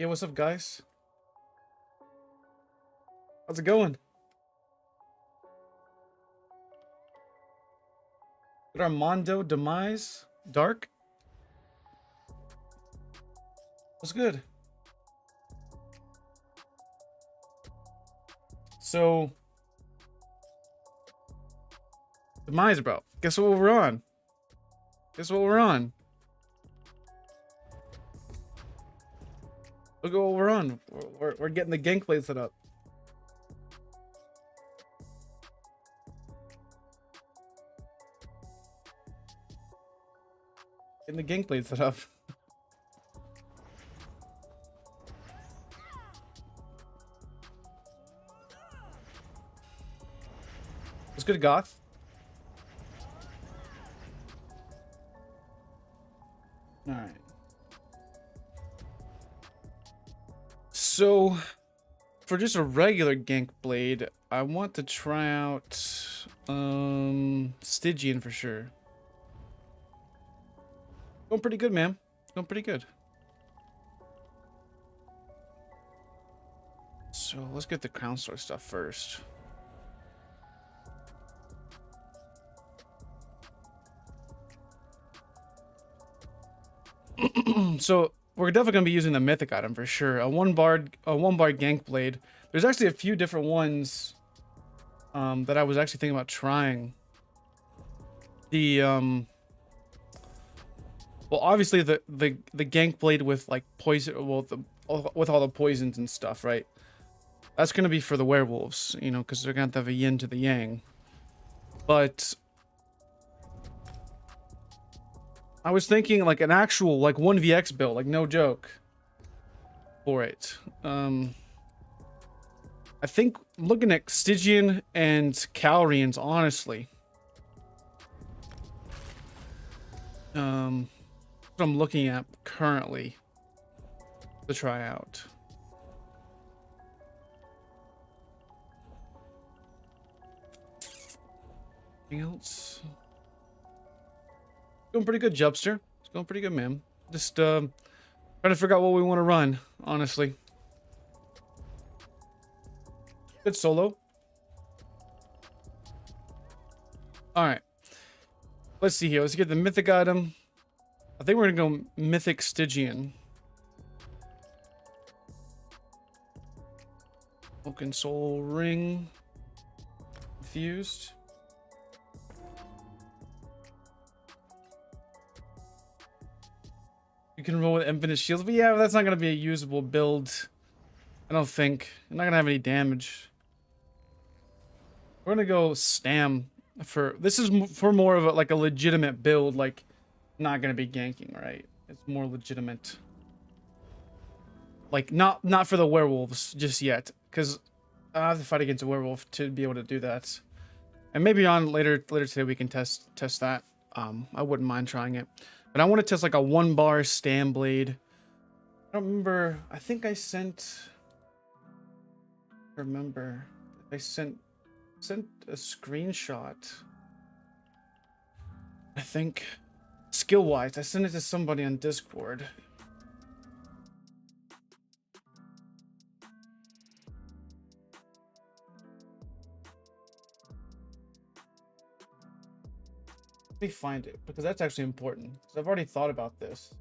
Yeah, what's up, guys? How's it going? Good Armando Demise? Dark? What's good? So, Demise, bro. Guess what we're on? Guess what we're on? Look at what we're on. We're getting the gank plate set up. Getting the gank plate set up. What's good, Goth? Alright. So, for just a regular gank blade, I want to try out Stygian for sure. Going pretty good, man. Going pretty good. So let's get the crown store stuff first. So we're definitely gonna be using the mythic item for sure. A one bar gank blade. There's actually a few different ones that I was actually thinking about trying. The well, obviously the gank blade with like poison, well, with all the poisons and stuff, right? That's gonna be for the werewolves, you know, because they're gonna have a yin to the yang. But I was thinking like an actual like 1vx build, like no joke, for it. I think looking at Stygian and Calrians, honestly. What I'm looking at currently to try out. Anything else? Going pretty good, Jubster. It's going pretty good, man. Just trying to figure out what we want to run, honestly. Good solo. Alright. Let's see here. Let's get the mythic item. I think we're gonna go mythic Stygian. Oaken soul ring. Infused. You can roll with infinite shields, but yeah, that's not gonna be a usable build. I don't think. I'm not gonna have any damage. We're gonna go Stam for this is for more of a, like a legitimate build, like not gonna be ganking, right? It's more legitimate. Like not for the werewolves just yet, because I have to fight against a werewolf to be able to do that. And maybe on later today we can test that. I wouldn't mind trying it. But I want to test like a 1-bar Stam blade. I don't remember. I think I sent. Remember, I sent a screenshot. I think skill wise, I sent it to somebody on Discord. Let me find it because that's actually important. Because I've already thought about this.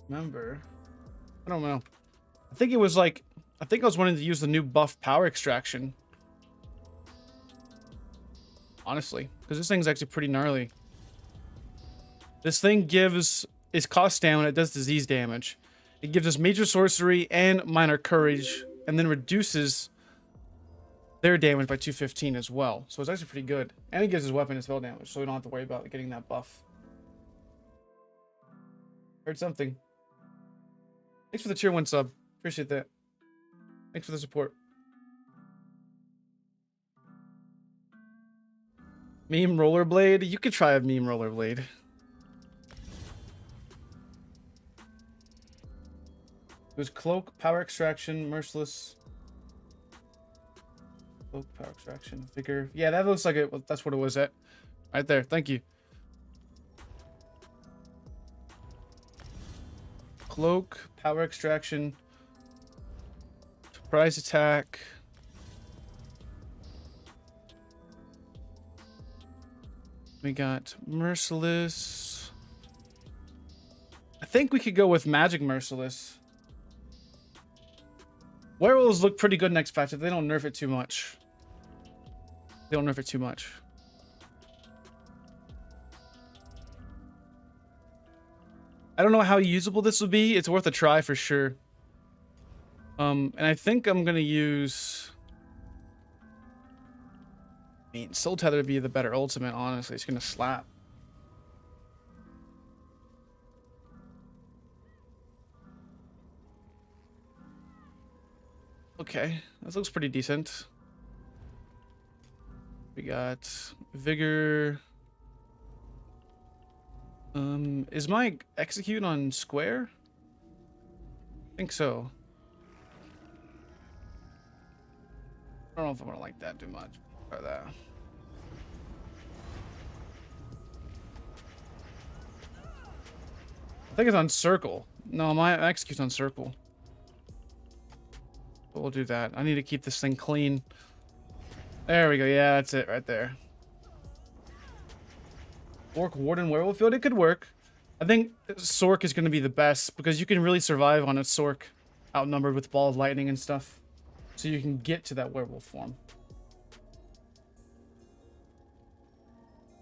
Remember, I don't know. I think it was like, I think I was wanting to use the new buff power extraction. Honestly, because this thing's actually pretty gnarly. This thing gives its cost stamina, it does disease damage. It gives us major sorcery and minor courage, and then reduces their damage by 215 as well. So it's actually pretty good. And it gives his weapon and spell damage, so we don't have to worry about getting that buff. Heard something. Thanks for the tier 1 sub. Appreciate that. Thanks for the support. Meme rollerblade? You could try a meme rollerblade. It was cloak, power extraction, merciless. Cloak, power extraction, vigor. Yeah, that looks like it. Well, that's what it was at. Right there. Thank you. Cloak, power extraction, surprise attack. We got merciless. I think we could go with magic merciless. Werewolves look pretty good next patch if they don't nerf it too much. They don't nerf it too much. I don't know how usable this will be. It's worth a try for sure. And I think I'm gonna use. I mean, Soul Tether would be the better ultimate. Honestly, it's gonna slap. Okay, this looks pretty decent. We got vigor. Is my execute on square? I think so. I don't know if I'm gonna like that too much. Try that. I think it's on circle. No, my execute's on circle. But we'll do that. I need to keep this thing clean. There we go. Yeah, that's it right there. Orc Warden Werewolf Field, it could work. I think Sork is going to be the best because you can really survive on a Sork outnumbered with Ball of Lightning and stuff. So you can get to that werewolf form.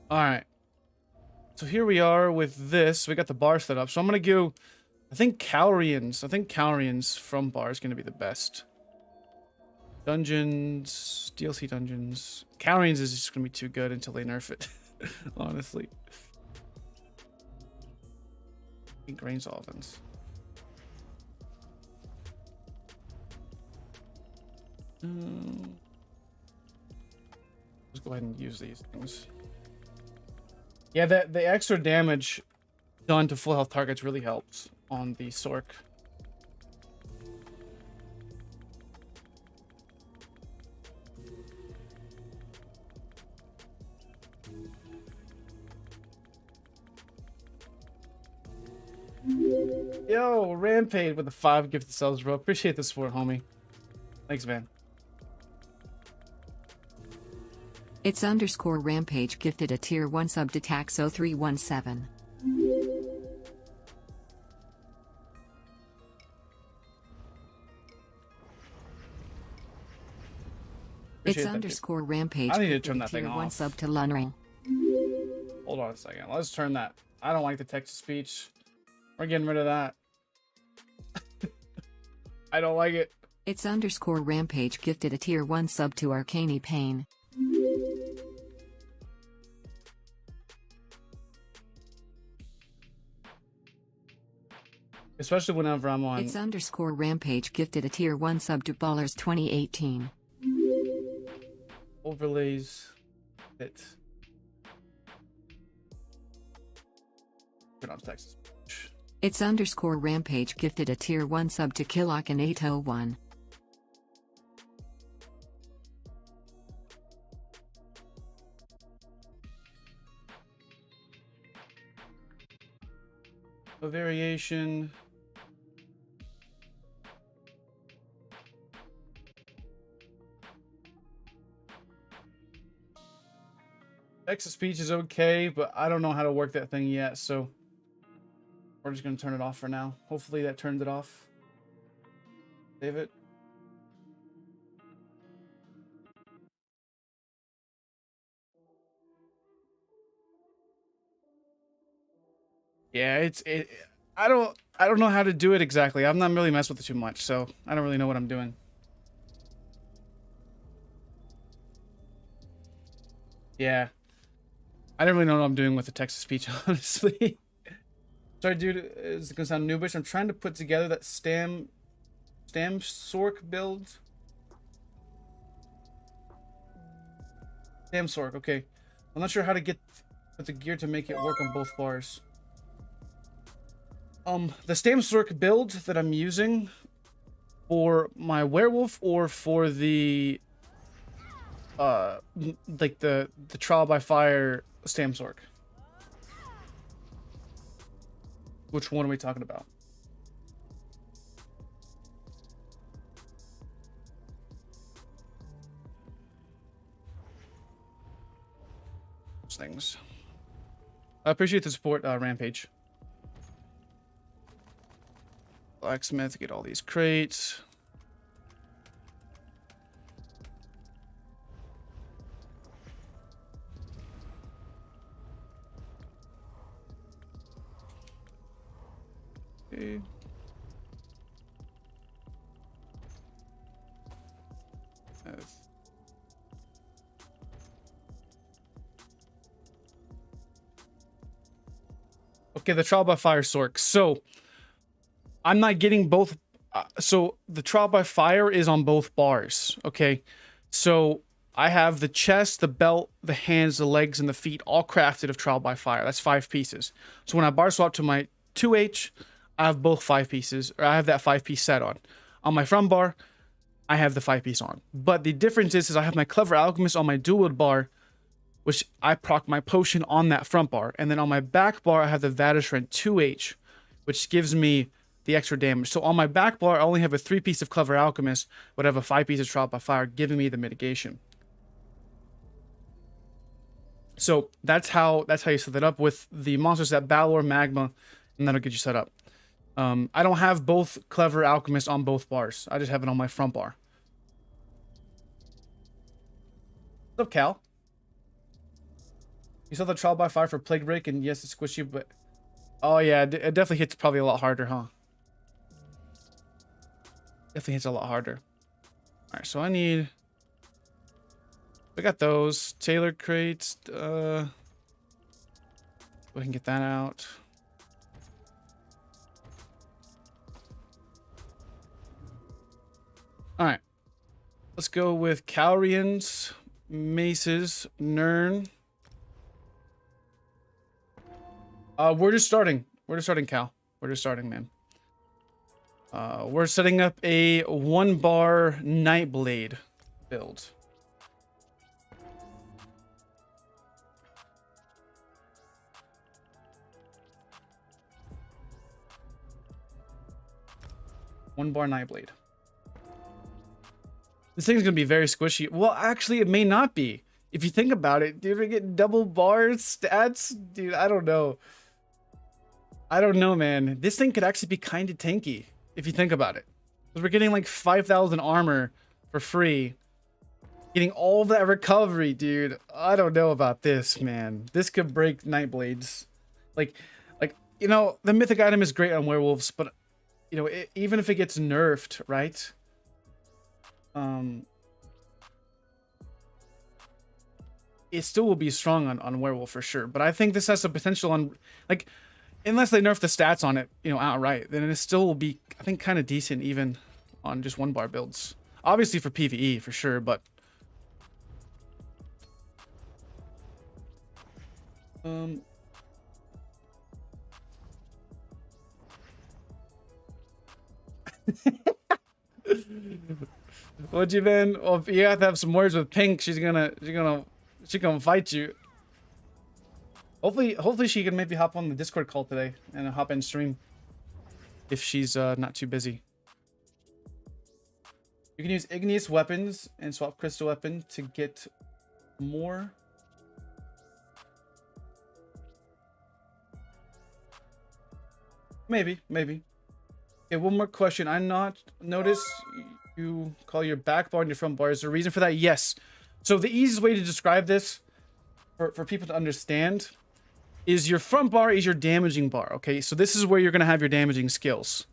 Alright. So here we are with this. We got the bar set up. So I'm going to go, I think Calrians from bar is going to be the best. Dungeons, DLC dungeons. Calrians is just going to be too good until they nerf it. Honestly. Grain solvents. Let's go ahead and use these things. Yeah, the extra damage done to full health targets really helps on the Sork. Yo, Rampage with the 5 gifted subs, bro. Appreciate the support, homie. Thanks, man. It's underscore Rampage gifted a tier 1 sub to Taxo317. It's underscore Rampage. I need to turn that thing tier off. 1 sub to Lunring. Hold on a second. Let's turn that. I don't like the text to speech. We're getting rid of that. I don't like it. It's underscore Rampage gifted a tier 1 sub to Arcane Pain. Especially whenever I'm on. It's underscore Rampage gifted a tier 1 sub to Ballers 2018. Overlays. It. Turn off text. It's underscore Rampage gifted a tier 1 sub to Killock and 801. A variation. Text to speech is okay, but I don't know how to work that thing yet, so we're just gonna turn it off for now. Hopefully that turned it off. Save it. Yeah, I don't know how to do it exactly. I'm not really messing with it too much, so I don't really know what I'm doing. Yeah. I don't really know what I'm doing with the text to speech, honestly. Sorry, dude, it's gonna sound noobish. I'm trying to put together that Stam Sork build. Stam Sork, okay. I'm not sure how to get the gear to make it work on both bars. The Stam Sork build that I'm using for my werewolf or for the like the trial by fire stam sork. Which one are we talking about? Those things. I appreciate the support, Rampage. Blacksmith, get all these crates. Okay. Okay, the trial by fire sork. So I'm not getting both. So the trial by fire is on both bars. Okay, so I have the chest, the belt, the hands, the legs, and the feet all crafted of trial by fire. That's 5 pieces. So when I bar swap to my 2H, I have both 5 pieces, or I have that 5-piece set on. On my front bar, I have the 5-piece on. But the difference is I have my Clever Alchemist on my dual bar, which I proc my potion on that front bar. And then on my back bar, I have the Vatishran 2H, which gives me the extra damage. So on my back bar, I only have a 3-piece of Clever Alchemist, but I have a 5-piece of Trial by Fire, giving me the mitigation. So that's how you set that up with the monsters that Battle or Magma, and that'll get you set up. I don't have both Clever Alchemist on both bars. I just have it on my front bar. What's up, Cal? You saw the Trial by Fire for Plague Break, and yes, it's squishy, but... Oh yeah, it definitely hits probably a lot harder, huh? Definitely hits a lot harder. Alright, so I need... We got those. Tailor crates. We can get that out. Alright. Let's go with Calrians, Maces, Nern. We're just starting. We're just starting, Cal. We're just starting, man. We're setting up a 1-bar Nightblade build. One-bar Nightblade. This thing's gonna be very squishy. Well, actually, it may not be. If you think about it, dude, we get double bar stats. Dude, I don't know. I don't know, man. This thing could actually be kind of tanky if you think about it. Because we're getting like 5,000 armor for free. Getting all that recovery, dude. I don't know about this, man. This could break Nightblades. Like, you know, the mythic item is great on werewolves, but, you know, even if it gets nerfed, right? It still will be strong on werewolf for sure. But I think this has the potential on, like, unless they nerf the stats on it, you know, outright, then it still will be, I think, kind of decent even on just 1-bar builds. Obviously for PvE for sure, but what'd you been? Well, you have to have some words with Pink. She's gonna fight you. Hopefully she can maybe hop on the Discord call today and hop in stream if she's not too busy. You can use igneous weapons and swap crystal weapon to get more. Maybe. Okay, one more question. I not noticed you call your back bar and your front bar. Is there a reason for that? Yes. So the easiest way to describe this for people to understand is your front bar is your damaging bar. Okay, so this is where you're gonna have your damaging skills.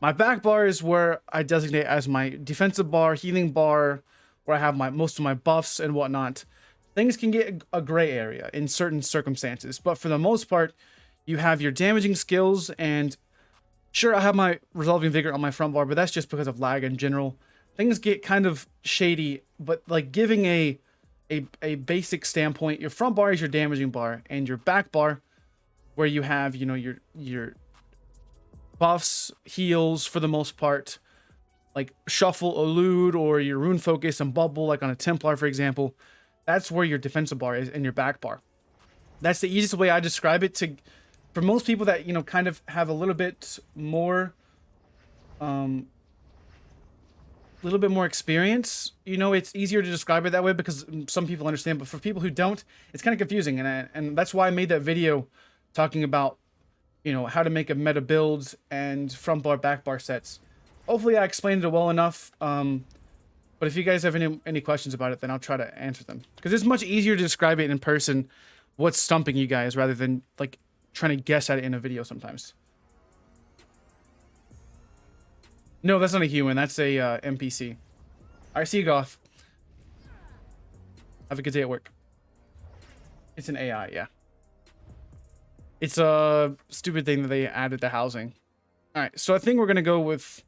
My back bar is where I designate as my defensive bar, healing bar, where I have most of my buffs and whatnot. Things can get a gray area in certain circumstances, but for the most part, you have your damaging skills. And sure, I have my resolving vigor on my front bar, but that's just because of lag in general. Things get kind of shady, but like giving a basic standpoint, your front bar is your damaging bar, and your back bar, where you have, you know, your buffs, heals for the most part, like shuffle, elude, or your rune focus and bubble, like on a Templar, for example, that's where your defensive bar is and your back bar. That's the easiest way I describe it for most people that, you know, kind of have a little bit more, experience. You know, it's easier to describe it that way because some people understand, but for people who don't, it's kind of confusing. And that's why I made that video talking about, you know, how to make a meta build and front bar, back bar sets. Hopefully I explained it well enough. But if you guys have any questions about it, then I'll try to answer them. Because it's much easier to describe it in person, what's stumping you guys, rather than like trying to guess at it in a video sometimes. No, that's not a human. That's a NPC. Alright, see you, Goth. Have a good day at work. It's an AI, yeah. It's a stupid thing that they added to housing. Alright, so I think we're gonna go with...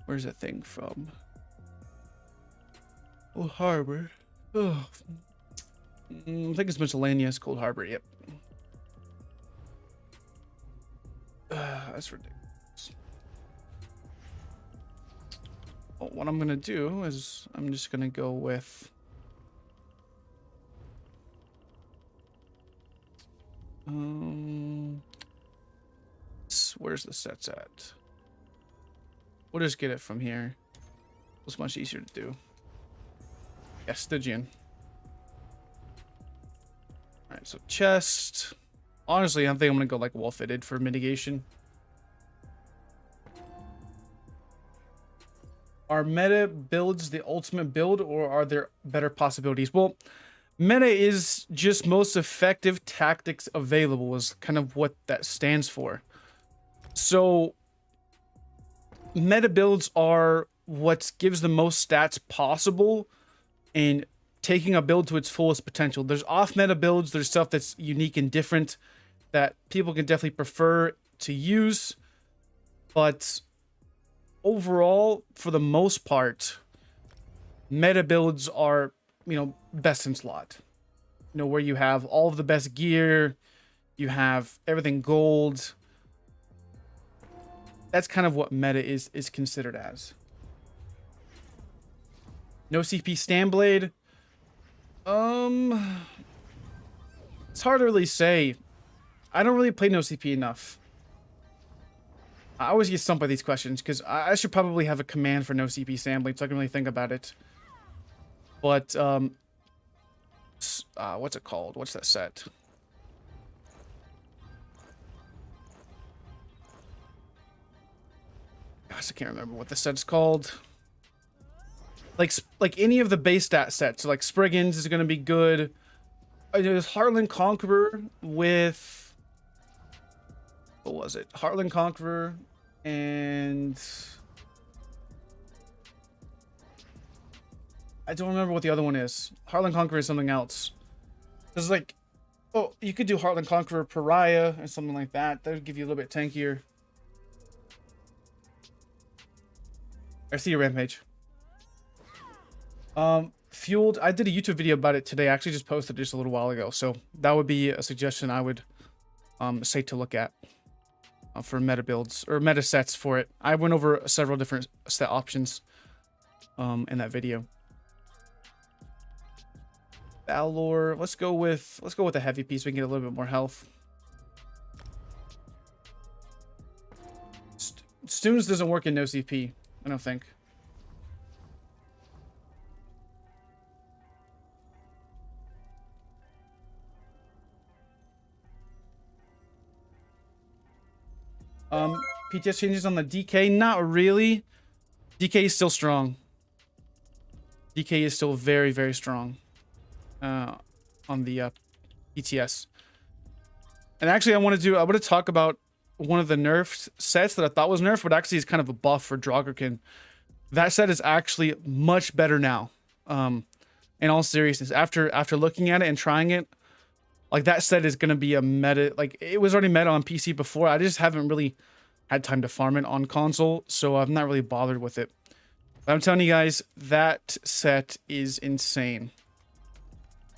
Where's that thing from? Cold Harbor. Oh. I think it's miscellaneous. Cold Harbor, yep. That's ridiculous. Well, what I'm gonna do is I'm just gonna go with... where's the sets at? We'll just get it from here. It's much easier to do. Yeah, Stygian. Alright, so chest. Honestly, I think I'm gonna go like wall fitted for mitigation. Are meta builds the ultimate build, or are there better possibilities? Well, meta is just most effective tactics available, is kind of what that stands for. So meta builds are what gives the most stats possible and taking a build to its fullest potential. There's off meta builds, there's stuff that's unique and different that people can definitely prefer to use, but overall, for the most part, meta builds are, you know, best in slot. You know, where you have all of the best gear, you have everything gold. That's kind of what meta is considered as. No CP Standblade. It's hard to really say. I don't really play no CP enough. I always get stumped by these questions because I should probably have a command for no CP Standblade so I can really think about it. But what's it called? What's that set? Gosh, I can't remember what the set's called. Like any of the base stat sets, so like Spriggans is going to be good. There's Heartland Conqueror with... What was it? Heartland Conqueror and... I don't remember what the other one is. Heartland Conqueror is something else. There's like... Oh, you could do Heartland Conqueror Pariah or something like that. That would give you a little bit tankier. I see your Rampage. Fueled. I did a YouTube video about it today. I actually just posted it just a little while ago. So that would be a suggestion I would say to look at for meta builds or meta sets for it. I went over several different set options in that video. Valor. Let's go with a heavy piece. We can get a little bit more health. Stunes doesn't work in no CP. I don't think. PTS changes on the DK? Not really. DK is still strong. DK is still very, very strong on the PTS. And actually, I want to talk about one of the nerfed sets that I thought was nerfed, but actually is kind of a buff for Draugr. That set is actually much better now. In all seriousness, after looking at it and trying it, like that set is going to be a meta. Like it was already meta on PC before. I just haven't really had time to farm it on console, so I've not really bothered with it. But I'm telling you guys, that set is insane.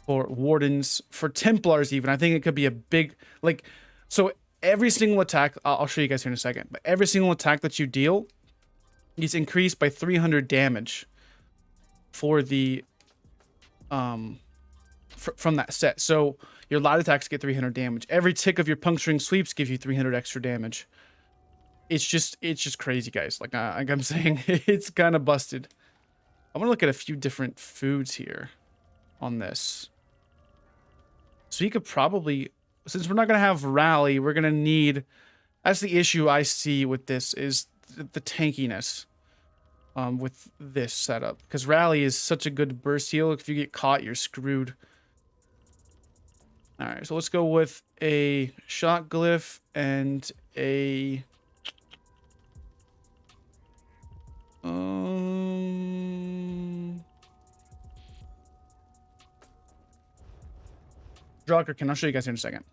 for Wardens, for Templars even. I think it could be a big, like, so every single attack, I'll show you guys here in a second, but every single attack that you deal is increased by 300 damage for the, from that set. So your light attacks get 300 damage. Every tick of your puncturing sweeps gives you 300 extra damage. It's just crazy, guys. Like I'm saying, it's kind of busted. I'm gonna look at a few different foods here on this. So you could probably, since we're not gonna have rally, we're gonna need. That's the issue I see with this, is the tankiness. With this setup, because rally is such a good burst heal. If you get caught, you're screwed. All right, so let's go with a shot glyph and a Drucker. Can I'll show you guys here in a second.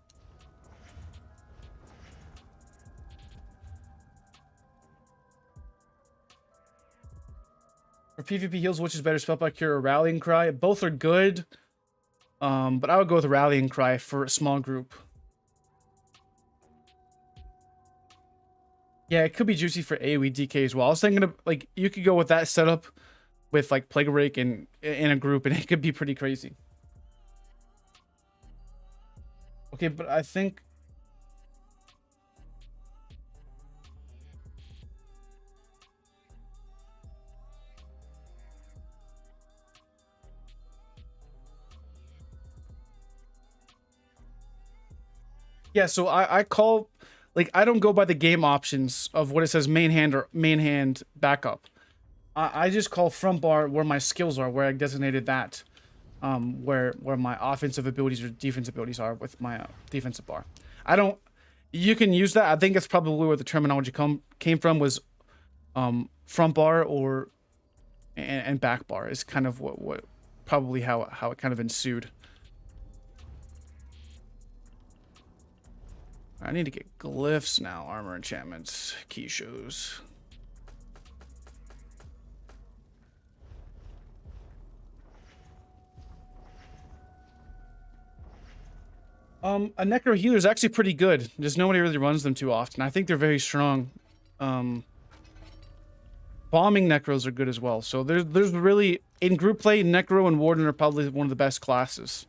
For PvP heals, which is better, Spellbound Cure or Rallying Cry? Both are good, but I would go with Rallying Cry for a small group. Yeah, it could be juicy for AoE DK as well. I was thinking of, like, you could go with that setup with, like, Plague Rake in a group, and it could be pretty crazy. Okay, but I think... Yeah, so I call, like, I don't go by the game options of what it says main hand or main hand backup. I just call front bar where my skills are, where I designated that, where my offensive abilities or defensive abilities are with my defensive bar. I don't, you can use that. I think that's probably where the terminology came from, was front bar or and back bar is kind of what probably how it kind of ensued. I need to get glyphs now. Armor enchantments, key shows. A necro healer is actually pretty good. Just nobody really runs them too often. I think they're very strong. Bombing necros are good as well. So there's really, in group play, necro and warden are probably one of the best classes.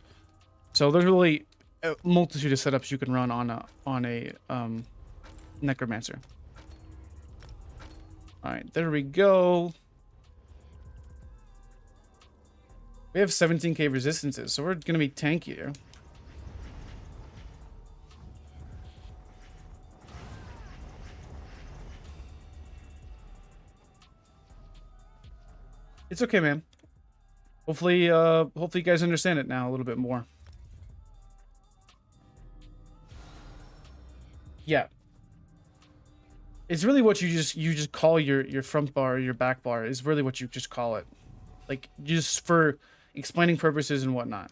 So there's really a multitude of setups you can run on a necromancer. All right, there we go. We have 17k resistances, so we're gonna be tankier. It's okay, man. Hopefully you guys understand it now a little bit more. Yeah. It's really what you just call your front bar or your back bar is really what you just call it. Like, just for explaining purposes and whatnot.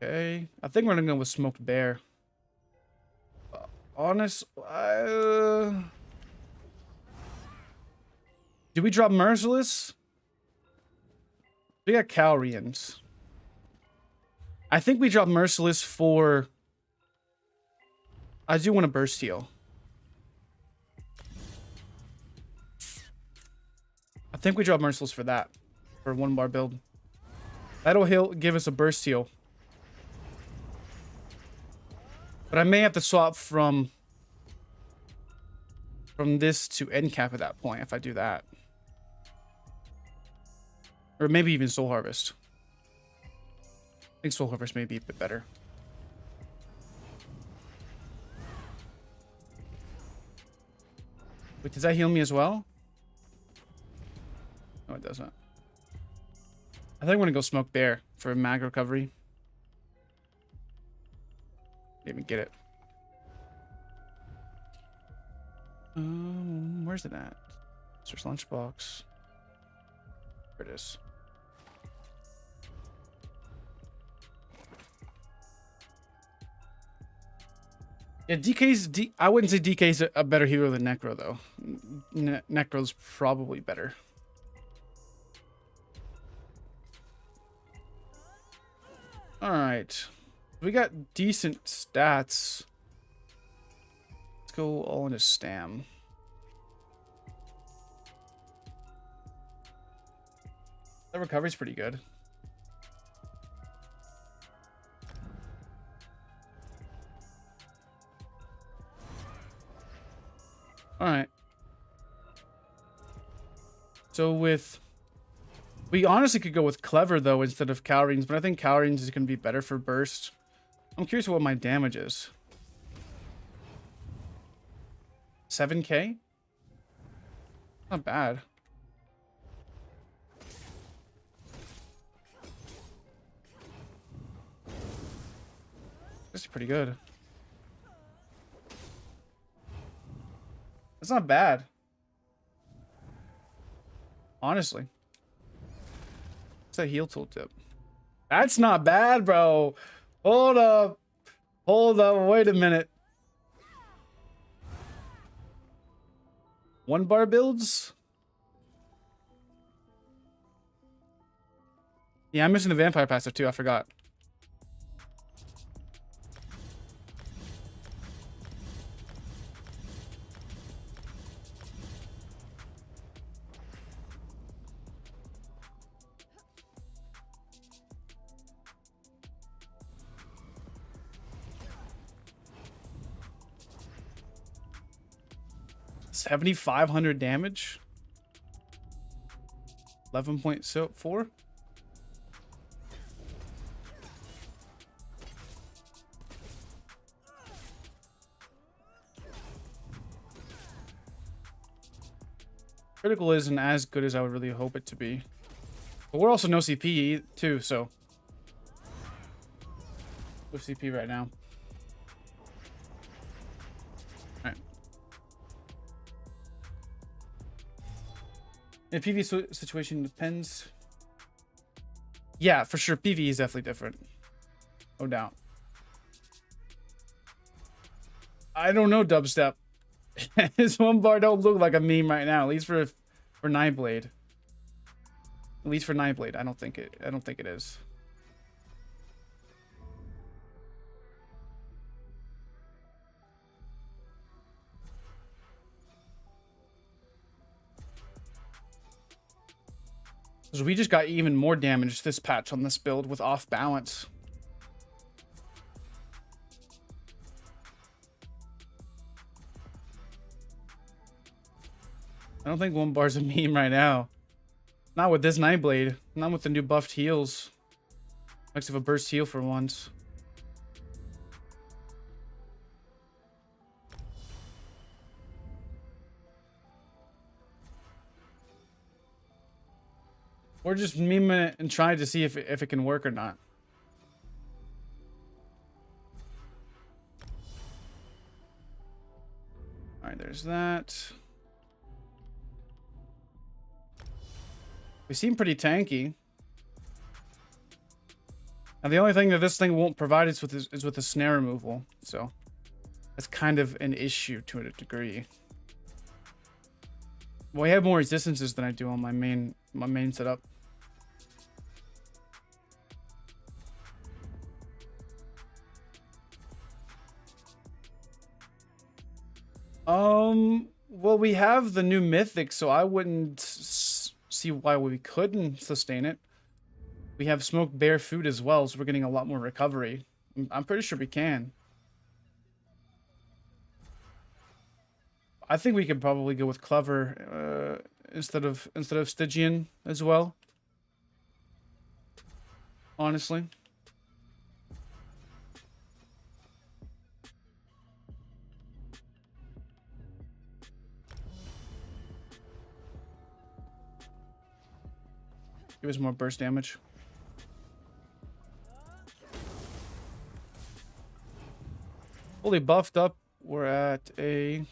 Okay. I think we're gonna go with Smoked Bear. Honest, do we drop Merciless? We got Calrians. I think we drop Merciless for... I do want a burst heal. I think we drop Merciless for that. For 1-bar build. That'll give us a burst heal. But I may have to swap from this to end cap at that point if I do that. Or maybe even Soul Harvest. I think Soul Harvest may be a bit better. Wait, does that heal me as well? No, it doesn't. I think I'm gonna go Smoke Bear for mag recovery. Didn't even get it. Where's it at? Search lunchbox. There it is. Yeah, I wouldn't say DK's a better hero than Necro, though. Necro's probably better. All right. We got decent stats. Let's go all into Stam. That recovery's pretty good. All right. So we honestly could go with Clever though instead of Cowrings, but I think Cowrings is going to be better for burst. I'm curious what my damage is. 7k? Not bad. This is pretty good. That's not bad. Honestly. What's that heal tooltip? That's not bad, bro. Hold up. Hold up. Wait a minute. 1 bar builds? Yeah, I'm missing the vampire passive too. I forgot. $7,500 damage. 11.4. Critical isn't as good as I would really hope it to be. But we're also no CP too, so. No CP right now. Alright. The PV situation depends. Yeah, for sure. PV is definitely different. No doubt. I don't know, Dubstep. This 1 bar don't look like a meme right now, at least for Nightblade. At least for Nightblade, I don't think it is. So we just got even more damage this patch on this build with off balance. I don't think 1 bar's a meme right now. Not with this Nightblade. Not with the new buffed heals. Makes of a burst heal for once. We're just memeing it and trying to see if it can work or not. All right, there's that. We seem pretty tanky. And the only thing that this thing won't provide is with the snare removal. So that's kind of an issue to a degree. Well, I have more resistances than I do on my main setup. Well, we have the new Mythic, so I wouldn't see why we couldn't sustain it. We have smoked bear food as well, so we're getting a lot more recovery. I'm pretty sure we can. I think we could probably go with Clever instead of Stygian as well. Honestly. Give us more burst damage. Fully buffed up, we're at a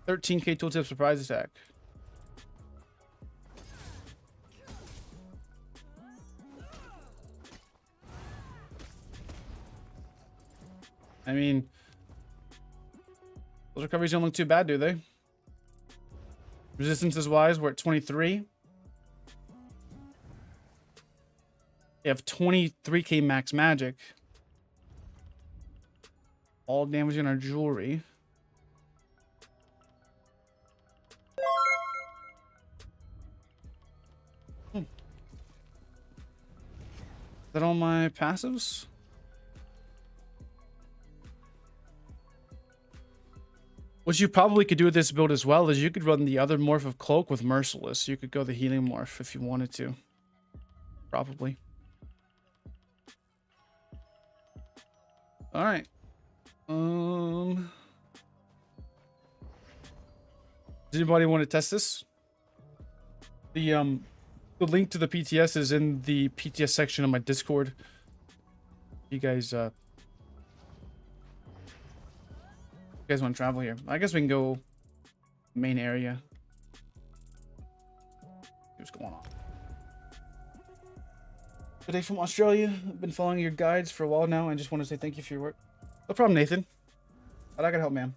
13k tooltip surprise attack. I mean, those recoveries don't look too bad, do they? Resistances wise, we're at 23. They have 23k max magic. All damage in our jewelry. Is that all my passives? What you probably could do with this build as well is you could run the other morph of Cloak with Merciless. You could go the healing morph if you wanted to. Probably. All right. Does anybody want to test this? The link to the PTS is in the PTS section of my Discord. You guys want to travel here? I guess we can go main area. What's going on? Good day from Australia. I've been following your guides for a while now. I just want to say thank you for your work. No problem, Nathan. But I can help, man.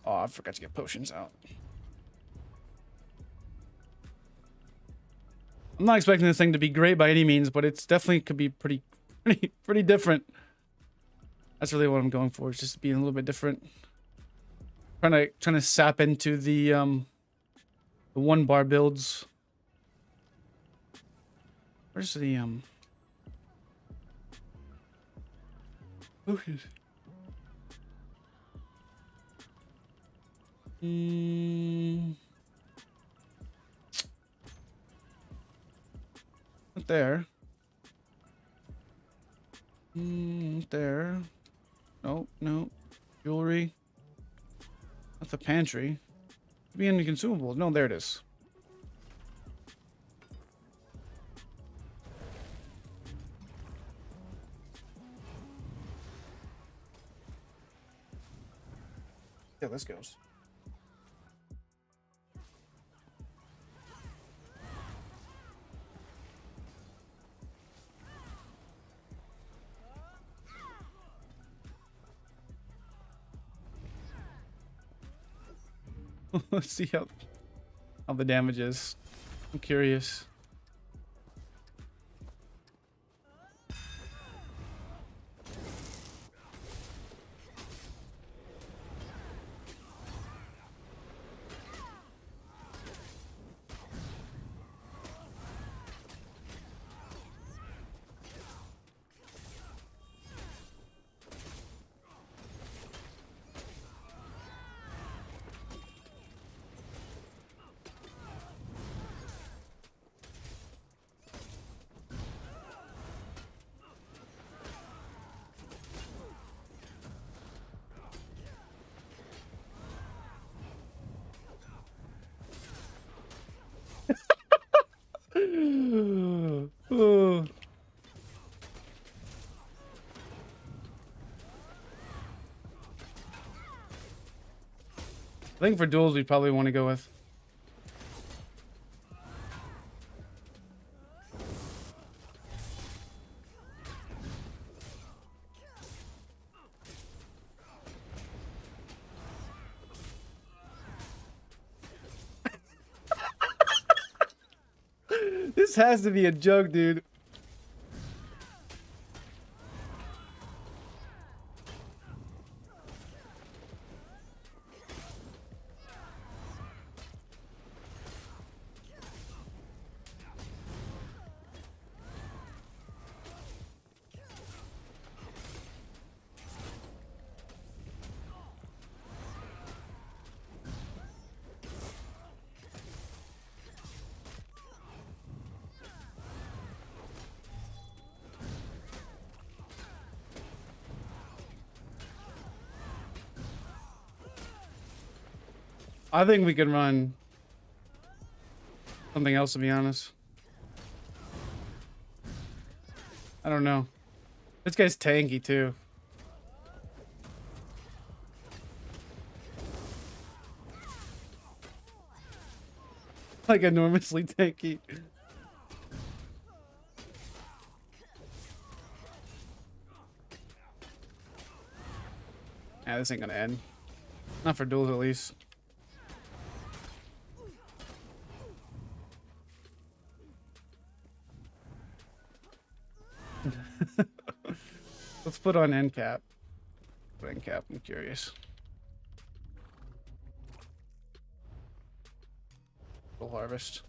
Oh, I forgot to get potions out. I'm not expecting this thing to be great by any means, but it's definitely could be pretty different. That's really what I'm going for. It's just being a little bit different. Trying to sap into the 1 bar builds. Where's the potions? Not there. There. Nope, nope. Jewelry. Not the pantry. Could be in the consumables. No, there it is. Yeah, this goes. Let's see how the damage is. I'm curious. Oh. I think for duels we probably want to go with. This has to be a joke, dude. I think we could run something else, to be honest. I don't know. This guy's tanky, too. Like, enormously tanky. Yeah, this ain't gonna end. Not for duels, at least. Let's put on end cap. Put end cap. I'm curious. Full harvest.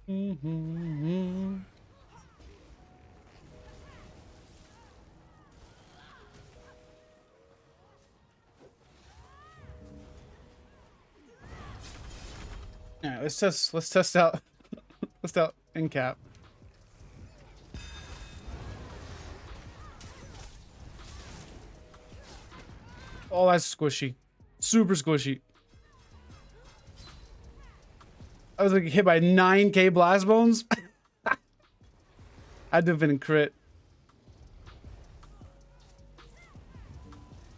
Mm-hmm. All right, let's test out let's out in cap. Oh, that's squishy. Super squishy. I was like hit by 9k blast bones. I'd have been in crit.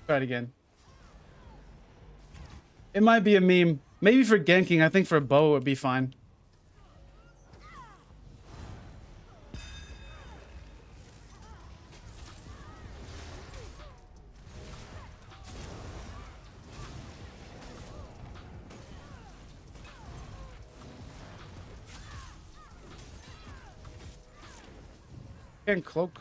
Try it again. It might be a meme. Maybe for ganking, I think for a bow it would be fine. And cloak.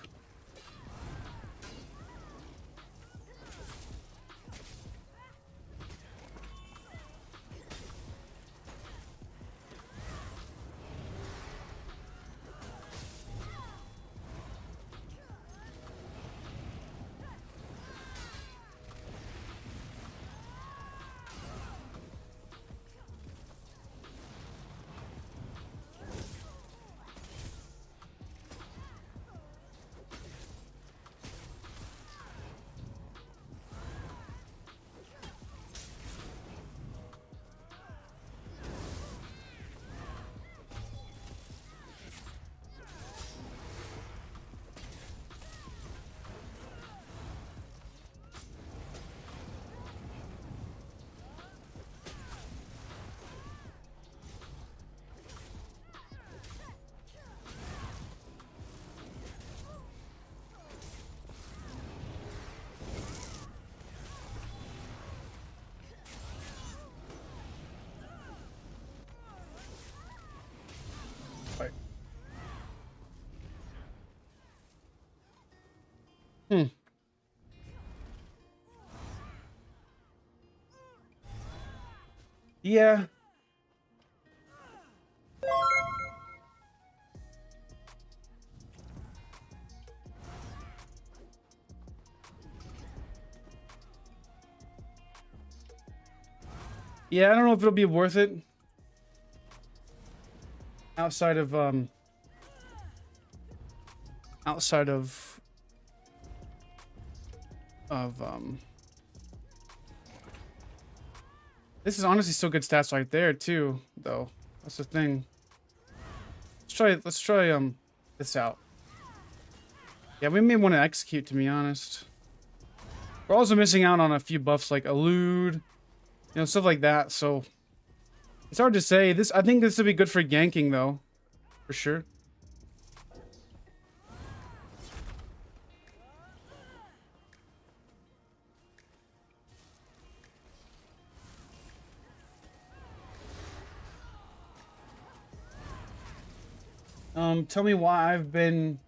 Hmm. Yeah. Yeah, I don't know if it'll be worth it. Outside of this is honestly still good stats right there too, though. That's the thing. Let's try this out. Yeah, we may want to execute, to be honest. We're also missing out on a few buffs like elude, you know, stuff like that, so it's hard to say. I think this would be good for ganking though, for sure. Tell me why I've been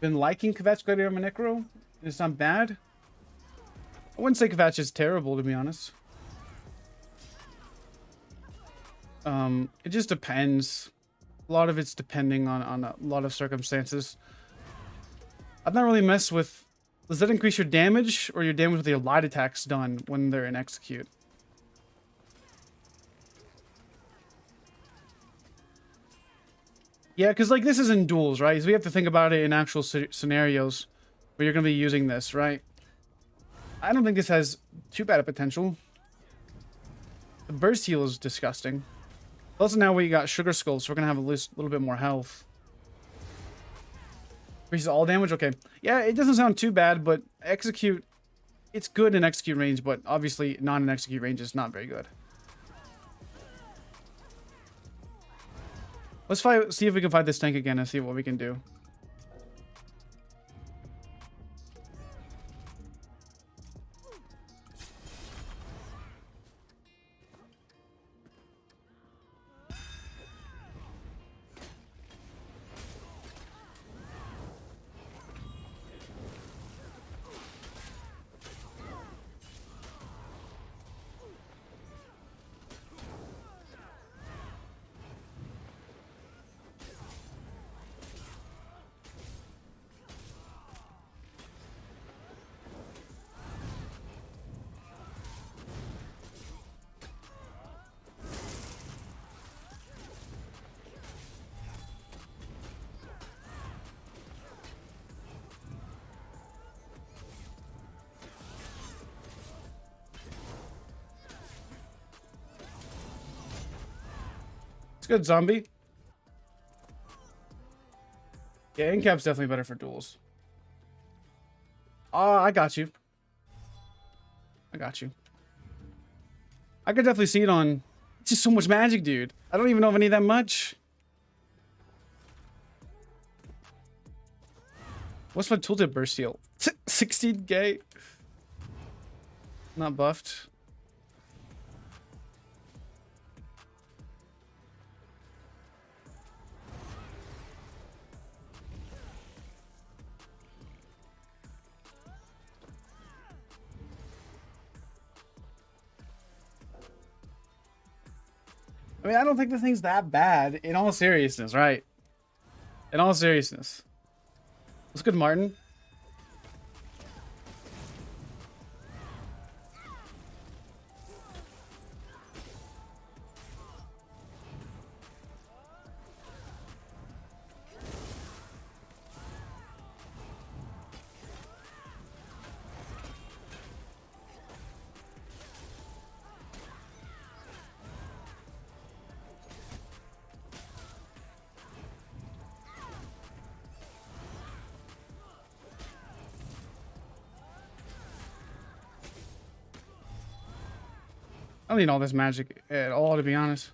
liking Kvetch Gladiator Necro. It's not bad. I wouldn't say Kvetch is terrible, to be honest. It just depends. A lot of it's depending on a lot of circumstances. I've not really messed with... Does that increase your damage or your damage with your light attacks done when they're in execute? Yeah, because like this is in duels, right? So we have to think about it in actual scenarios where you're going to be using this, right? I don't think this has too bad a potential. The burst heal is disgusting. Plus now we got Sugar Skull, so we're going to have a little bit more health. Increases all damage? Okay. Yeah, it doesn't sound too bad, but execute... It's good in execute range, but obviously not in execute range is not very good. Let's fight. See if we can fight this tank again and see what we can do. It's good, zombie. Yeah, Incap's definitely better for duels. I got you. I got you. I could definitely see it on... It's just so much magic, dude. I don't even know if I need that much. What's my tooltip burst heal? 16k. Not buffed. I mean, I don't think the thing's that bad. In all seriousness, right? In all seriousness. What's good, Martin? I don't need all this magic at all, to be honest.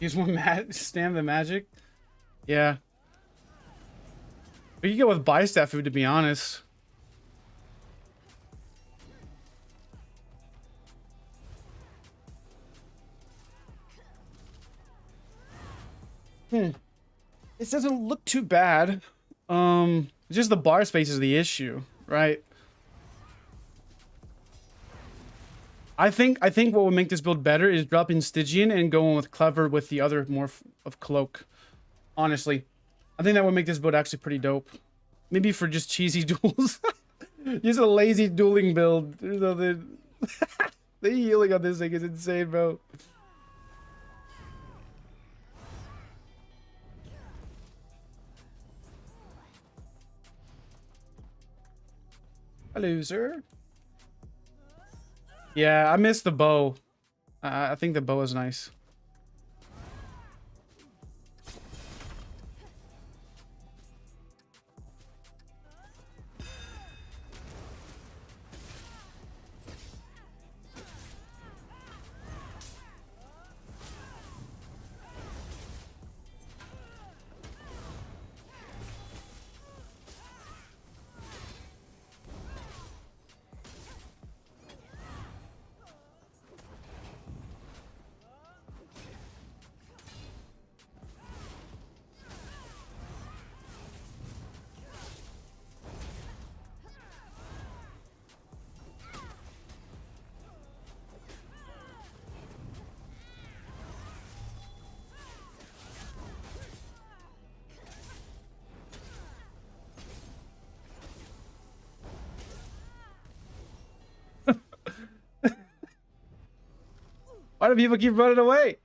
Use one stamp the magic. Yeah. But you get with buy stat food, to be honest. It doesn't look too bad. Just the bar space is the issue, right? I think what would make this build better is dropping Stygian and going with Clever with the other morph of Cloak. Honestly, I think that would make this build actually pretty dope. Maybe for just cheesy duels. Just a lazy dueling build. There's nothing. The healing on this thing is insane, bro. Hello, sir. Yeah, I missed the bow. I think the bow is nice. Why do people keep running away?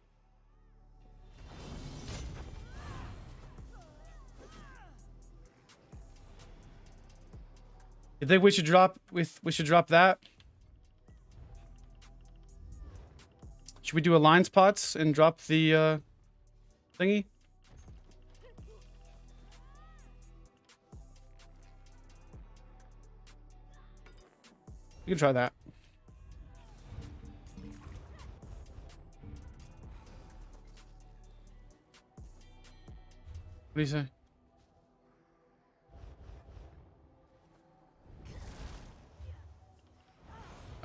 You think we should drop that? Should we do alliance pots and drop the thingy? We can try that. What do you say?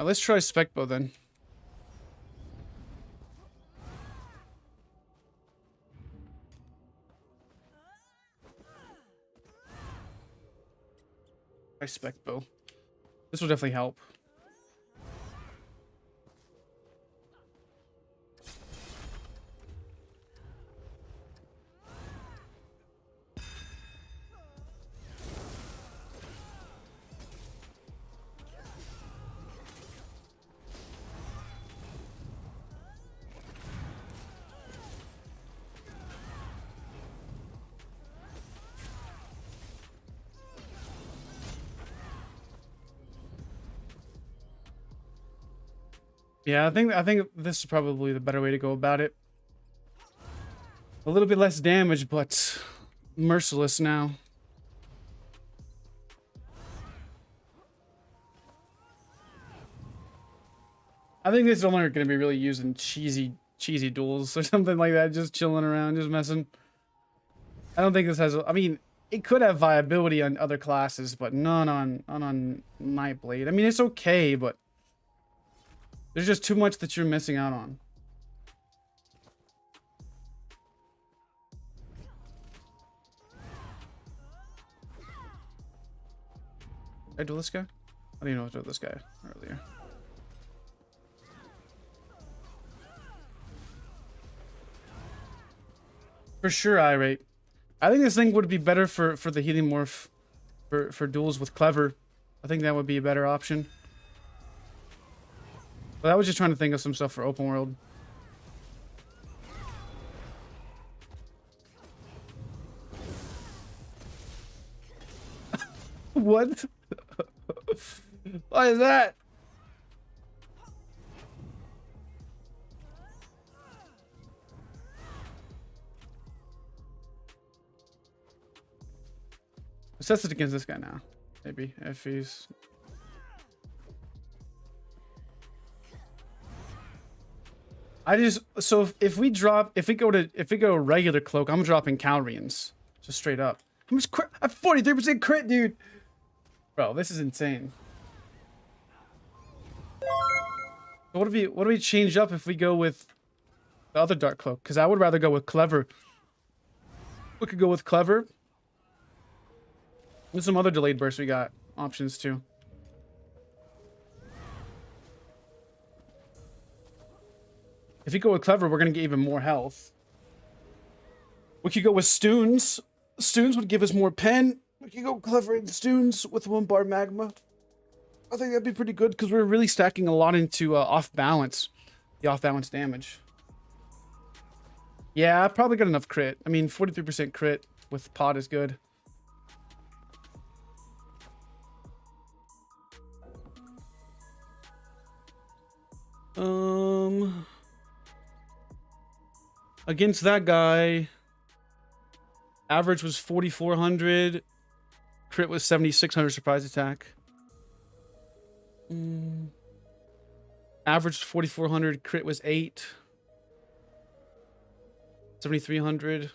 Let's try spec bow then. Try spec bow. This will definitely help. Yeah, I think this is probably the better way to go about it. A little bit less damage, but merciless now. I think this is only going to be really used in cheesy duels or something like that, just chilling around, just messing. I don't think this has. I mean, it could have viability on other classes, but not on Nightblade. I mean, it's okay, but there's just too much that you're missing out on. Did I duel this guy? I didn't know I dueled this guy earlier. For sure, irate. I think this thing would be better for the healing morph for duels with clever. I think that would be a better option. But I was just trying to think of some stuff for open world. What? Why is that? Assess it against this guy now. Maybe if he's. So if we go regular cloak, I'm dropping Calrians. Just straight up. I'm just I have 43% crit, dude. Bro, this is insane. What do we change up if we go with the other dark cloak? Because I would rather go with clever. We could go with clever. There's some other delayed bursts we got options too. If you go with clever, we're gonna get even more health. We could go with Stoons. Stoons would give us more pen. We could go clever and Stoons with 1 bar magma. I think that'd be pretty good because we're really stacking a lot into off balance. The off balance damage. Yeah, I probably got enough crit. I mean, 43% crit with pod is good. Against that guy, average was 4,400. Crit was 7,600 surprise attack. Average 4,400. Crit was 8. 7,300.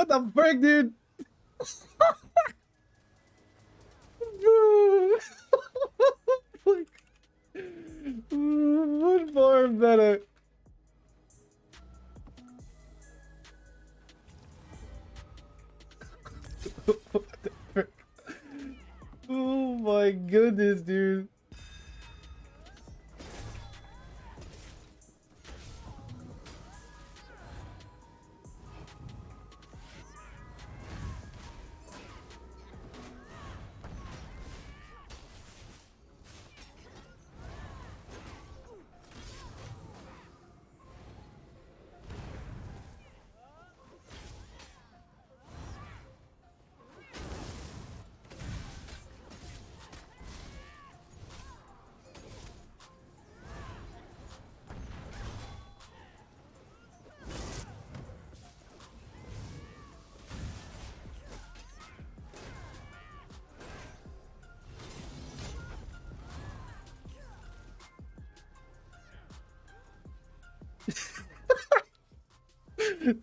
What the frick, dude? Bro. What bar better? What the frick? Oh my goodness, dude.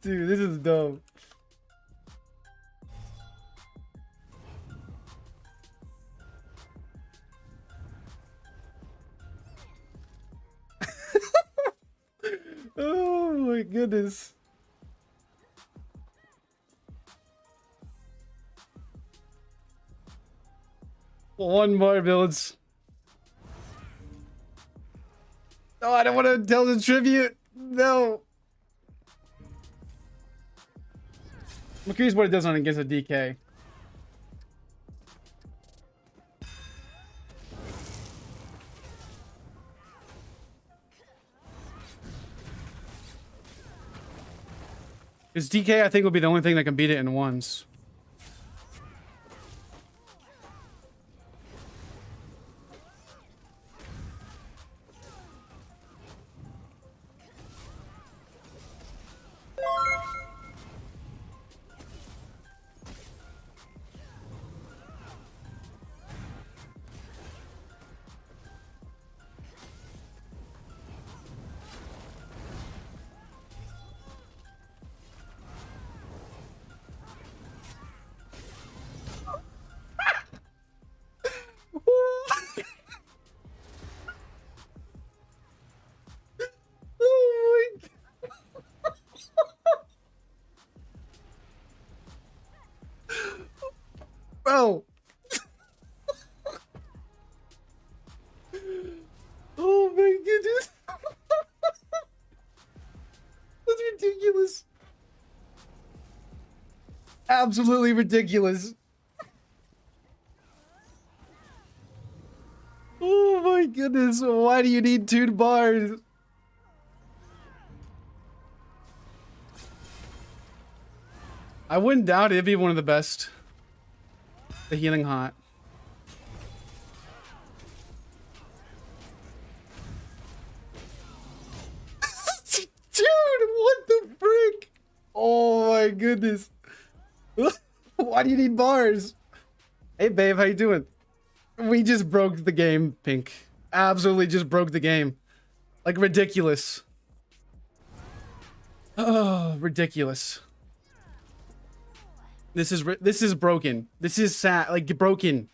Dude, this is dumb. Oh my goodness. One bar builds. Oh, I don't want to tell the tribute. No. I'm curious what it does on against a DK. Because DK, I think, will be the only thing that can beat it in ones. Oh my bro. Oh my goodness. That's ridiculous. Absolutely ridiculous. Oh my goodness. Why do you need 2 bars? I wouldn't doubt it'd be one of the best. The healing hot. Dude, what the frick? Oh my goodness. Why do you need bars? Hey babe, how you doing? We just broke the game, Pink. Absolutely just broke the game. Like ridiculous. Oh, ridiculous. This is broken. This is sad. Like broken.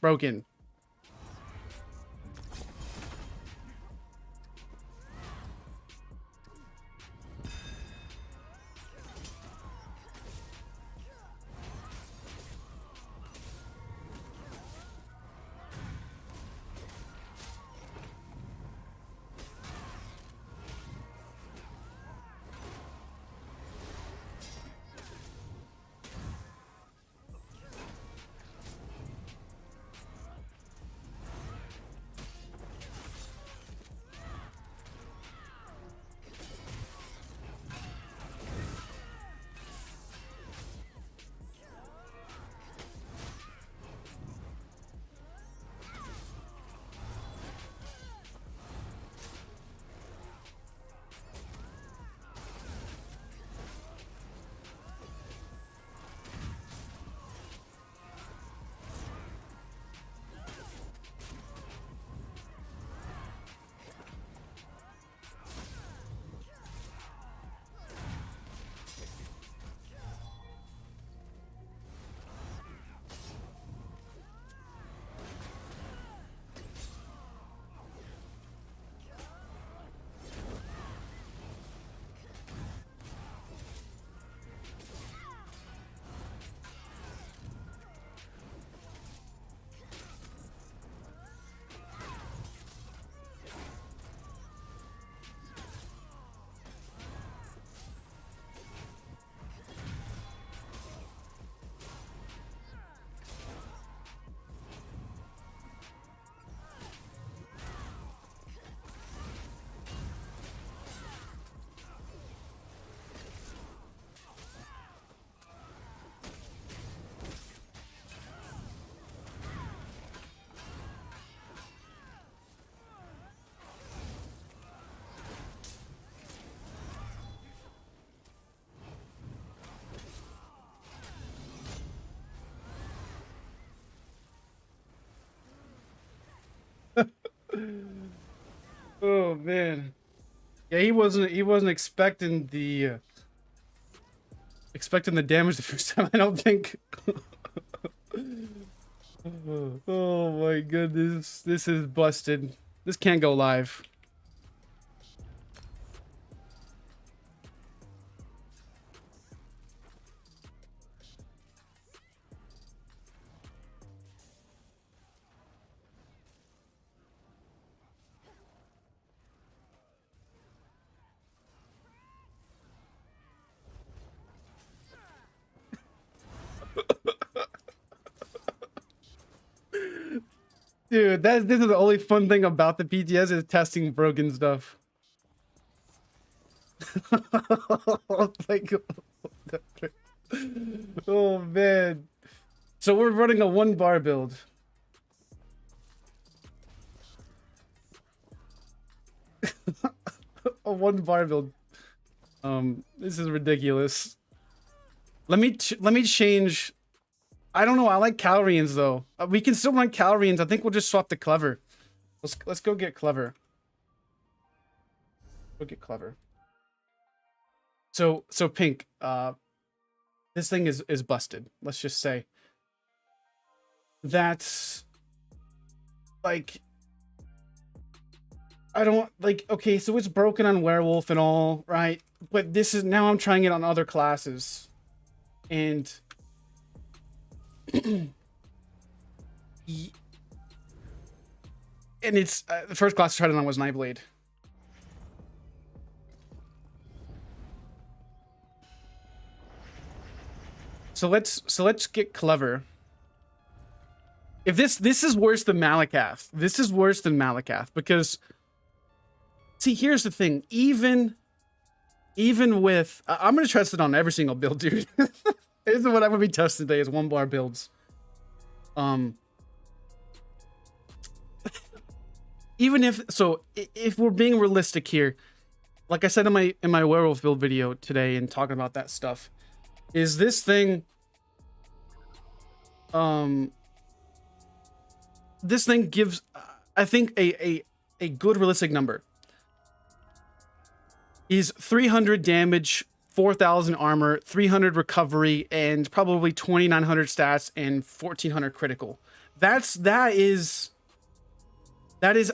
Oh man. Yeah, he wasn't expecting the damage the first time, I don't think. Oh my goodness. This is busted. This can't go live. Dude, this is the only fun thing about the PTS is testing broken stuff. Like, oh man. So we're running a 1-bar build. A 1-bar build. This is ridiculous. Let me change. I don't know. I like Calrians though. We can still run Calrians. I think we'll just swap to Clever. Let's go get Clever. Go get Clever. So Pink, this thing is busted. Let's just say. That's like, I don't like, okay, so it's broken on Werewolf and all, right? But this is, now I'm trying it on other classes. And and it's the first class I tried it on was Nightblade. So let's get Clever. If this is worse than Malakath. This is worse than Malakath because, see, here's the thing. Even with, I'm gonna test it on every single build, dude. This is what I'm gonna be testing today is 1-bar builds. Even if we're being realistic here, like I said in my werewolf build video today and talking about that stuff, is this thing this thing gives, I think, a good realistic number is 300 damage, 4,000 armor, 300 recovery, and probably 2,900 stats and 1,400 critical. That is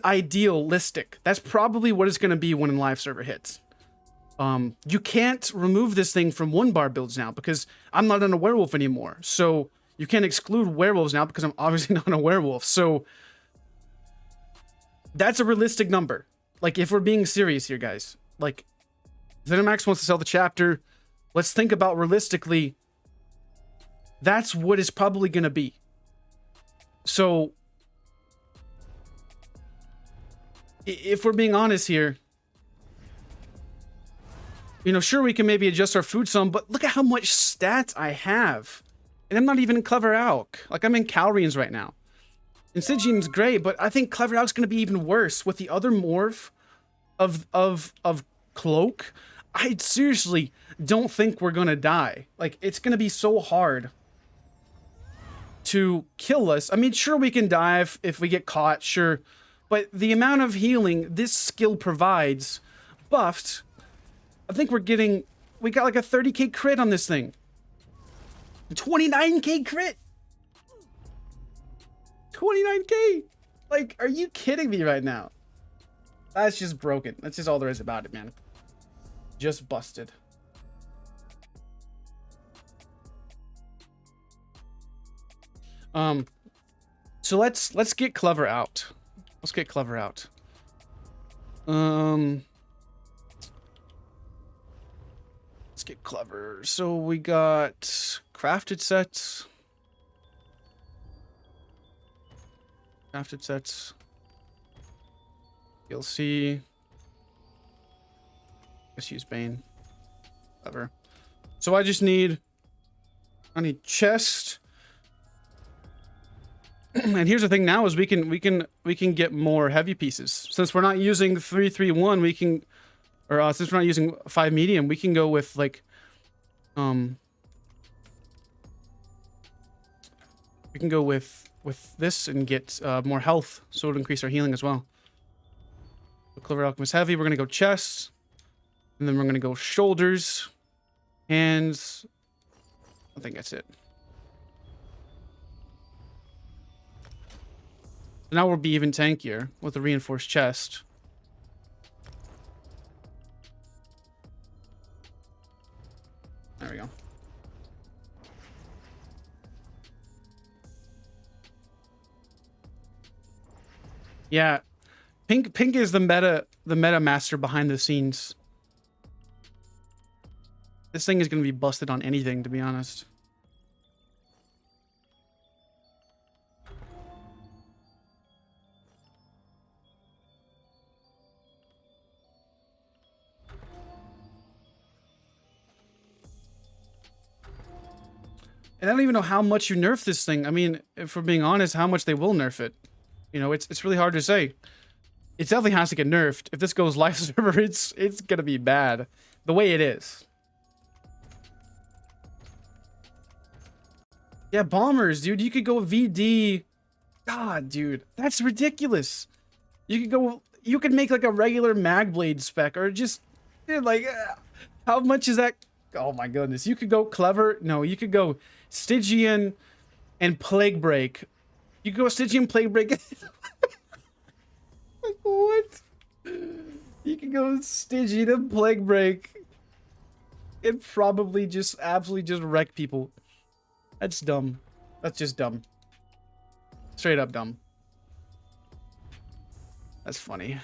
idealistic. That's probably what it's going to be when a live server hits. You can't remove this thing from 1-bar builds now because I'm not on a werewolf anymore. So you can't exclude werewolves now because I'm obviously not a werewolf. So that's a realistic number. Like, if we're being serious here, guys, like, ZeniMax wants to sell the chapter. Let's think about realistically. That's what it's probably going to be. So if we're being honest here, you know, sure, we can maybe adjust our food some, but look at how much stats I have. And I'm not even in Clever Alk. Like, I'm in Calrians right now. And Sigian's great, but I think Clever Alk's going to be even worse with the other morph of Cloak. I seriously don't think we're going to die. Like, it's going to be so hard to kill us. I mean, sure, we can die if we get caught, sure. But the amount of healing this skill provides, buffed, I think we got like a 30k crit on this thing. 29k crit. 29k. Like, are you kidding me right now? That's just broken. That's just all there is about it, man. Just busted. So let's get Clever out. Let's get Clever out. Let's get Clever. So we got crafted sets. Crafted sets. DLC. Let's use Bane. Clever. So I need chest. And here's the thing now is we can get more heavy pieces. Since we're not using 331, we can, or since we're not using 5 medium, we can go with like we can go with this and get more health, so it'll increase our healing as well. Clever Alchemist Heavy. We're gonna go chest, and then we're gonna go shoulders, hands. I think that's it. So now we'll be even tankier with a reinforced chest. There we go. Yeah, Pink is the meta master behind the scenes. This thing is gonna be busted on anything, to be honest. And I don't even know how much you nerf this thing. I mean, if we're being honest, how much they will nerf it. You know, it's really hard to say. It definitely has to get nerfed. If this goes live server, it's gonna be bad. The way it is. Yeah, bombers, dude. You could go VD. God, dude. That's ridiculous. You could make like a regular mag blade spec or just, dude, like, how much is that? Oh my goodness. You could go clever. No, you could go Stygian and Plague Break. You could go Stygian, Plague Break. Like, what? You could go Stygian and Plague Break. It probably just absolutely just wreck people. That's dumb. That's just dumb. Straight up dumb. That's funny.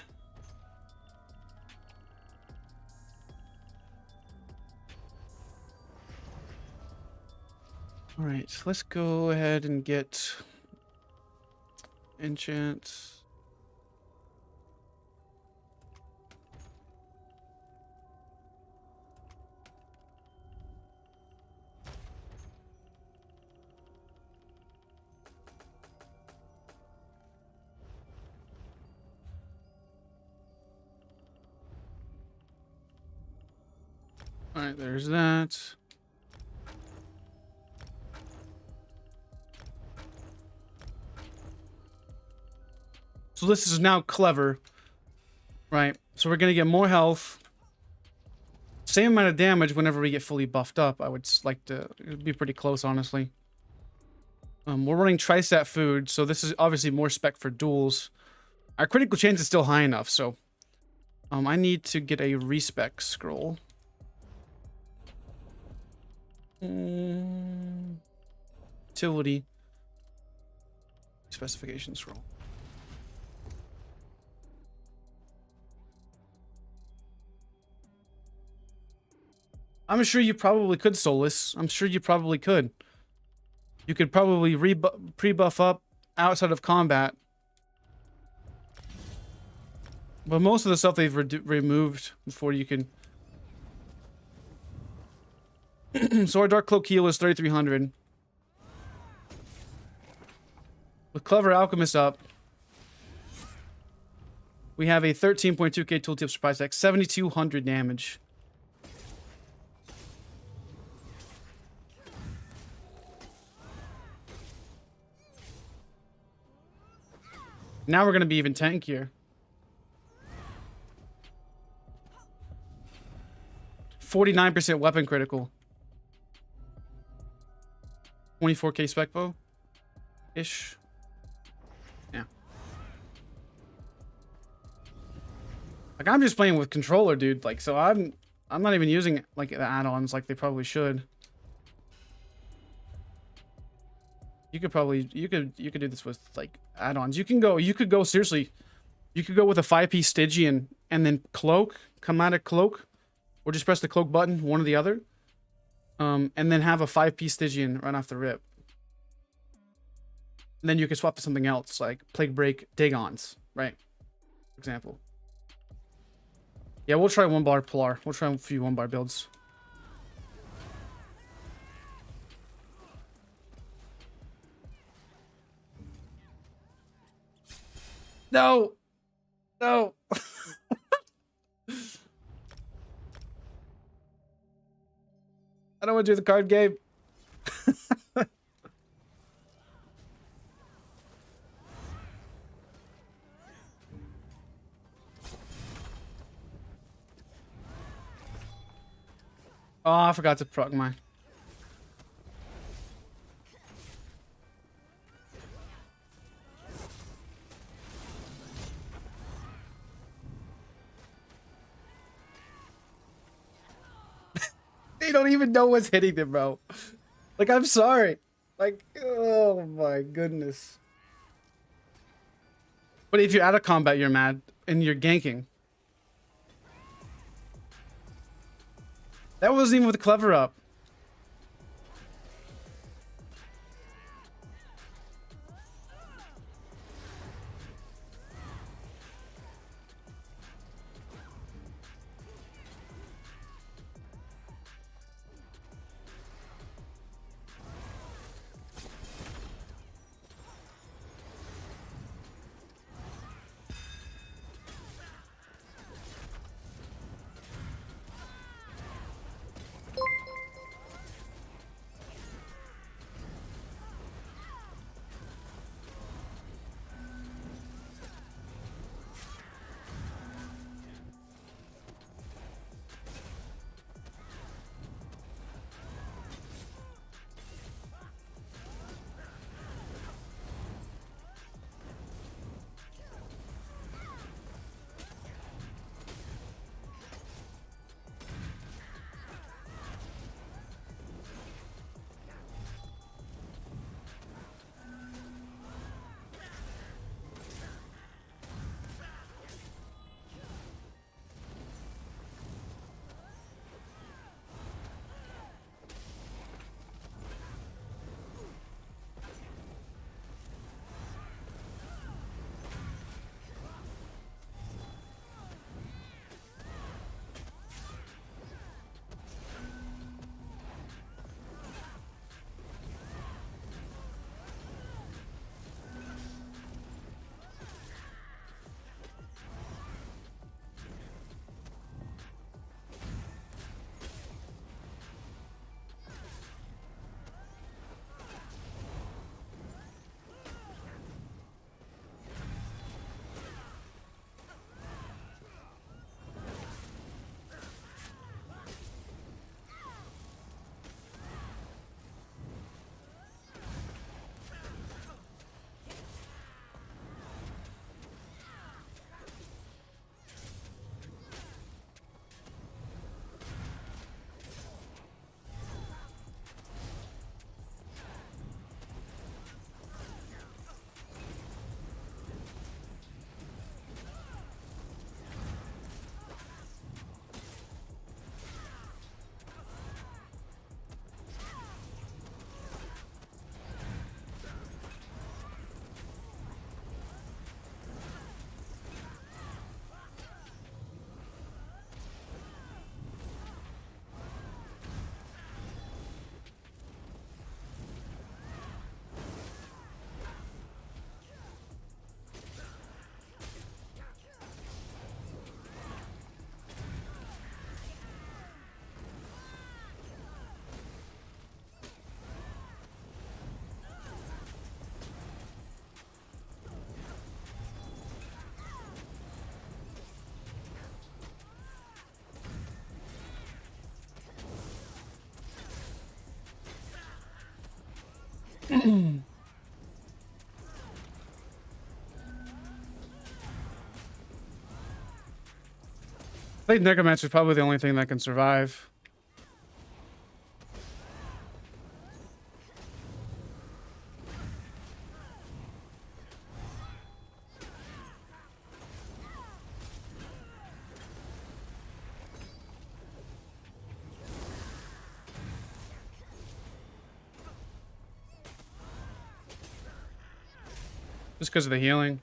All right, let's go ahead and get enchant. All right, there's that. So this is now clever, right? So we're gonna get more health, same amount of damage whenever we get fully buffed up. I would like to, it'd be pretty close, honestly. We're running Tristat food, so this is obviously more spec for duels. Our critical chance is still high enough, so I need to get a respec scroll. Utility specification scroll. I'm sure you probably could, Solus. I'm sure you probably could. You could probably pre-buff up outside of combat. But most of the stuff they've removed before you can. So our Dark Cloak heal is 3,300. With Clever Alchemist up, we have a 13.2k tooltip surprise deck, 7,200 damage. Now we're going to be even tankier. 49% weapon critical. 24k spec bow ish. Yeah. Like, I'm just playing with controller, dude. Like, so I'm not even using like the add-ons like they probably should. You could probably you could do this with like add-ons. You could go seriously. You could go with a 5-piece Stygian and then cloak, come out of cloak, or just press the cloak button, one or the other. And then have a 5-piece Stygian right off the rip. And then you can swap to something else, like Plague Break Dagons, right? For example. Yeah, we'll try 1-bar Pilar. We'll try a few 1-bar builds. No! No! I don't want to do the card game. Oh, I forgot to proc mine. They don't even know what's hitting them, bro. Like, I'm sorry. Like, oh my goodness. But if you're out of combat, you're mad and you're ganking. That wasn't even with clever up. I think Necromancer is probably the only thing that can survive. Just because of the healing.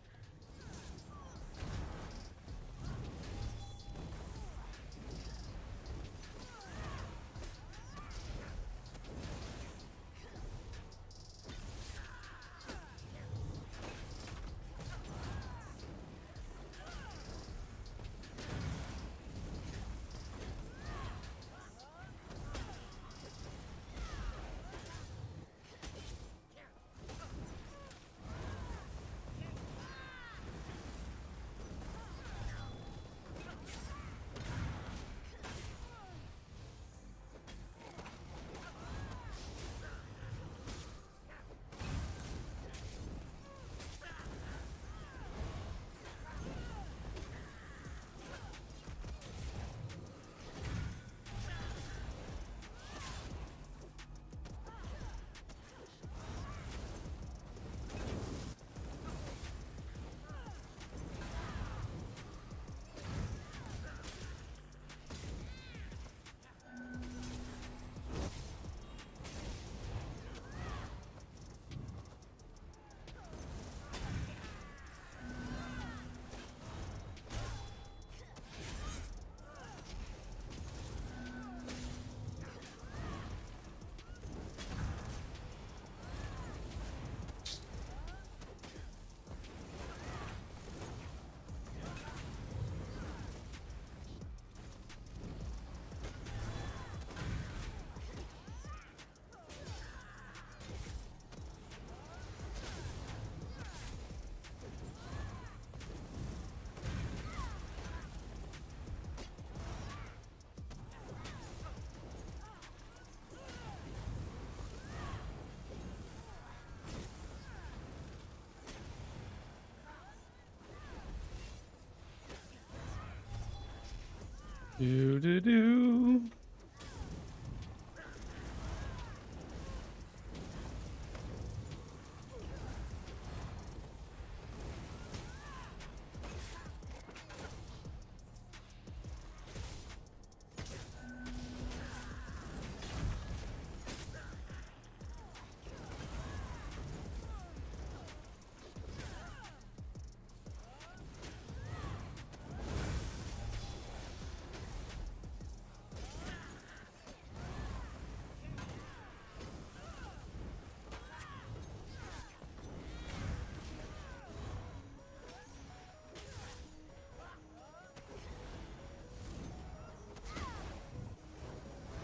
Do do do.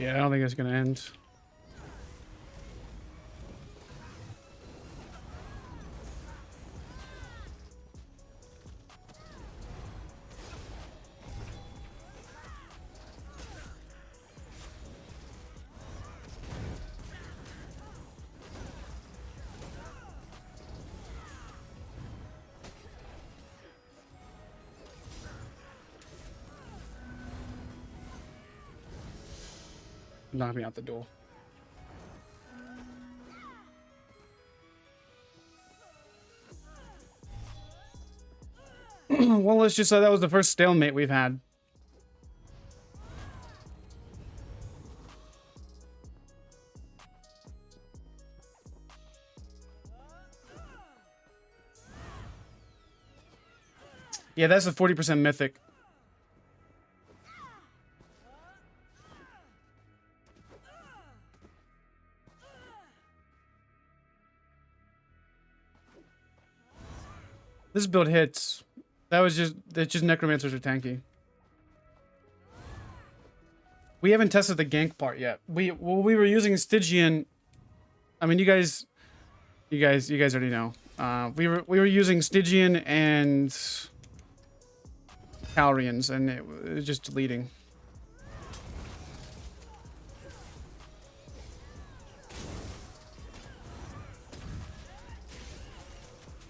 Yeah, I don't think it's gonna end. Knock me out the door. Well, let's just say that was the first stalemate we've had. Yeah, that's a 40% mythic. This build hits. It's just necromancers are tanky. We haven't tested the gank part yet. We were using Stygian. I mean, you guys already know. We were using Stygian and Calrians, and it was just deleting.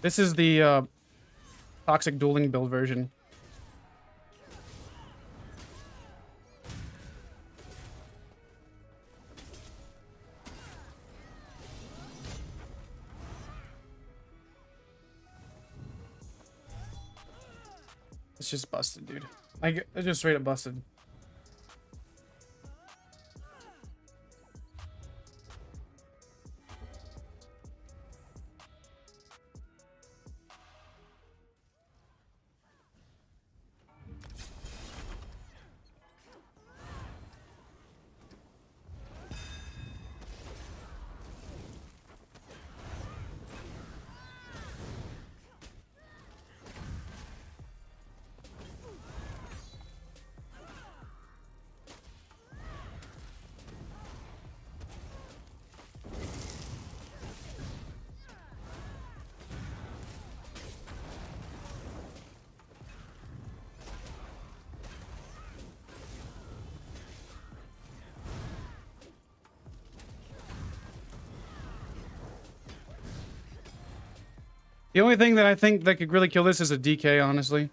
This is the toxic dueling build version. It's just busted, dude. It's just straight up busted. The only thing that I think that could really kill this is a DK, honestly.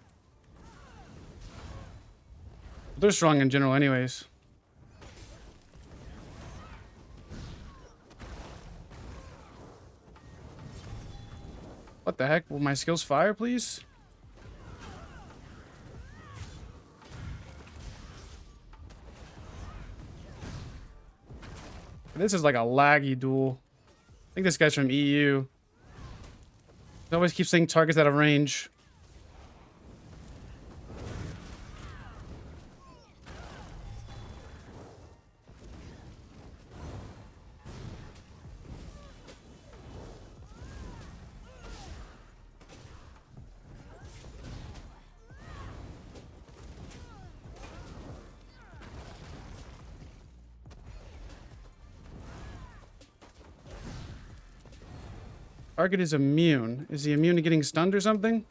They're strong in general anyways. What the heck? Will my skills fire, please? This is like a laggy duel. I think this guy's from EU. He always keeps saying targets out of range. Target is immune. Is he immune to getting stunned or something?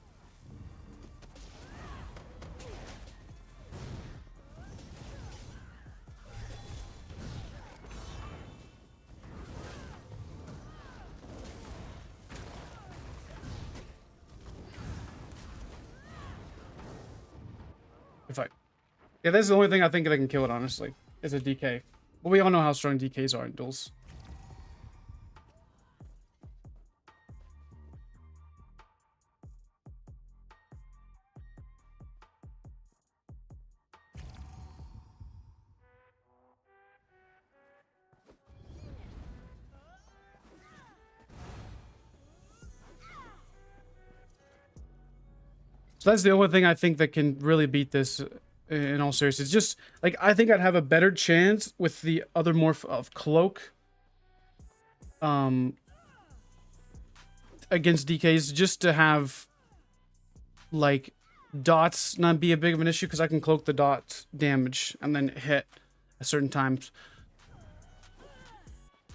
Good fight. Yeah, that's the only thing I think that can kill it, honestly, is a DK. But we all know how strong DKs are in duels. So that's the only thing I think that can really beat this in all seriousness. It's just, like, I think I'd have a better chance with the other morph of Cloak against DKs, just to have, like, dots not be a big of an issue, because I can cloak the dot damage and then hit at certain times.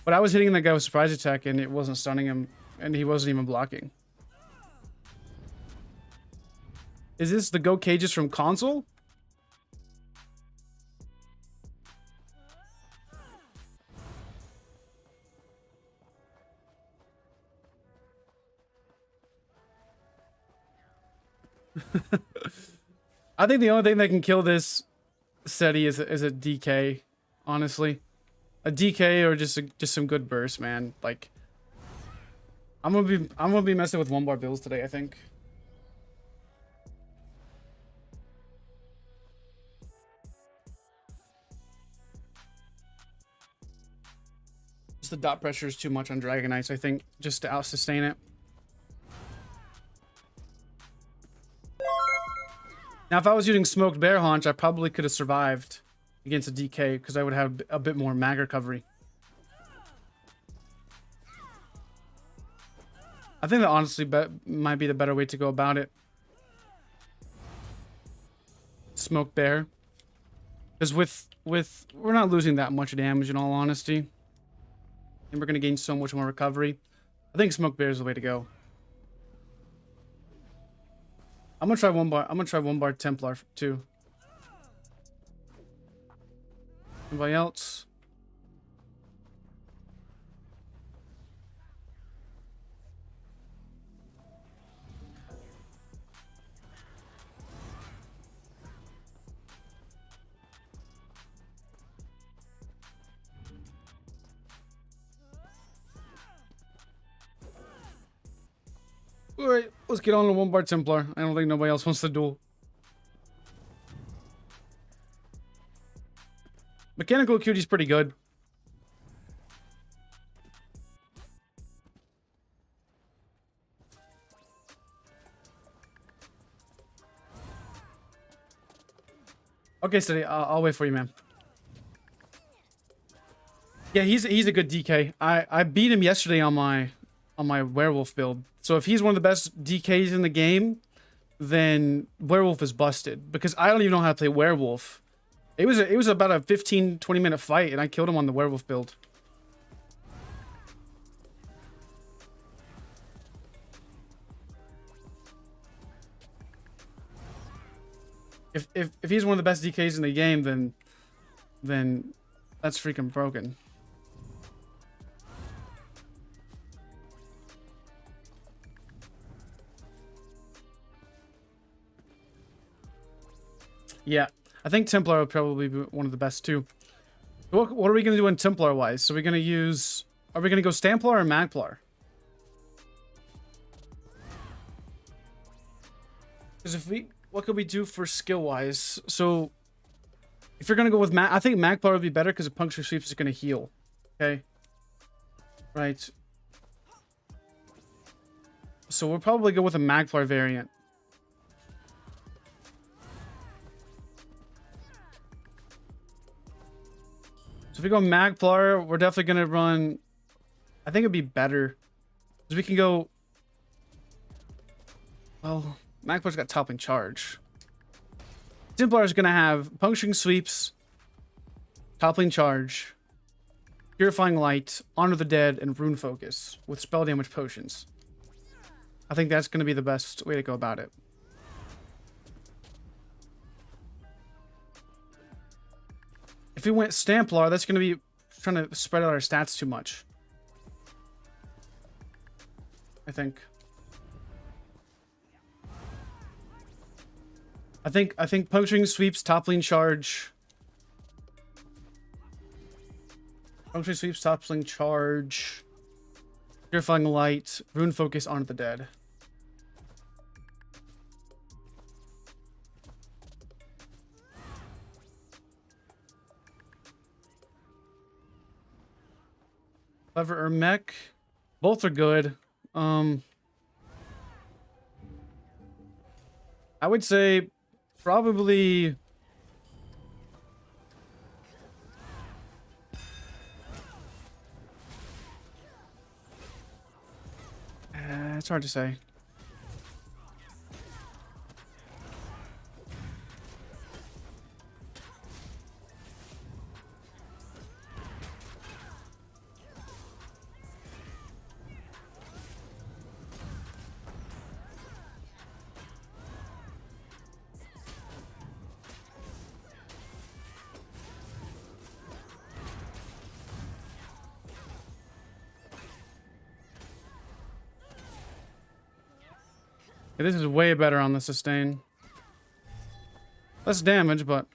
But I was hitting that guy with surprise attack and it wasn't stunning him, and he wasn't even blocking. Is this the Go Cages from console? I think the only thing that can kill this SETI is a DK, honestly. A DK or just some good burst, man. Like, I'm gonna be messing with 1-bar builds today, I think. Just the dot pressure is too much on Dragon Ice, I think, just to out sustain it. Now, if I was using Smoked Bear Haunch, I probably could have survived against a DK, because I would have a bit more mag recovery. I think that honestly might be the better way to go about it. Smoked Bear. Because we're not losing that much damage, in all honesty. And we're going to gain so much more recovery. I think Smoked Bear is the way to go. I'm gonna try 1-bar Templar too. Anybody else? Alright, let's get on to 1-bar Templar. I don't think nobody else wants to duel. Mechanical Acutity's pretty good. Okay, Steady, I'll wait for you, man. Yeah, he's a good DK. I beat him yesterday on my werewolf build. So if he's one of the best DKs in the game, then werewolf is busted, because I don't even know how to play werewolf. It was about a 15-20 minute fight, and I killed him on the werewolf build. If he's one of the best DKs in the game, then that's freaking broken. Yeah, I think Templar would probably be one of the best too. What are we gonna do in Templar wise? So are we gonna go Stamplar or Magplar? Because what could we do for skill wise? So if you're gonna go with I think Magplar would be better, because the puncture sweeps is gonna heal. Okay. Right. So we'll probably go with a Magplar variant. So if we go Magplar, we're definitely going to run... I think it'd be better, because we can go... Well, Magplar's got toppling charge. Templar is going to have puncturing sweeps, toppling charge, purifying light, honor the dead, and rune focus with spell damage potions. I think that's going to be the best way to go about it. If we went Stamplar, that's going to be trying to spread out our stats too much, I think. I think puncturing sweeps, top lane charge. Puncturing sweeps, top lane charge. Purifying light, rune focus onto the dead. Clever or mech. Both are good. I would say probably it's hard to say. Yeah, this is way better on the sustain. Less damage, but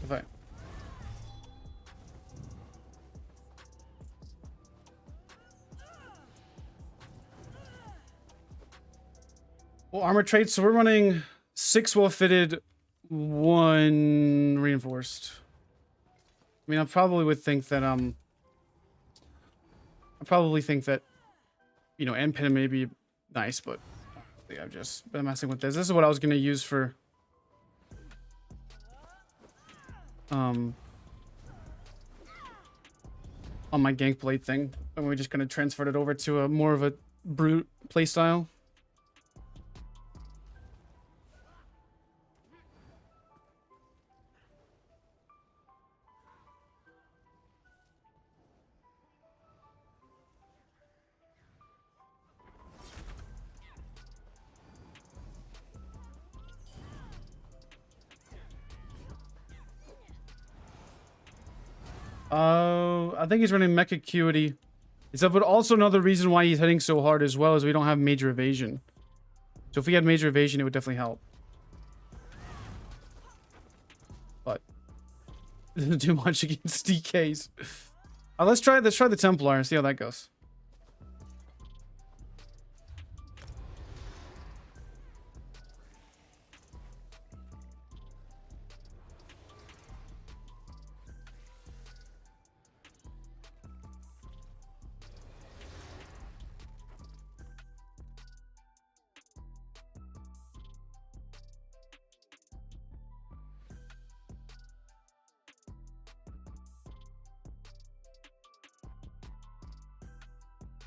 if I well, armor traits. So we're running 6 well-fitted, 1 reinforced. I mean, I probably would think that I probably think that end pin may be nice, but yeah, I've just been messing with this. This is what I was gonna use for on my gank blade thing, and we're just gonna transfer it over to a more of a brute playstyle. I think he's running Mech Acuity. But also another reason why he's hitting so hard as well is we don't have major evasion. So if we had major evasion, it would definitely help. But it doesn't do much against DKs. Let's try the Templar and see how that goes.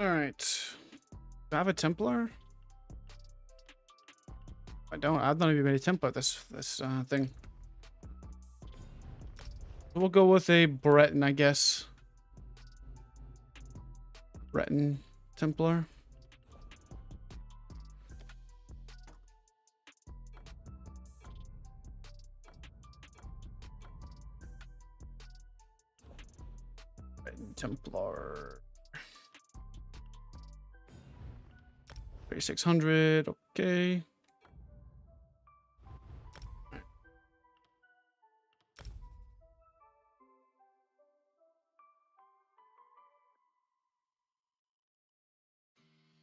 Alright. Do I have a Templar? I don't. I've not even made a Templar this thing. We'll go with a Breton, I guess. Breton Templar. Templar. 3600. Okay.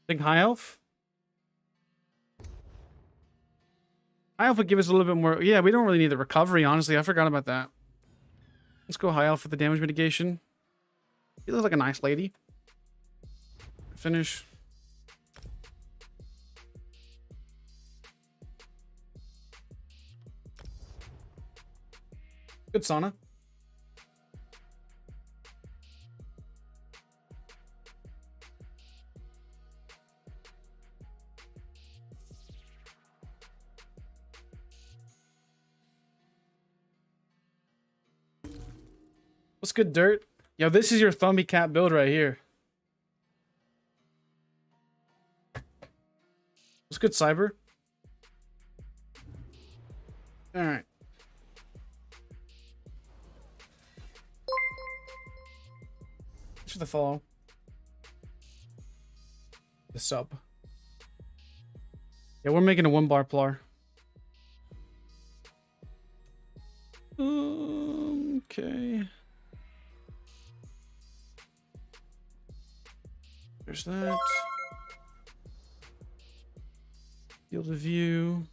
Think high elf? High elf would give us a little bit more. Yeah, we don't really need the recovery, honestly. I forgot about that. Let's go high elf for the damage mitigation. He looks like a nice lady. Finish. Good sauna. What's good, Dirt? Yo, this is your Thumby Cat build right here. What's good, Cyber? Alright. Thanks for the follow. The sub. Yeah, we're making a 1-bar plar. Okay. There's that. Field of view.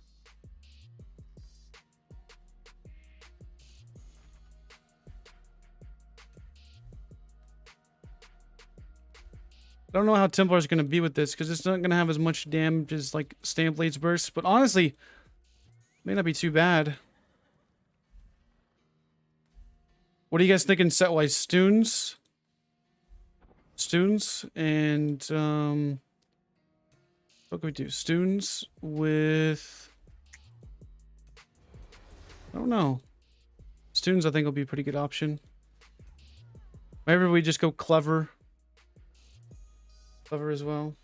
I don't know how Templar is going to be with this because it's not going to have as much damage as like Stamp Blades Burst, but honestly, may not be too bad. What are you guys thinking set-wise? Stoons? Stoons and what can we do? Stoons with, I don't know. Stoons I think will be a pretty good option. Maybe we just go clever. Clever as well.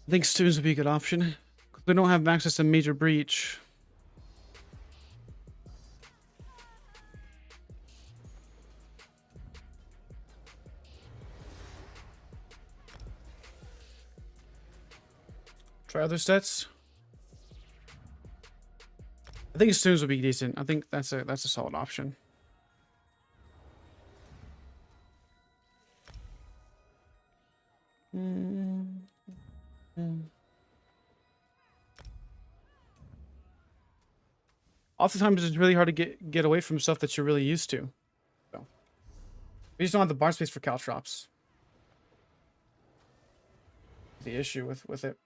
I think Stoons would be a good option. We don't have access to Major Breach. Try other sets. I think Stoons would be decent. I think that's a solid option. Oftentimes it's really hard to get away from stuff that you're really used to. So we just don't have the bar space for caltrops. The issue with it.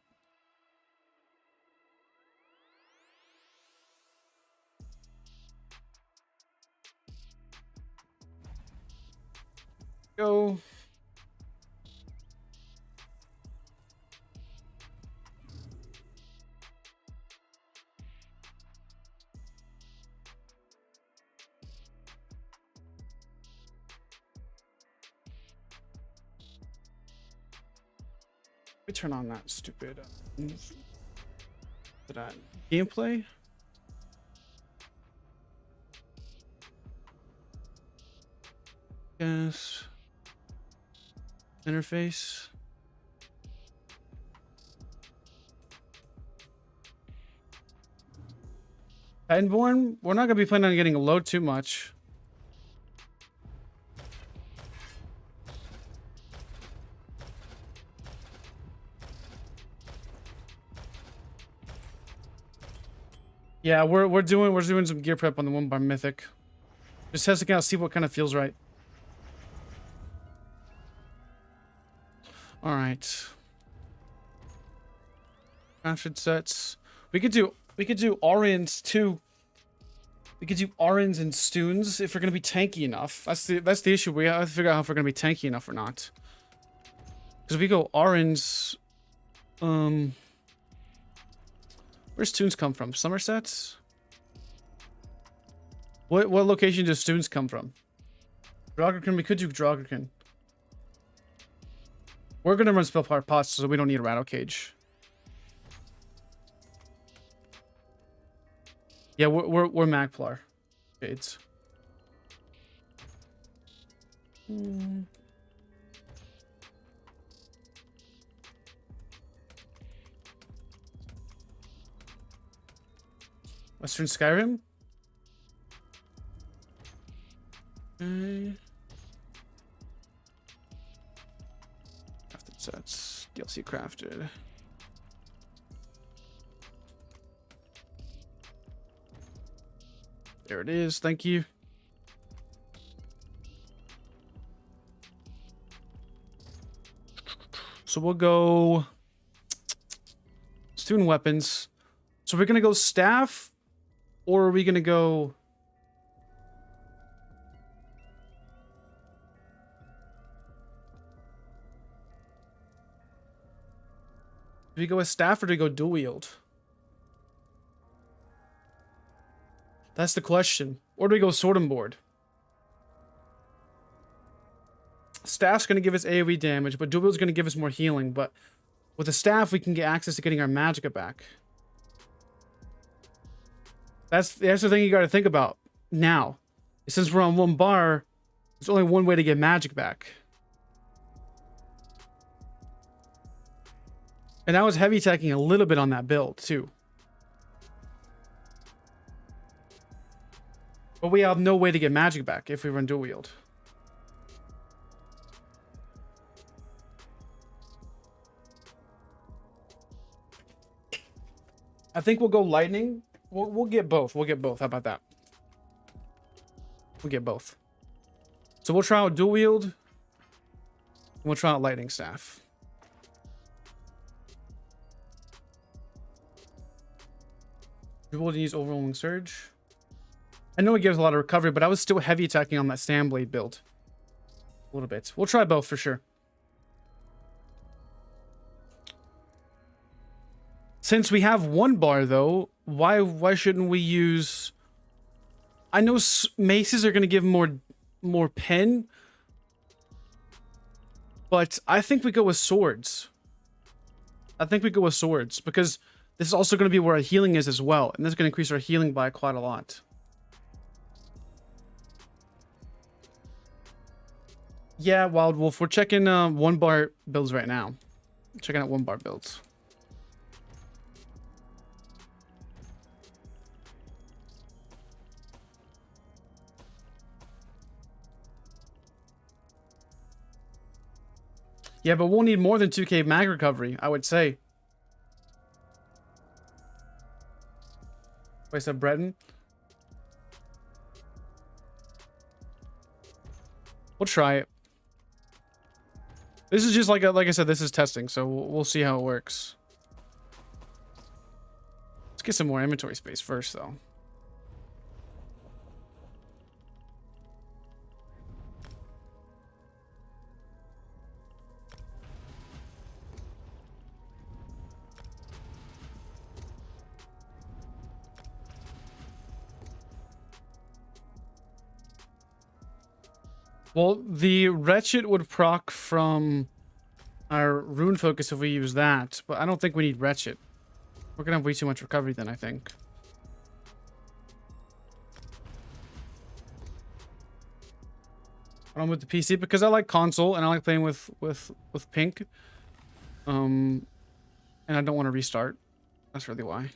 Go. We turn on that stupid that gameplay. Yes. Interface. Titanborn, we're not gonna be planning on getting a load too much. Yeah, we're doing some gear prep on the 1-bar Mythic. Just testing out, see what kind of feels right. All right. Crafted sets. We could do Orions too. We could do Orions and Stoons if we're gonna be tanky enough. That's the issue. We have to figure out if we're gonna be tanky enough or not. Because if we go Orions, where's Stoons come from? Somerset? What location does Stoons come from? Drogerkin, we could do Drogerkin. We're gonna run spell pots, so we don't need a rattle cage. Yeah, we're Magplar. Shades. Western Skyrim. Crafted sets. DLC crafted. There it is. Thank you. So we'll go student weapons. So we're gonna go staff, or are we gonna go? Do we go with staff or do we go dual wield? That's the question. Or do we go sword and board? Staff's going to give us AoE damage, but dual wield's going to give us more healing. But with the staff, we can get access to getting our magicka back. That's the thing you got to think about now. Since we're on one bar, there's only one way to get magic back. And I was heavy teching a little bit on that build too. But we have no way to get magic back if we run dual wield. I think we'll go lightning. We'll get both. We'll get both. How about that? We'll get both. So we'll try out dual wield. And we'll try out lightning staff. Dual wield use overwhelming surge. I know it gives a lot of recovery, but I was still heavy attacking on that Sand Blade build. A little bit. We'll try both for sure. Since we have one bar, though, why shouldn't we use... I know maces are going to give more pen, but I think we go with swords. I think we go with swords, because this is also going to be where our healing is as well, and this is going to increase our healing by quite a lot. Yeah, Wild Wolf, we're checking one bar builds right now. Checking out one bar builds. Yeah, but we'll need more than 2k mag recovery, I would say. Wait, so Breton? We'll try it. This is just like I said, this is testing, so we'll see how it works. Let's get some more inventory space first, though. Well, the Wretched would proc from our Rune Focus if we use that, but I don't think we need Wretched. We're gonna have way too much recovery then, I think. I'm with the PC because I like console and I like playing with Pink. And I don't want to restart. That's really why.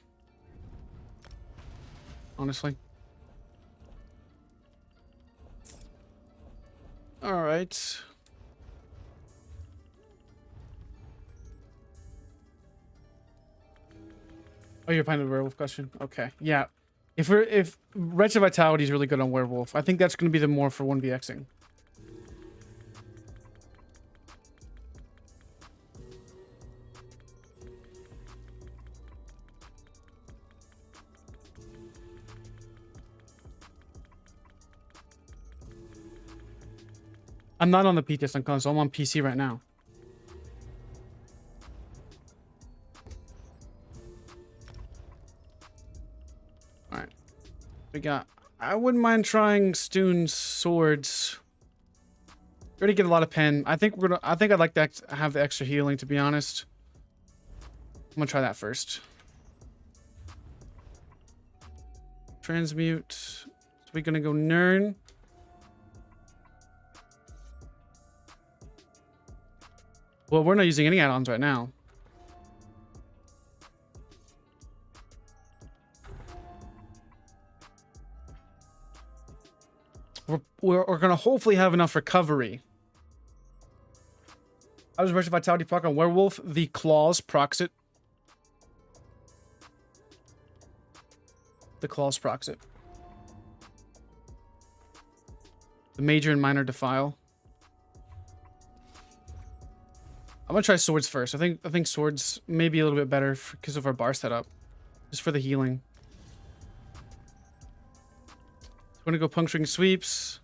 Honestly. All right. Oh, you're playing the werewolf question? Okay. Yeah. If Wretched Vitality is really good on werewolf, I think that's going to be the more for 1vxing. I'm not on the PTS on console. I'm on PC right now. All right. We got... I wouldn't mind trying Stoon's swords. already get a lot of pen. I think I'd like to have the extra healing, to be honest. I'm gonna try that first. Transmute. So we're gonna go Nern. Well, we're not using any add-ons right now. We're gonna hopefully have enough recovery. I was rushing Vitality proc on Werewolf. The Claws procs it. The Claws procs it. The Major and Minor Defile. I'm gonna try swords first. I think swords may be a little bit better because of our bar setup, just for the healing. I'm gonna go puncturing sweeps,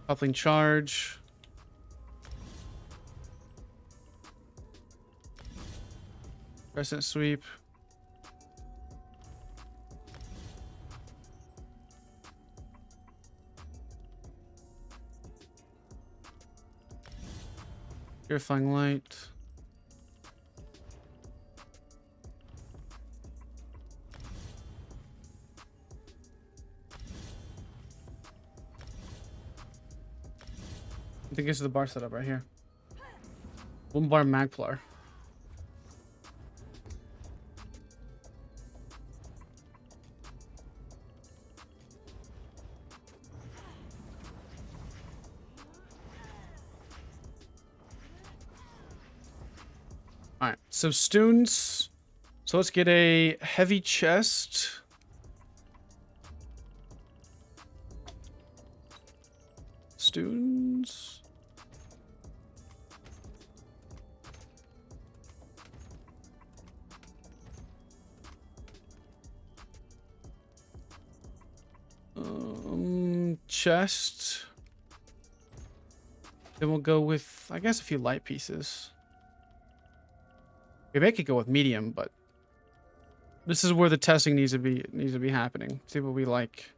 coupling charge, crescent sweep. Purifying light. I think this is the bar setup right here. 1 bar Magplar. Alright, so students. So let's get a heavy chest. Students. Chest. Then we'll go with, I guess, a few light pieces. We may could go with medium, but this is where the testing needs to be happening. See what we like.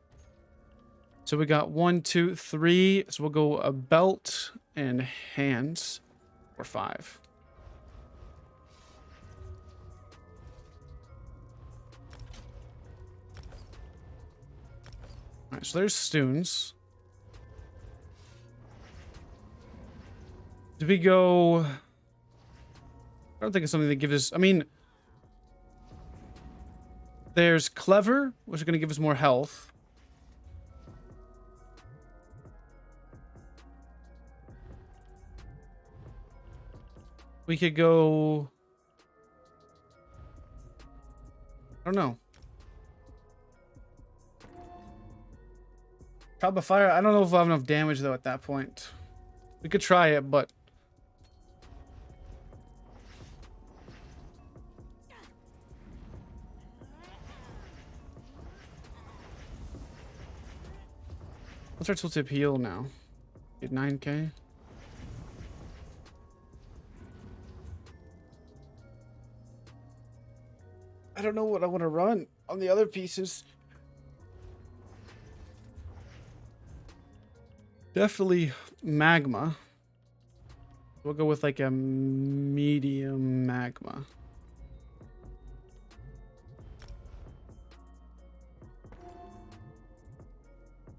So we got 1, 2, 3. So we'll go a belt and hands for 5. All right, so there's Stoons. Do we go? I don't think it's something that gives us. I mean, there's Clever, which is going to give us more health. We could go. I don't know. Trial by Fire. I don't know if we'll have enough damage though at that point. We could try it, but. What's our tooltip heal now? Get 9k. I don't know what I want to run on the other pieces. Definitely magma. We'll go with like a medium magma.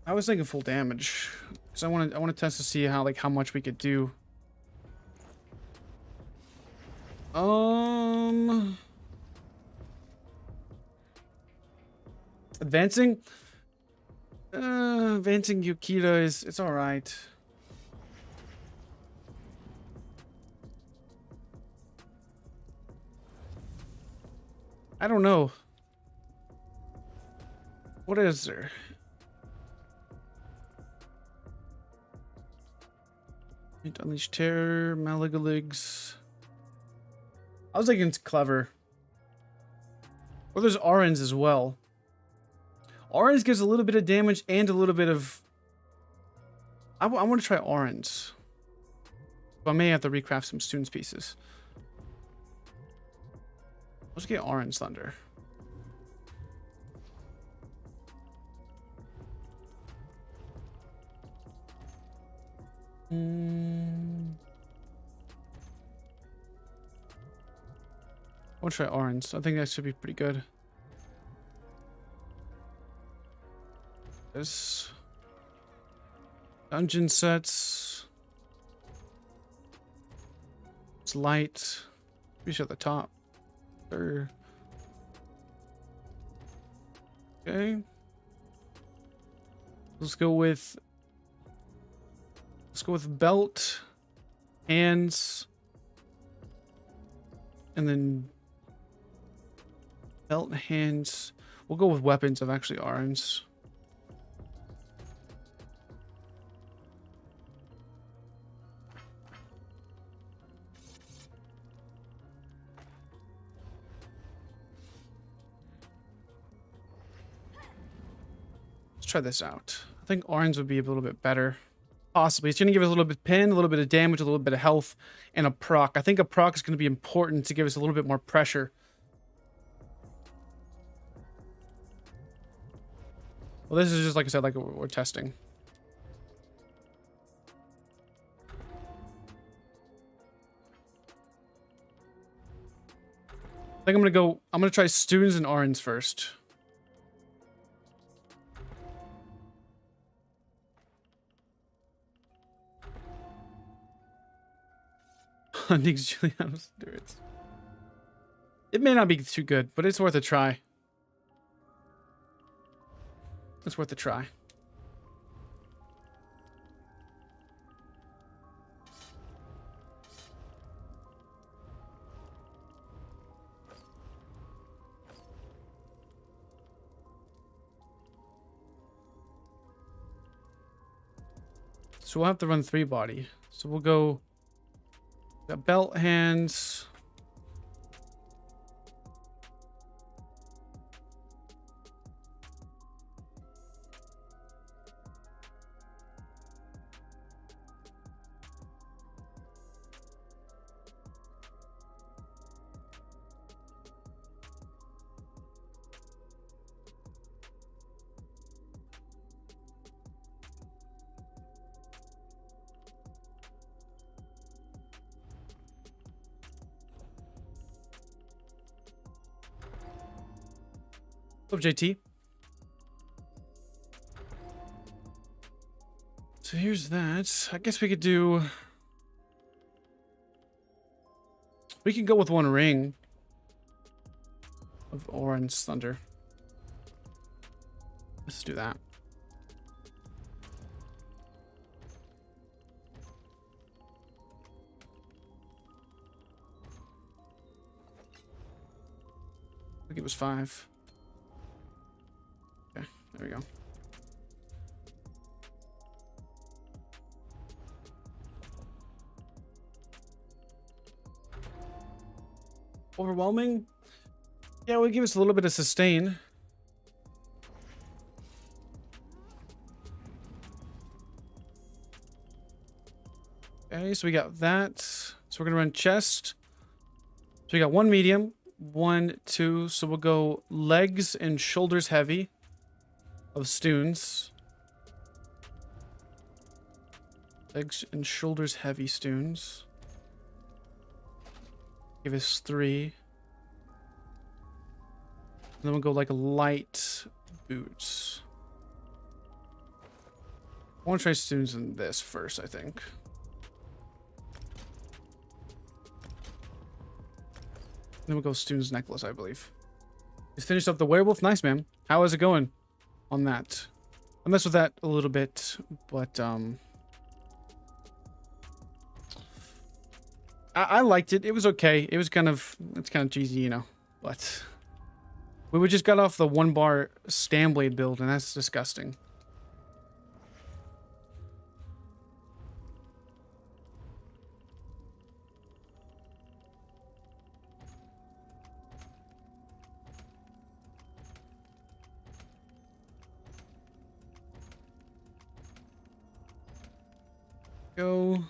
I was thinking full damage because I want to test to see how much we could do. Advancing. Advancing Yukita it's all right. I don't know. What is there? Unleash Terror, Maligaligs. I was thinking it's Clever. Or there's Orange as well. Orange gives a little bit of damage and a little bit of... I want to try Orange. But I may have to recraft some Students pieces. Let's get Orange Thunder. I'll try orange. I think that should be pretty good. This dungeon sets. It's light. Be at the top. Sure. Okay. Let's go with belt, hands, and then belt and hands. We'll go with weapons of actually orange. Let's try this out. I think orange would be a little bit better. Possibly. It's going to give us a little bit of pin, a little bit of damage, a little bit of health, and a proc. I think a proc is going to be important to give us a little bit more pressure. Well, this is just, like I said, like we're testing. I think I'm going to try students and orange first. Hunting Juliano's spirits. It may not be too good, but it's worth a try. It's worth a try. So we'll have to run 3 body. So we'll go... Got belt, hands. Of JT. So here's that. I guess we could do... We could go with 1 ring of orange thunder. Let's do that. I think it was 5. Okay, there we go. Overwhelming? Yeah, it would give us a little bit of sustain. Okay, so we got that. So we're gonna run chest. So we got 1 medium, 1, 2. So we'll go legs and shoulders heavy of Stoons. Legs and shoulders heavy Stoons. Give us 3. And then we'll go like light boots. I want to try Stoons in this first, I think. Then we'll go Stoons necklace, I believe. Just finished up the werewolf. Nice, man. How is it going on that? I messed with that a little bit, but I liked it. It was okay. It's kind of cheesy, you know, but we just got off the 1-bar Stamblade build, and that's disgusting. Go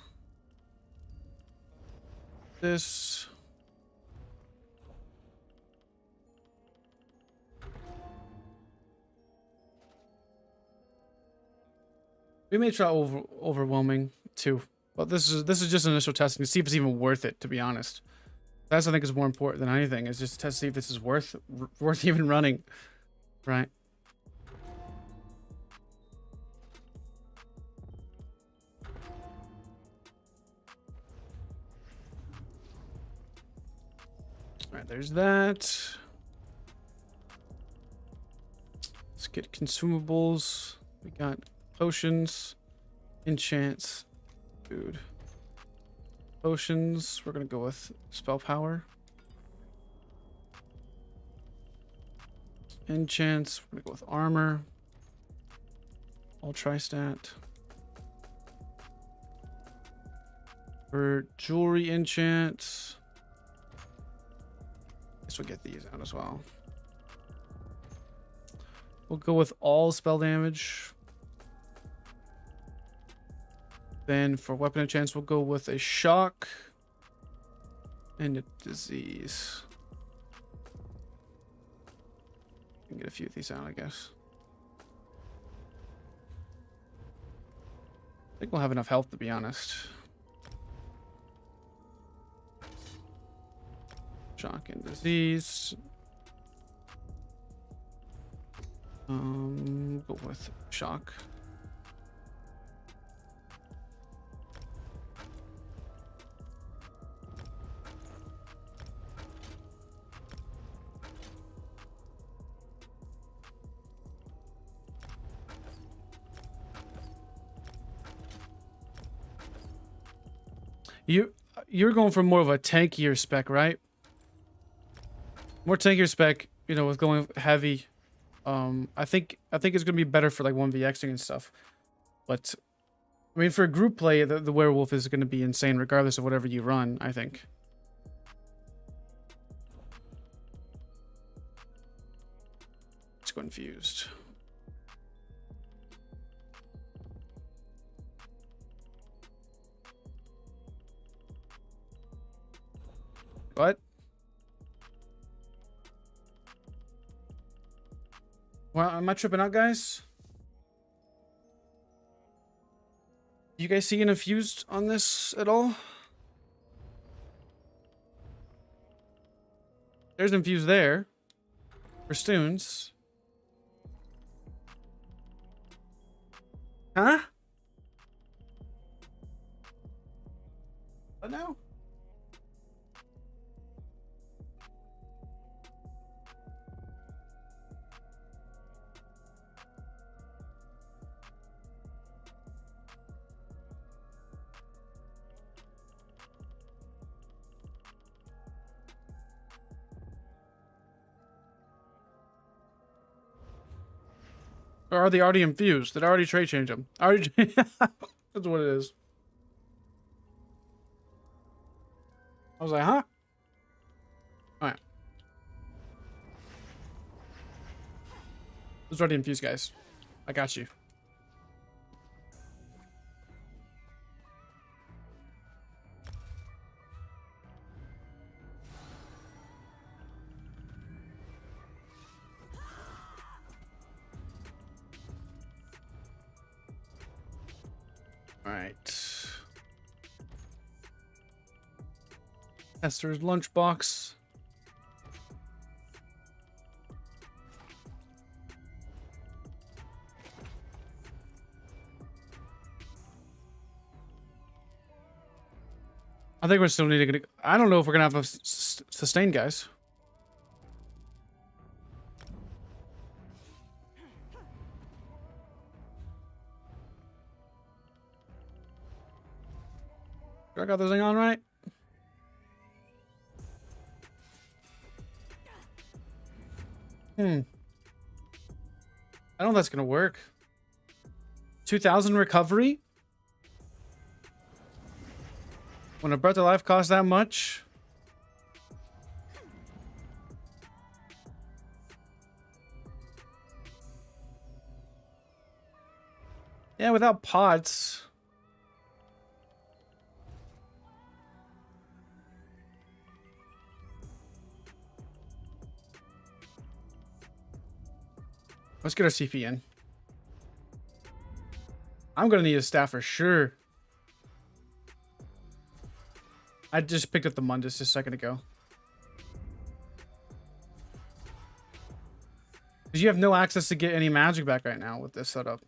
this. We may try overwhelming too. But this is just initial testing to see if it's even worth it, to be honest. That's, I think, is more important than anything, is just to see if this is worth even running, right? All right, there's that. Let's get consumables. We got potions, enchants, food. Potions, we're gonna go with spell power. Enchants, we're gonna go with armor. All tri-stat. For jewelry enchants, I guess we'll get these out as well. We'll go with all spell damage. Then for weapon enchants, we'll go with a shock and a disease. Can get a few of these out, I guess. I think we'll have enough health, to be honest. Shock and disease. Go with shock. You're going for more of a tankier spec, right? More tankier spec, you know, with going heavy. I think it's gonna be better for like 1vxing and stuff. But I mean, for group play, the werewolf is gonna be insane regardless of whatever you run, I think. Let's go infused. What? Well, am I tripping out, guys? You guys see an infused on this at all? There's infused there. For Stoons. Huh? What now? Or are they already infused? Did I already trade change them? That's what it is. I was like, huh? Alright. It's already infused, guys. I got you. Alright. Esther's lunchbox. I think we're still needing to. I don't know if we're gonna have a sustain, guys. I got this thing on right. I don't know if that's gonna work. 2,000 recovery? When a breath of life costs that much? Yeah, without pots. Let's get our CP in. I'm gonna need a staff for sure. I just picked up the Mundus just a second ago. Because you have no access to get any magic back right now with this setup.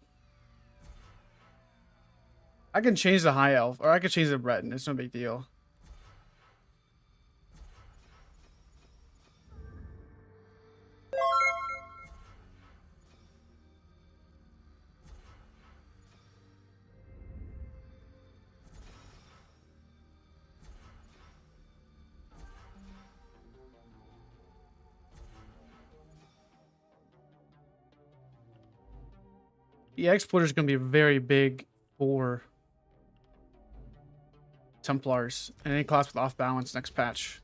I can change the High Elf, or I can change the Breton. It's no big deal. The Exploiter is going to be very big for Templars and any class with off balance next patch.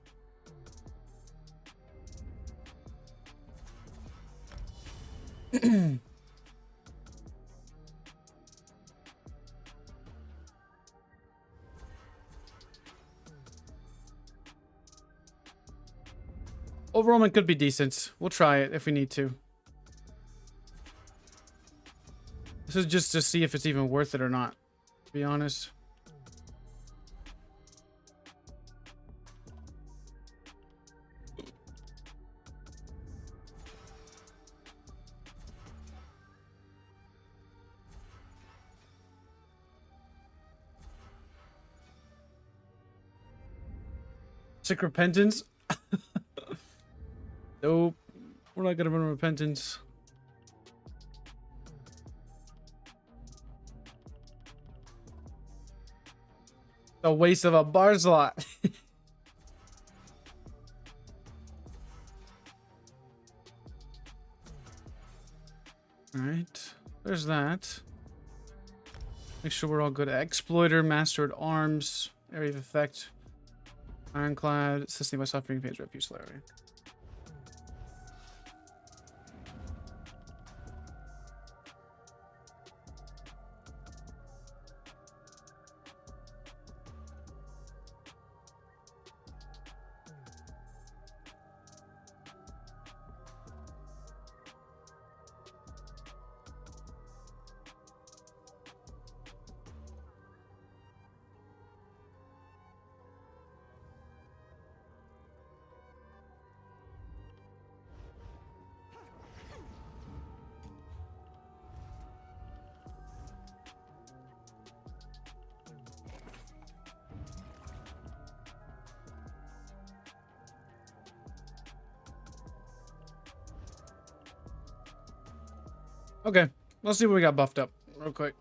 Overwhelming could be decent. We'll try it if we need to. This is just to see if it's even worth it or not, to be honest. Sick Repentance? Nope. We're not gonna run Repentance. A waste of a bar slot. Alright. There's that. Make sure we're all good. Exploiter, Master at Arms, Area of Effect, Ironclad, Assisting by Suffering, Phase Rep, Fusilary. Okay, let's see what we got buffed up real quick.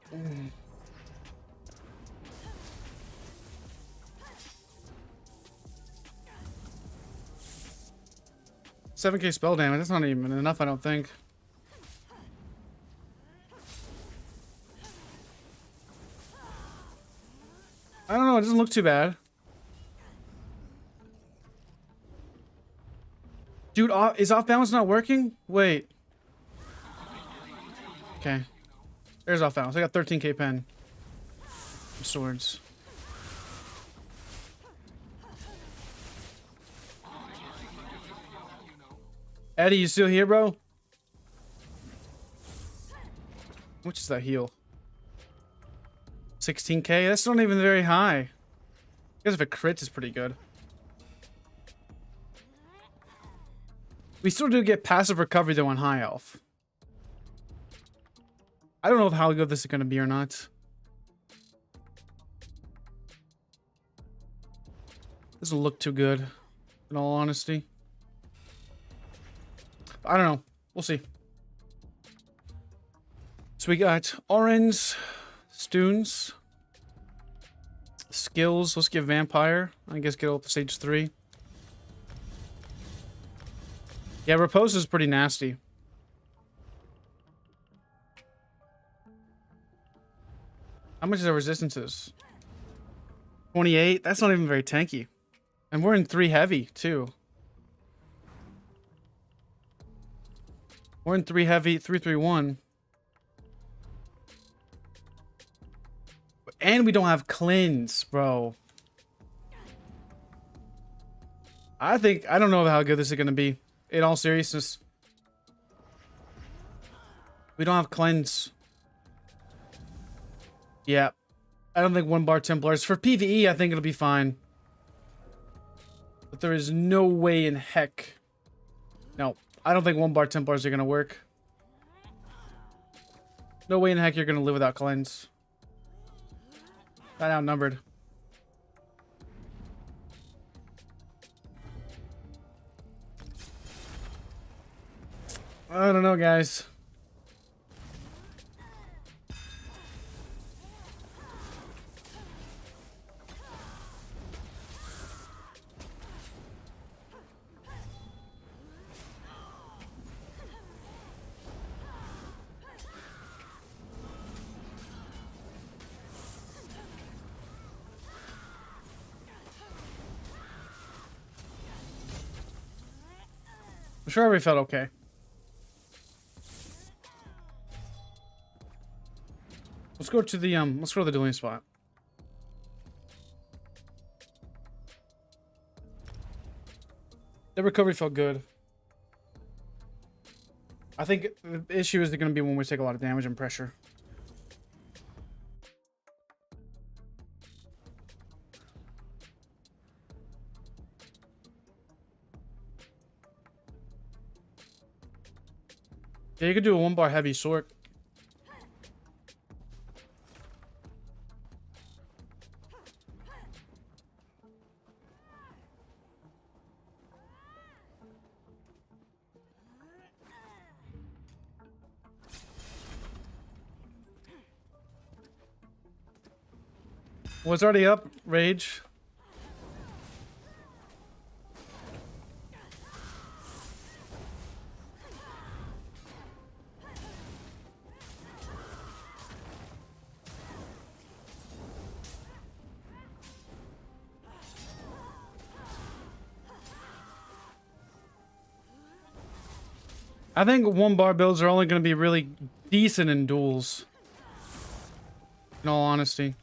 7k spell damage, that's not even enough, I don't think. I don't know, it doesn't look too bad. Dude, is off balance not working? Wait. Okay. There's off balance. I got 13k pen. Swords. Eddie, you still here, bro? How much is that heal? 16k? That's not even very high. I guess if it crits is pretty good. We still do get passive recovery though on High Elf. I don't know how good this is going to be or not. Doesn't look too good, in all honesty. I don't know. We'll see. So we got Orange, Stoons, Skills. Let's get Vampire. I guess get up to stage 3. Yeah, Repose is pretty nasty. How much is our resistances? 28? That's not even very tanky. And we're in 3 heavy, too. We're in 3 heavy, 331. And we don't have cleanse, bro. I don't know how good this is going to be. In all seriousness. We don't have cleanse. Yeah. I don't think 1 bar Templars. For PvE, I think it'll be fine. But there is no way in heck. No, I don't think 1-bar Templars are gonna work. No way in heck you're gonna live without cleanse. Got outnumbered. I don't know, guys. I'm sure everybody felt okay. Let's go to the dueling spot. The recovery felt good. I think the issue is going to be when we take a lot of damage and pressure. Yeah, you could do a 1-bar heavy sword. Well, it's already up, Rage. I think 1-bar builds are only going to be really decent in duels. In all honesty.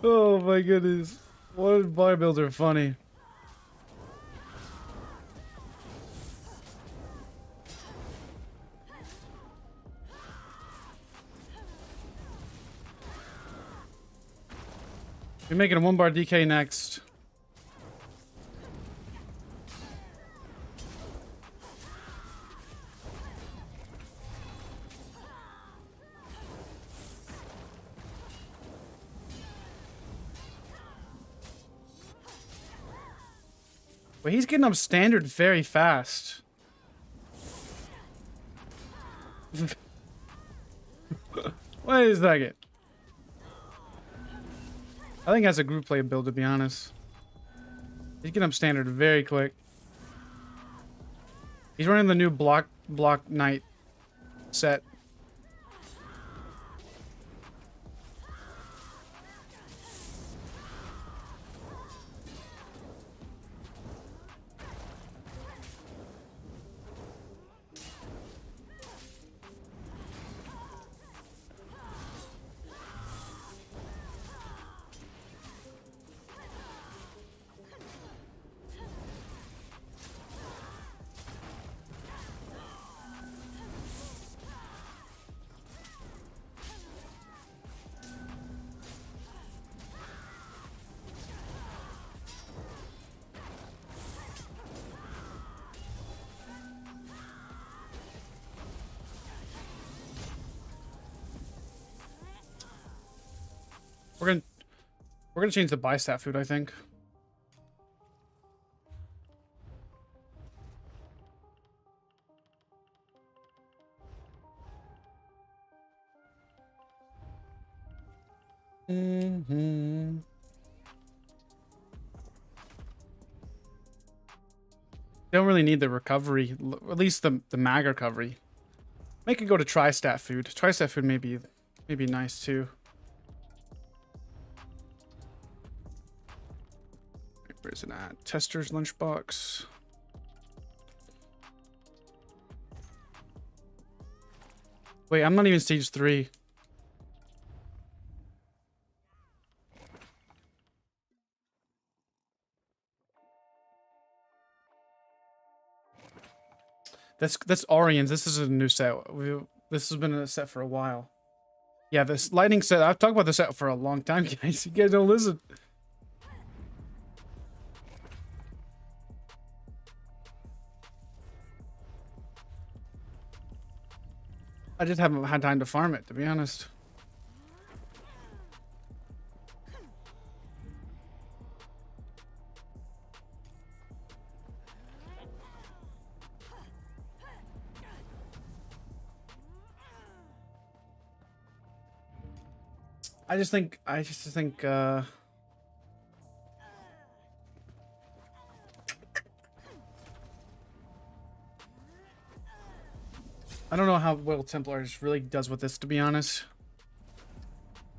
Oh my goodness. What bar builds are funny. You're making a 1-bar DK next. But he's getting up standard very fast. Wait a second. I think that's a group play build, to be honest. He's getting up standard very quick. He's running the new block knight set. We're gonna change the buy stat food, I think. Don't really need the recovery, at least the mag recovery. Make it go to tri-stat food. Tri-stat food may be nice too. Where's it at? Tester's lunchbox. Wait, I'm not even stage 3. That's Orions. This is a new set. This has been a set for a while. Yeah, this lightning set. I've talked about this set for a long time, guys. You guys don't listen. I just haven't had time to farm it, to be honest. I just think I don't know how well Templars really does with this, to be honest.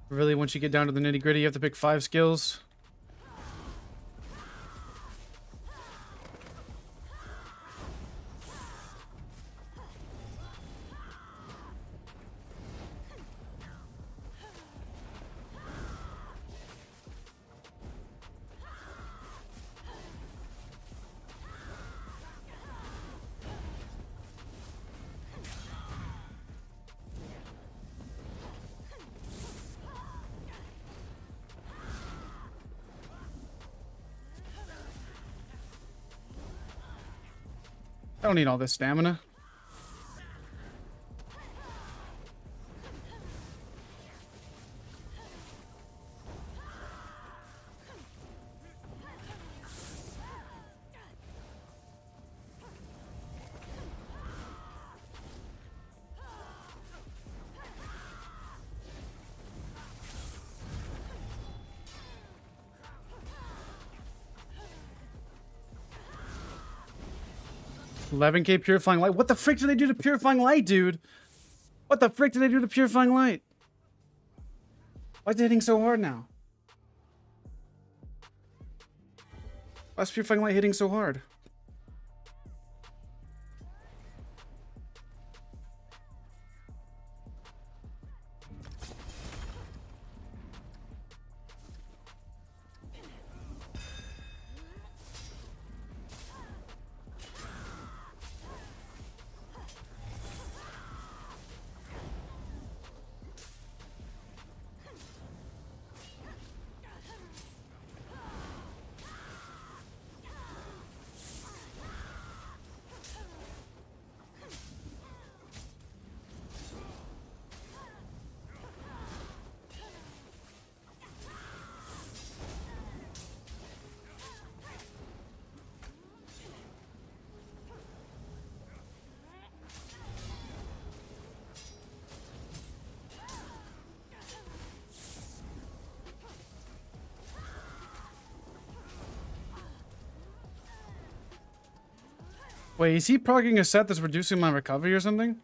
Really, once you get down to the nitty gritty, you have to pick 5 skills. I don't need all this stamina. $11K Purifying Light. What the frick did they do to Purifying Light, dude? What the frick did they do to Purifying Light? Why is it hitting so hard now? Why is Purifying Light hitting so hard? Wait, is he proccing a set that's reducing my recovery or something?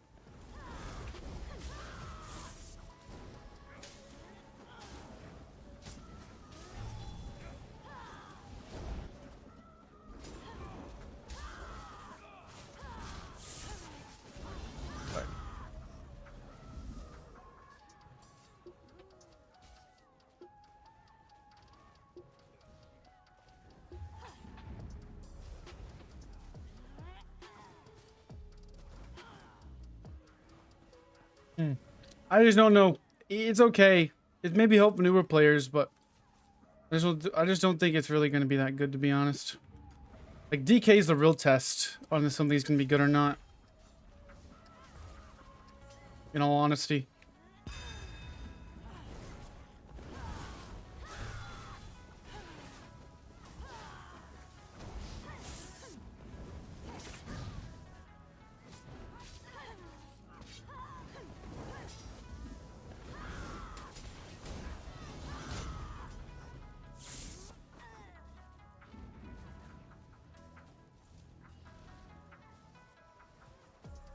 I just don't know. It's okay. It maybe help newer players, but I just don't think it's really going to be that good, to be honest. Like, DK is the real test on if something's going to be good or not. In all honesty.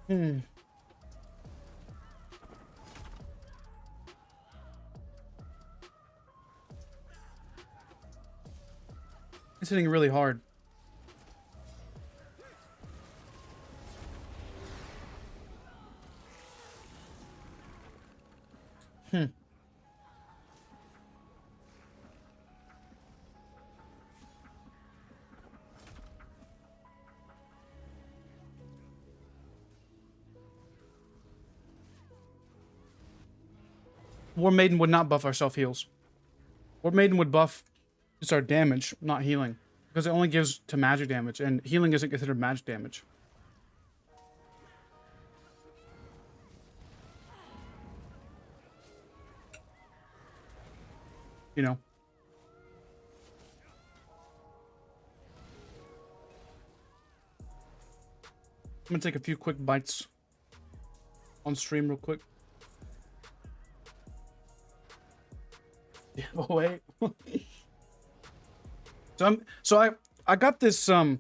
Hmm. It's hitting really hard. Hmm. War Maiden would not buff our self heals. War Maiden would buff just our damage, not healing. Because it only gives to magic damage, and healing isn't considered magic damage. You know? I'm gonna take a few quick bites on stream real quick. Yeah, wait. I got this I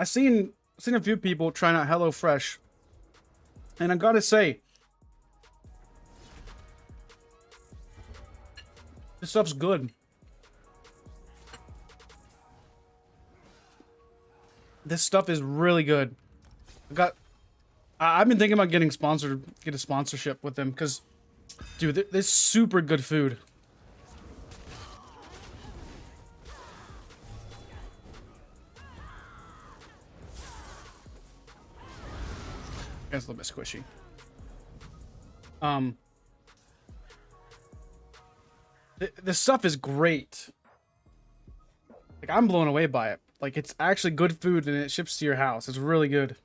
seen a few people trying out HelloFresh, and I gotta say, this stuff's good. This stuff is really good. I've been thinking about get a sponsorship with them, because, dude, this super good food. It's a little bit squishy. This stuff is great. Like, I'm blown away by it. Like, it's actually good food, and it ships to your house. It's really good.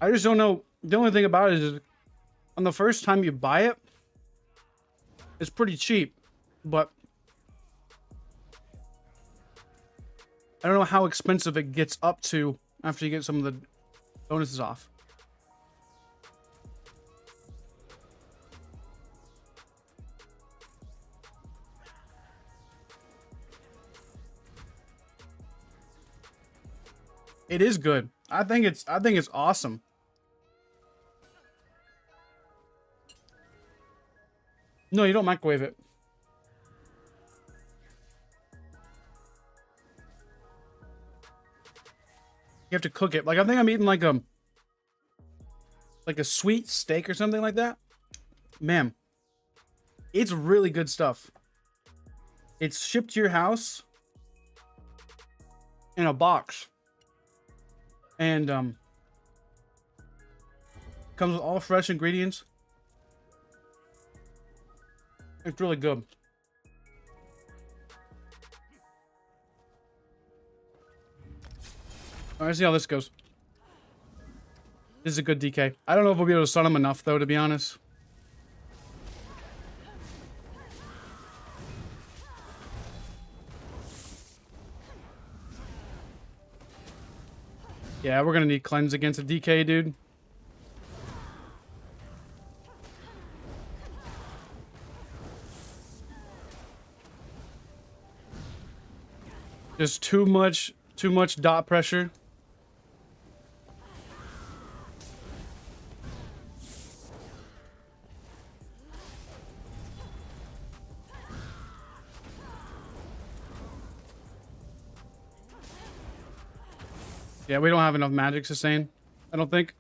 I just don't know. The only thing about it is, on the first time you buy it, it's pretty cheap, but I don't know how expensive it gets up to after you get some of the bonuses off. It is good. I think it's awesome. No, you don't microwave it. You have to cook it. Like, I think I'm eating like a sweet steak or something like that. Man, it's really good stuff. It's shipped to your house in a box, and comes with all fresh ingredients. It's really good. All right, let's see how this goes. This is a good DK. I don't know if we'll be able to stun him enough, though, to be honest. Yeah, we're gonna need cleanse against a DK, dude. Just too much dot pressure. Yeah, we don't have enough magic sustain, I don't think.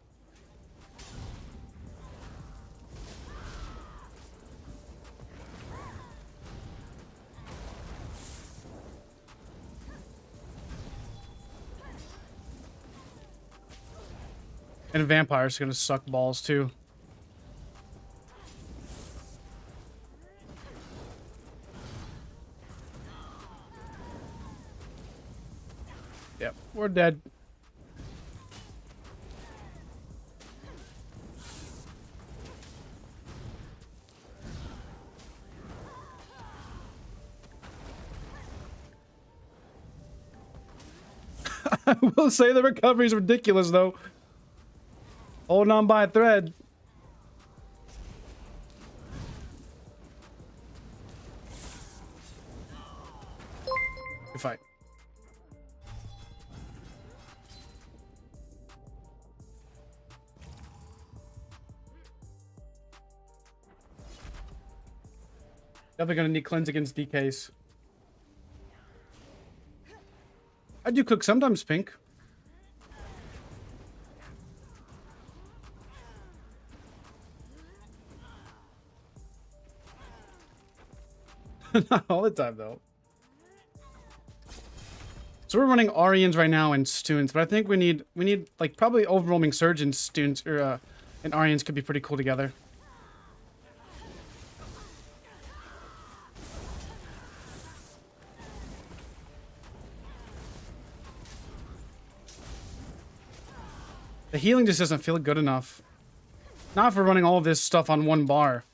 And Vampire's gonna suck balls too. Yep, we're dead. I will say the recovery is ridiculous, though. Holding on by a thread. Good fight. Definitely gonna need cleanse against DKs. I do cook sometimes, Pink. Not all the time, though. So we're running Arians right now and Students, but I think we need like probably overwhelming Surge and Students or and Arians could be pretty cool together. The healing just doesn't feel good enough. Not for running all of this stuff on one bar.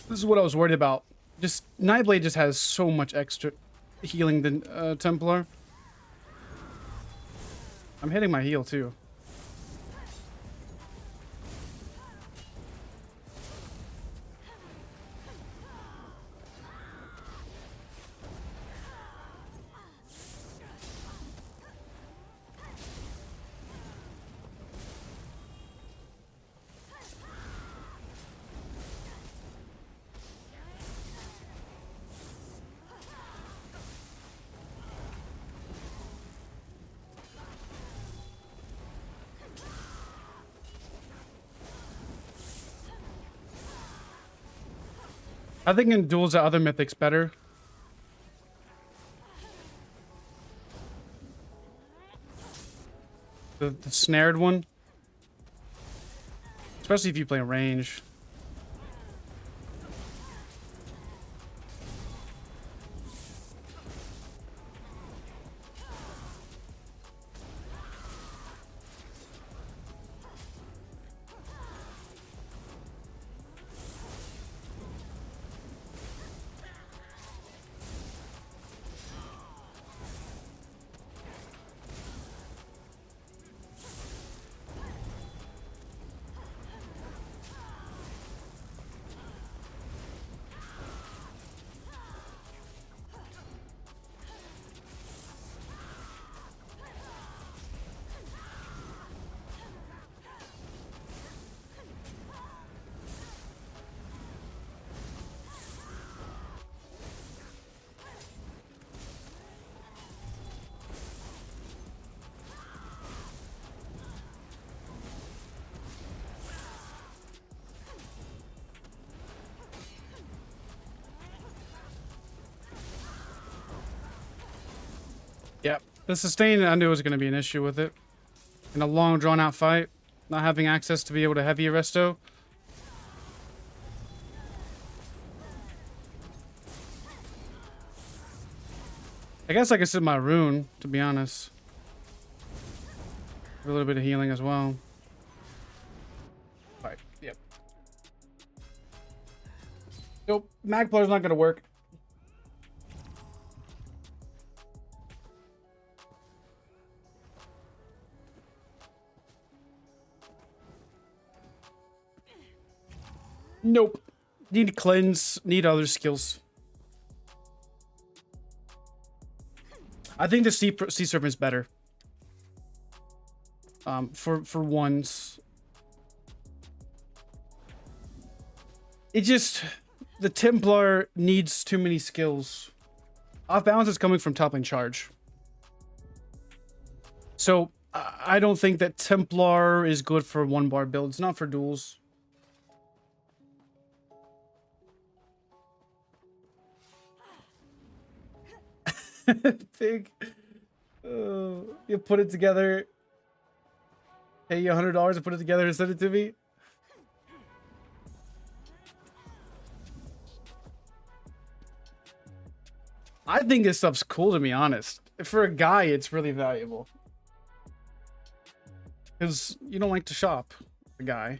This is what I was worried about. Just Nightblade just has so much extra healing than Templar. I'm hitting my heal too. I think in duels the other Mythic's better. The snared one. Especially if you play range. Yep. The sustain, I knew was going to be an issue with it. In a long, drawn-out fight, not having access to be able to heavy Arresto. I guess I could sit my rune, to be honest. A little bit of healing as well. Alright, yep. Nope, Magplar's not going to work. Nope. Need cleanse, need other skills. I think the sea serpent's better. For once. It just, the Templar needs too many skills. Off balance is coming from toppling charge. So I don't think that Templar is good for one bar builds, not for duels. Pig. You put it together. Pay you $100 to put it together and send it to me. I think this stuff's cool, to be honest. For a guy, it's really valuable. Because you don't like to shop, a guy.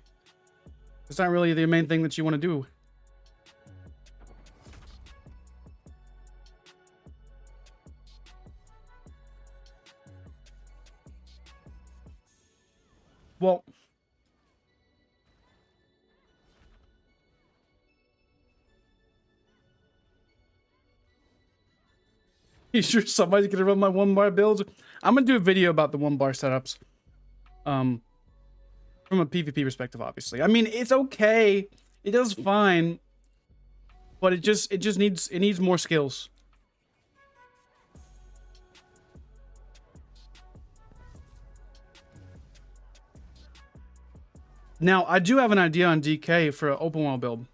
It's not really the main thing that you want to do. Well, you sure somebody's gonna run my one bar builds? I'm gonna do a video about the one bar setups. From a PvP perspective, obviously. I mean, it's okay. It does fine. but it needs more skills. Now, I do have an idea on DK for an open world build.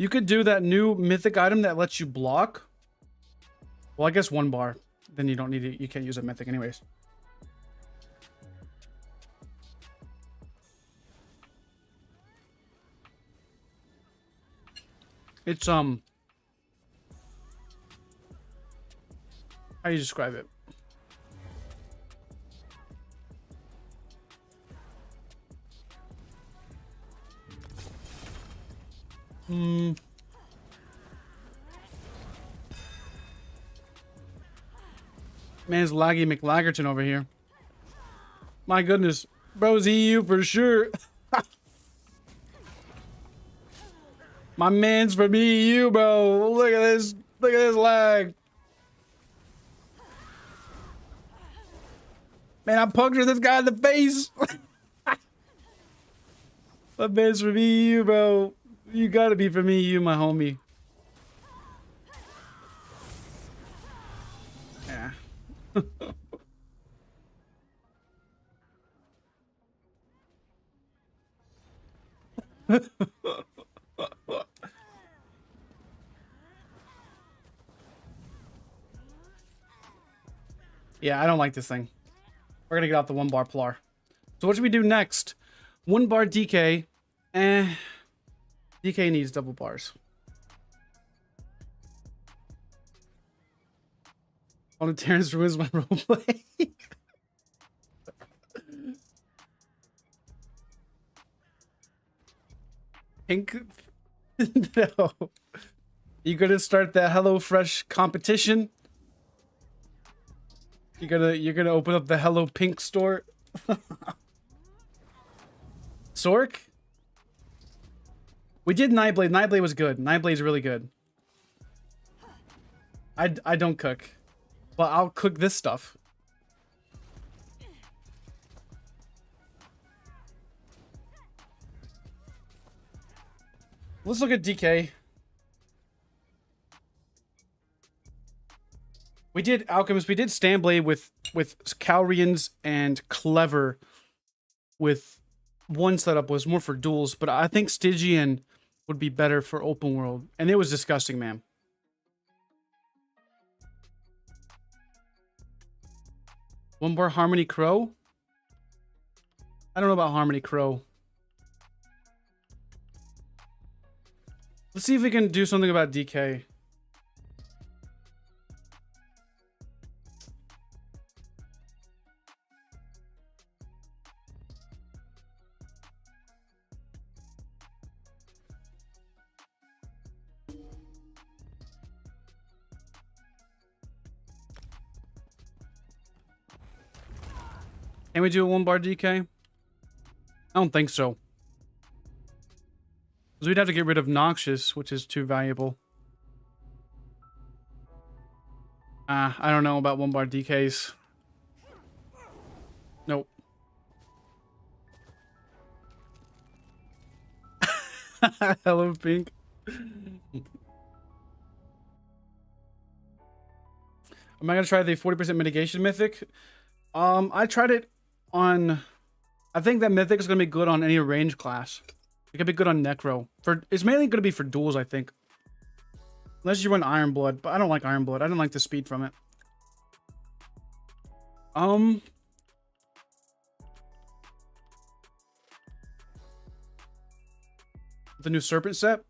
You could do that new mythic item that lets you block. Well, I guess 1 bar. Then you don't need it. You can't use a mythic anyways. It's how do you describe it? Man's Laggy McLaggerton over here. My goodness. Bro's EU for sure. My man's from EU, bro. Look at this. Look at this lag. Man, I punctured this guy in the face. My man's from EU, bro. You gotta be from EU, my homie. Yeah. Yeah, I don't like this thing. We're gonna get off the 1 bar plar. So what should we do next? 1 bar DK. DK needs double bars. On Terrence ruins my roleplay. Pink. No. You gonna start the HelloFresh competition? You're gonna open up the Hello Pink store? Sork? We did Nightblade. Nightblade was good. Nightblade's really good. I don't cook. But I'll cook this stuff. Let's look at DK. We did Alchemist. We did Stanblade with Calrians and Clever with one setup was more for duels, but I think Stygian would be better for open world. And it was disgusting, man. One more Harmony Crow? I don't know about Harmony Crow. Let's see if we can do something about DK. Can we do a 1 bar DK? I don't think so. Because we'd have to get rid of Noxious, which is too valuable. I don't know about 1 bar DKs. Nope. Hello, Pink. Am I going to try the 40% mitigation mythic? I tried it on... I think that mythic is going to be good on any range class. It could be good on Necro. It's mainly going to be for duels, I think. Unless you run Iron Blood, but I don't like Iron Blood. I don't like the speed from it. The new Serpent set.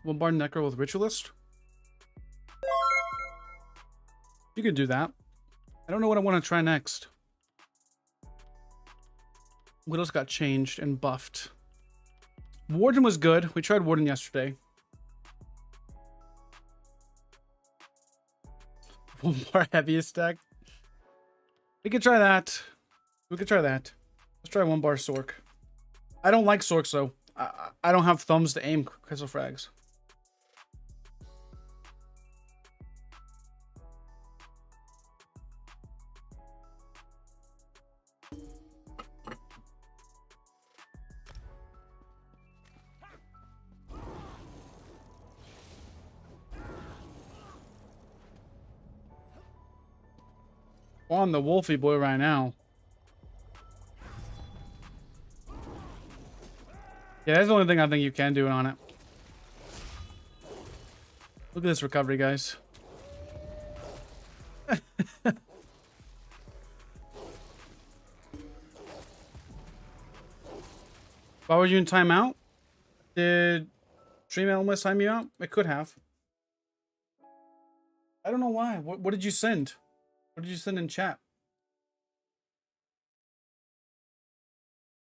One bar Necro with Ritualist. You could do that. I don't know what I want to try next. What else got changed and buffed? Warden was good. We tried Warden yesterday. One bar heaviest stack. We could try that. We could try that. Let's try 1 bar Sork. I don't like Sorks though. I don't have thumbs to aim crystal frags. On the Wolfie boy right now. Yeah, that's the only thing I think you can do on it. Look at this recovery, guys. Why were you in timeout? Did Stream Elements time you out? It could have. I don't know why. What did you send? What did you send in chat?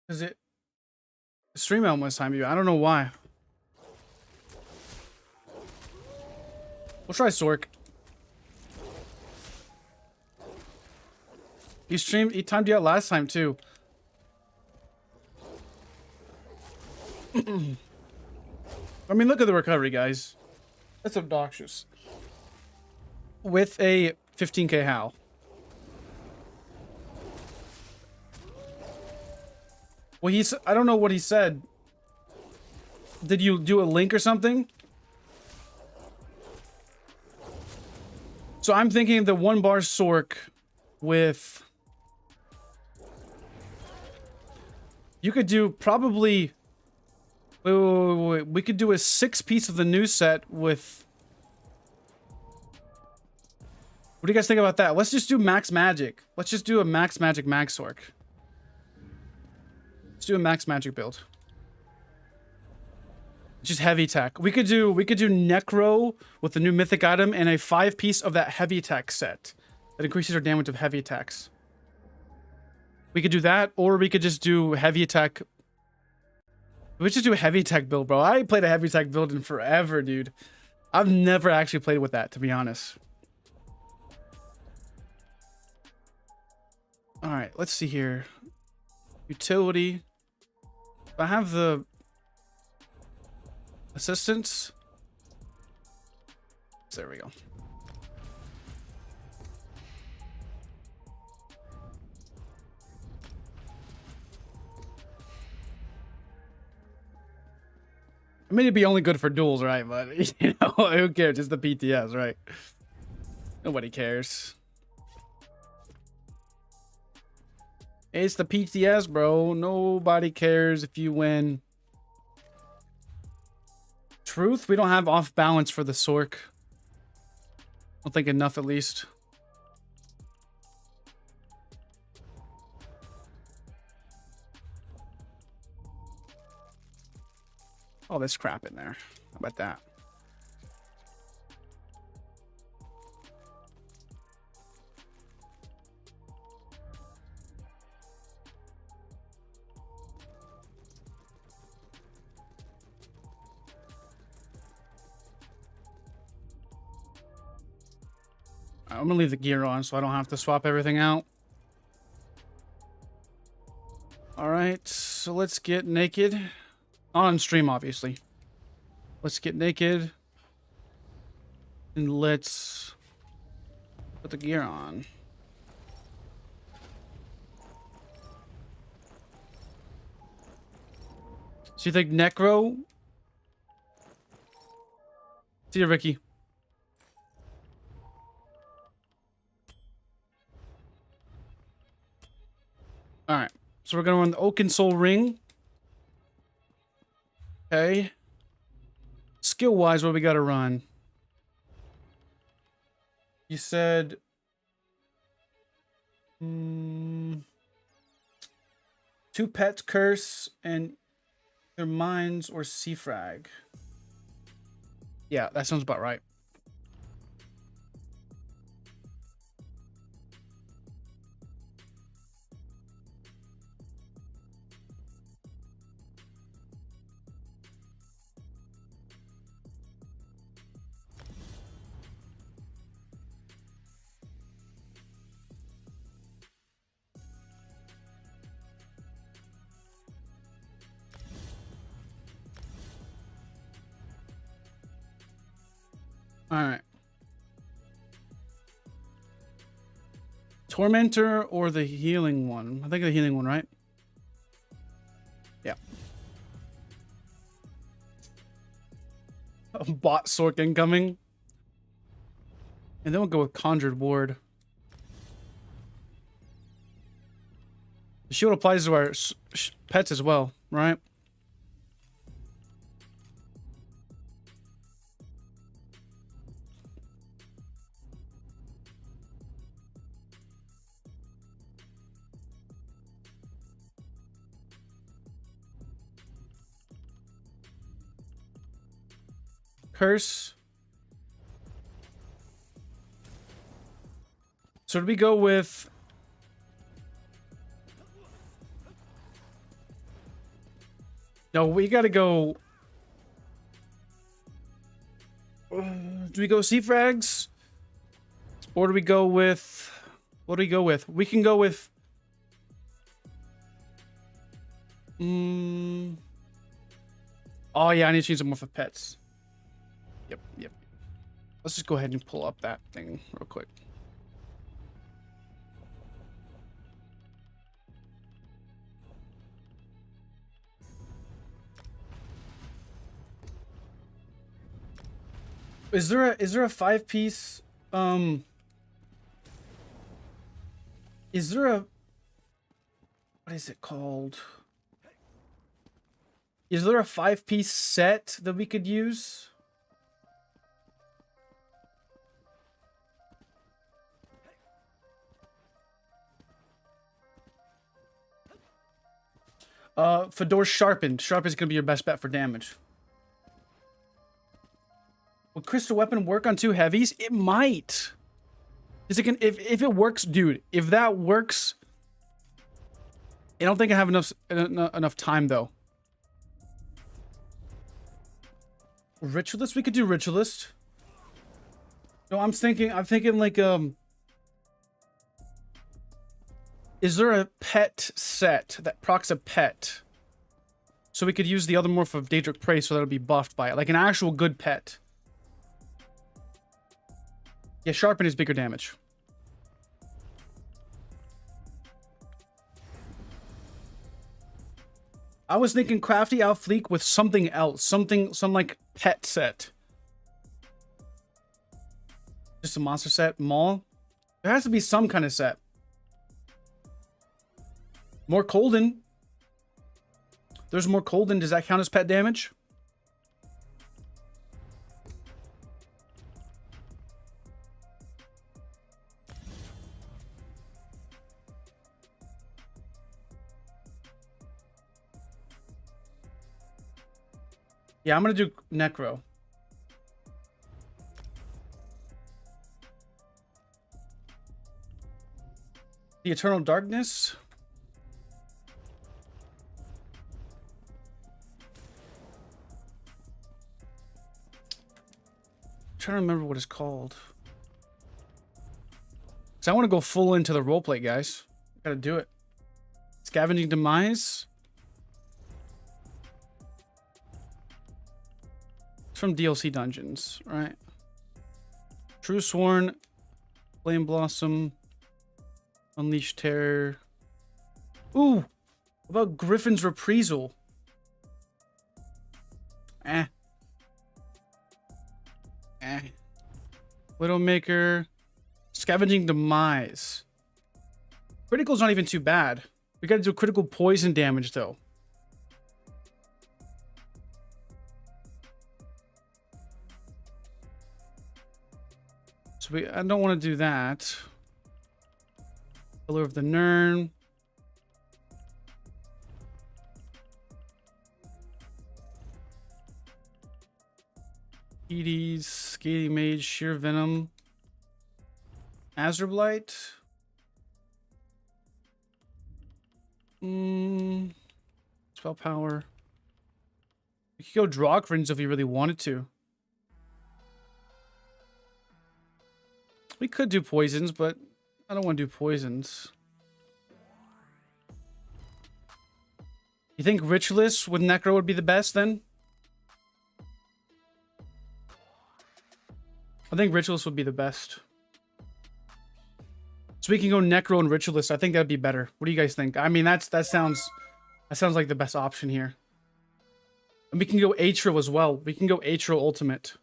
Is it Stream Elements time you out? I don't know why. We'll try Sork. He timed you out last time too. I mean, look at the recovery, guys. That's obnoxious. With a 15k HAL. Well, I don't know what he said. Did you do a link or something? So I'm thinking the 1 bar Sork with... You could do probably... Wait. We could do a 6 piece of the new set with... What do you guys think about that? Let's just do Max Magic. Let's just do a Max Magic Max Sork. Let's do a Max Magic build. Just heavy tech. We could do Necro with the new Mythic item and a 5 piece of that heavy tech set that increases our damage of heavy attacks. We could do that, or we could just do heavy attack. We just do a heavy tech build, bro. I ain't played a heavy tech build in forever, dude. I've never actually played with that, to be honest. All right, let's see here. Utility. I have the assistance. There we go. I mean, it'd be only good for duels, right? But, you know, who cares? Just the PTS, right? Nobody cares. It's the PTS, bro. Nobody cares if you win. Truth, we don't have off balance for the Sork. I don't think enough, at least. Oh, there's crap in there. How about that? I'm gonna leave the gear on so I don't have to swap everything out. All right, so let's get naked. On stream, obviously. Let's get naked. And let's put the gear on. So you think Necro? See you, Ricky. All right, so we're gonna run the Oaken Soul Ring. Okay. Skill-wise, what we gotta run? You said... two Pets Curse and either Mines or Seafrag. Yeah, that sounds about right. Alright. Tormentor or the healing one? I think the healing one, right? Yeah. Bot Sork incoming. And then we'll go with Conjured Ward. The shield applies to our pets as well, right? Curse. So did we go with... No, we gotta go... Do we go Sea Frags? Or do we go with... What do we go with? We can go with... Oh yeah, I need to change some more for pets. Yep. Let's just go ahead and pull up that thing real quick. Is there a 5-piece is there a, what is it called? Is there a 5-piece set that we could use? Fedor's Sharpened. Sharpened is going to be your best bet for damage. Will Crystal Weapon work on 2 heavies? It might. Is it can if it works, dude? If that works, I don't think I have enough time though. Ritualist, we could do Ritualist. No, I'm thinking like is there a pet set that procs a pet? So we could use the other morph of Daedric Prey so that'll be buffed by it. Like an actual good pet. Yeah, Sharpen is bigger damage. I was thinking Crafty Outfleek with something else. Some like pet set. Just a monster set. Maul. There has to be some kind of set. More Colden. There's more Colden. Does that count as pet damage? Yeah, I'm gonna do Necro. The Eternal Darkness. I'm trying to remember what it's called. Because I want to go full into the roleplay, guys. Gotta do it. Scavenging Demise. From DLC dungeons, right? True Sworn, Flame Blossom, Unleash Terror. Ooh, what about Griffin's Reprisal? Widowmaker, Scavenging Demise. Critical's not even too bad. We gotta do critical poison damage though. So I don't want to do that. Pillar of the Nern. Edie's, Scathing Mage, Sheer Venom. Azurblight. Spell Power. We could go Drogfrins if we really wanted to. We could do poisons, but I don't want to do poisons. You think Ritualist with Necro would be the best then? I think Ritualist would be the best. So we can go Necro and Ritualist. I think that'd be better. What do you guys think? I mean, that sounds like the best option here. And we can go Atro as well. We can go Atro Ultimate.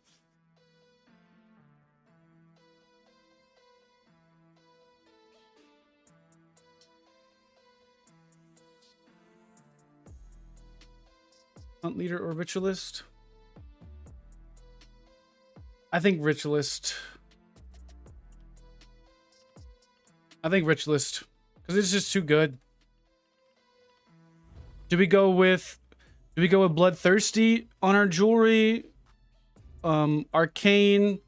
Hunt Leader or Ritualist? I think Ritualist. I think Ritualist. Because it's just too good. Do we go with Bloodthirsty on our jewelry? Arcane.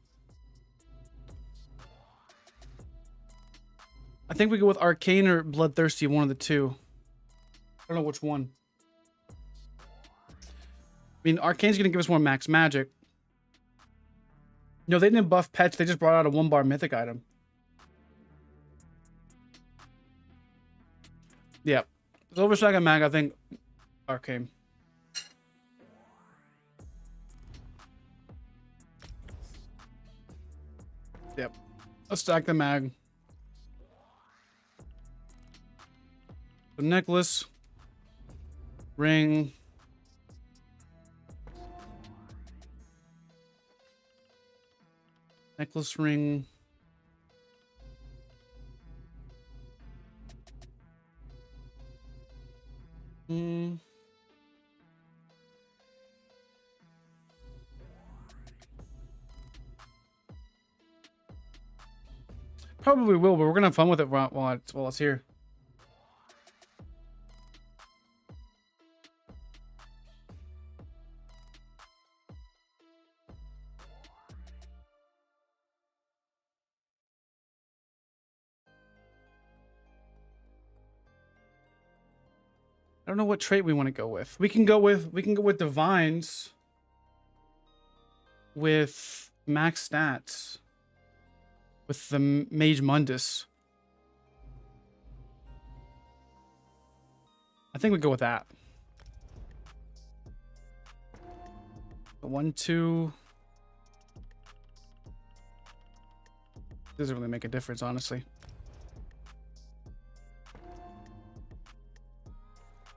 I think we go with Arcane or Bloodthirsty, one of the two. I don't know which one. I mean, Arcane's gonna give us more max magic. No, they didn't buff pets. They just brought out a 1-bar mythic item. Yeah. Silver Saga Mag, I think Arcane. Yep. Let's stack the mag. The necklace. Ring. Necklace, ring. Probably will, but we're gonna have fun with it while it's here. I don't know what trait we want to go with. We can go with Divines with max stats with the Mage Mundus. I think we go with that. 1, 2. Doesn't really make a difference, honestly.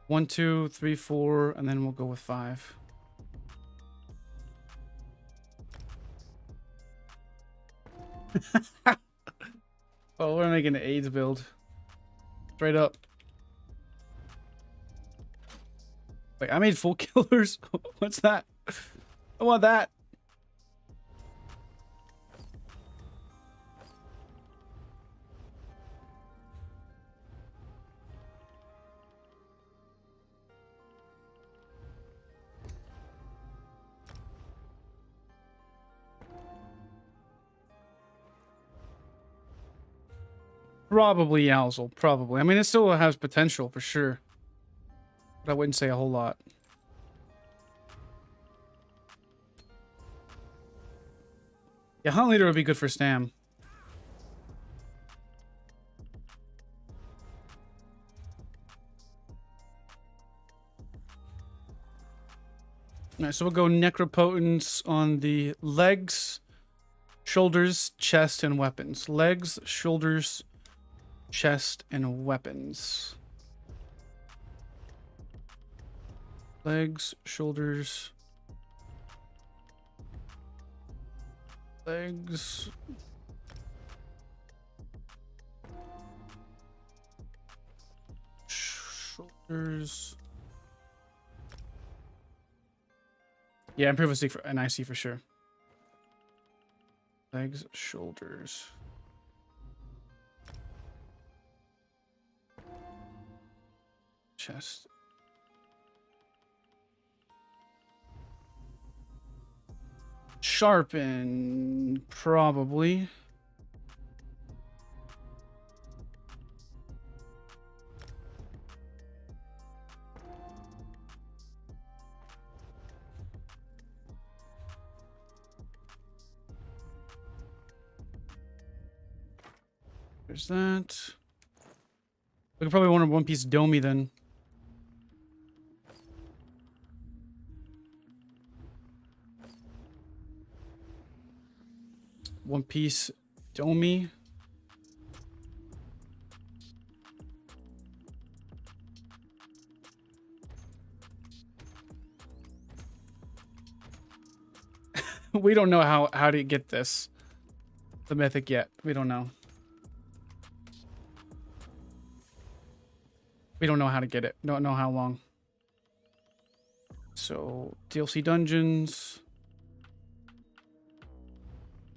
1, 2, 3, 4, and then we'll go with 5. Oh, we're making an AIDS build. Straight up. Wait, I made full killers? What's that? I want that. Probably Yowzel, probably. I mean, it still has potential for sure. But I wouldn't say a whole lot. Yeah, Hunt Leader would be good for Stam. Alright, so we'll go Necropotence on the legs, shoulders, chest, and weapons. Legs, shoulders, chest, and weapons. Legs, shoulders, legs, shoulders. Yeah, improve a for an IC for sure. Legs, shoulders. Chest. Sharpen, probably. There's that. We could probably want a one-piece Domi then. One Piece Domi. We don't know how to get this. The Mythic yet. We don't know. We don't know how to get it. Don't know how long. So, DLC dungeons.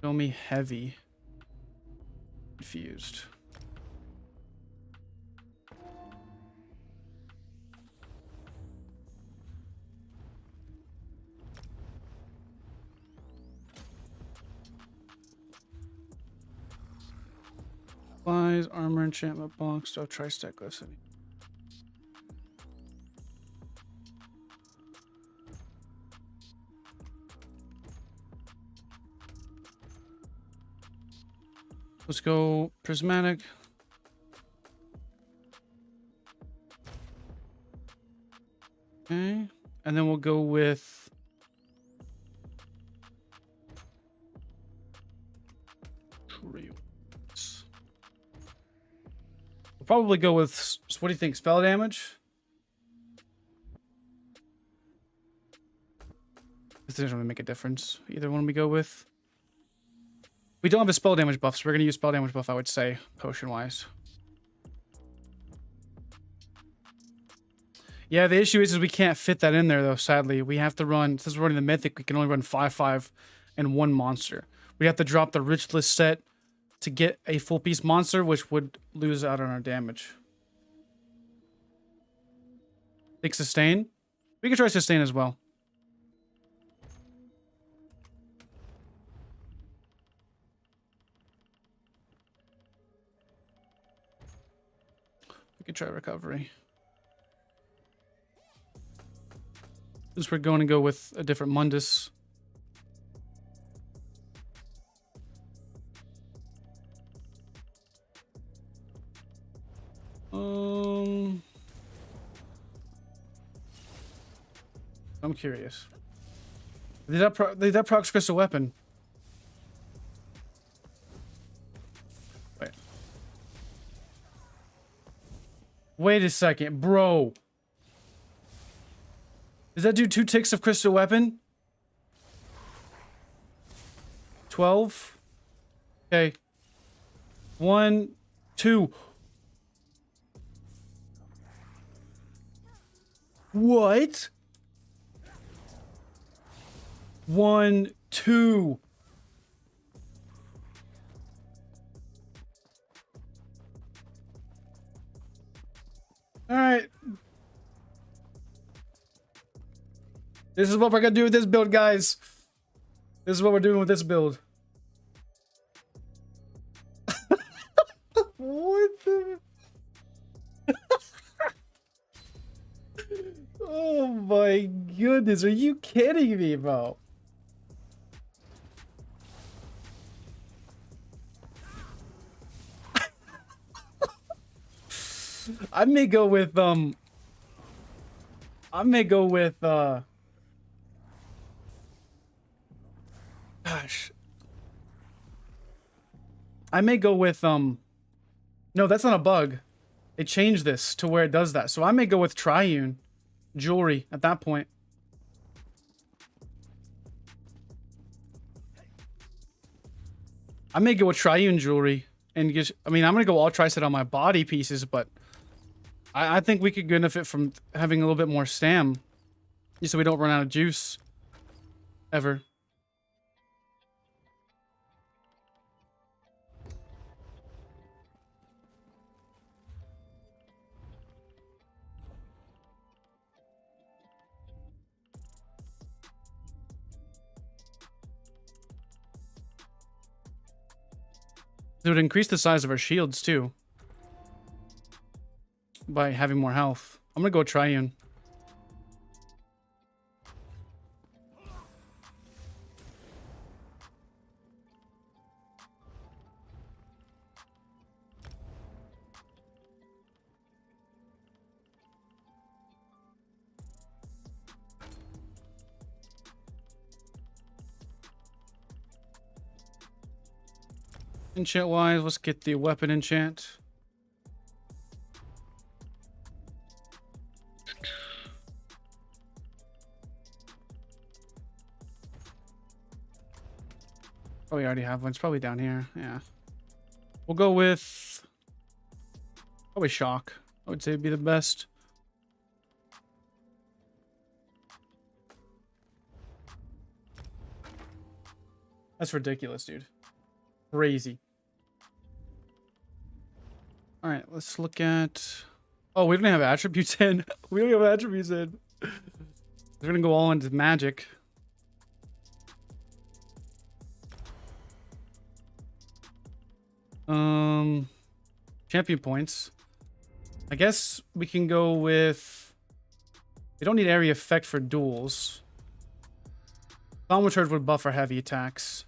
Show me heavy. Confused. Supplies, armor, enchantment box, oh, tri-stack glisten. Let's go prismatic. Okay, and then we'll go with trios. We'll probably go with, what do you think, spell damage? This doesn't really make a difference. Either one we go with. We don't have a spell damage buff, so we're going to use spell damage buff, I would say, potion-wise. Yeah, the issue is we can't fit that in there, though, sadly. We have to run, since we're running the Mythic, we can only run 5/5 and one monster. We have to drop the Rich List set to get a full-piece monster, which would lose out on our damage. Think sustain? We can try sustain as well. We could try recovery. Since we're going to go with a different Mundus. I'm curious. Did that procs crystal weapon? Wait. Wait a second, bro. Does that do 2 ticks of crystal weapon? 12. Okay. 1, 2. What? 1, 2. All right. This is what we're gonna do with this build, guys. This is what we're doing with this build. What the? Oh my goodness, are you kidding me, bro? I may go with gosh. I may go with no, that's not a bug. They changed this to where it does that. So I may go with Triune Jewelry at that point. I may go with Triune Jewelry and just, I mean, I'm gonna go all tri-set on my body pieces, but I think we could benefit from having a little bit more stam, just so we don't run out of juice ever. It would increase the size of our shields too by having more health. I'm gonna go Triune. Enchant wise, let's get the weapon enchant. Oh, we already have one. It's probably down here. Yeah. We'll go with probably shock. I would say it'd be the best. That's ridiculous, dude. Crazy. All right, let's look at. Oh, we don't have attributes in. We don't have attributes in. We're gonna go all into magic. Champion points. I guess we can go with. We don't need area effect for duels. Thaumaturge would buff our heavy attacks.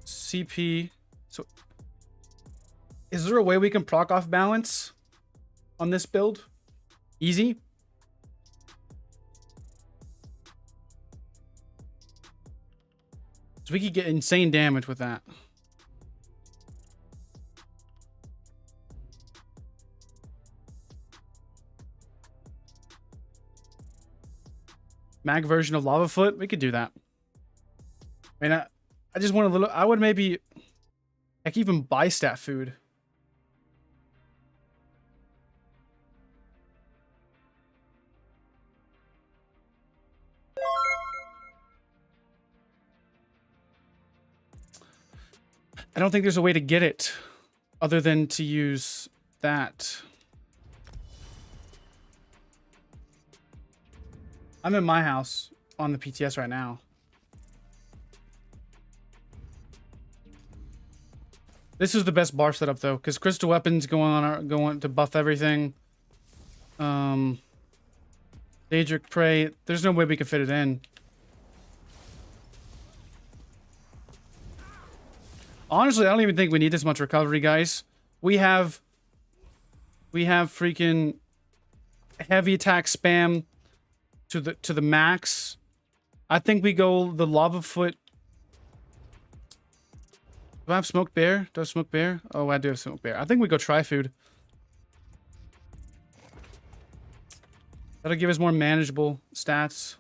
CP. So, is there a way we can proc off balance on this build? Easy. So we could get insane damage with that. Mag version of Lava Foot, we could do that. I mean, I just want a little. I would maybe. I could even buy stat food. I don't think there's a way to get it other than to use that. I'm in my house on the PTS right now. This is the best bar setup though, because crystal weapons going to buff everything. Daedric Prey. There's no way we can fit it in. Honestly, I don't even think we need this much recovery, guys. We have freaking heavy attack spam to the max. I think we go the Lava Foot. Do I have Smoked Bear? Do I have Smoked Bear? Oh, I do have Smoked Bear. I think we go Tri-Food. That'll give us more manageable stats.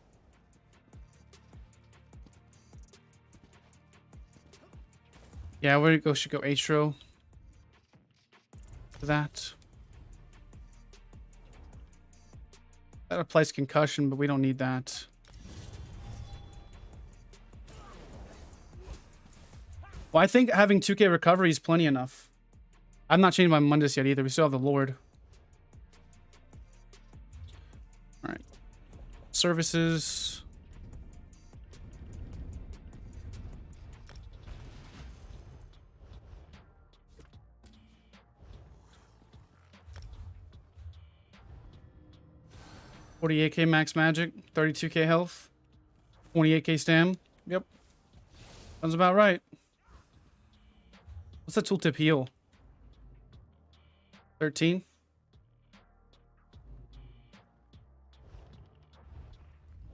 Yeah, should go ASTRO for that. That applies concussion, but we don't need that. Well, I think having 2k recovery is plenty enough. I'm not changing my Mundus yet either. We still have the Lord. All right. Services. $48k max magic, 32k health, 28k stam. Yep. Sounds about right. What's that tooltip heal? 13?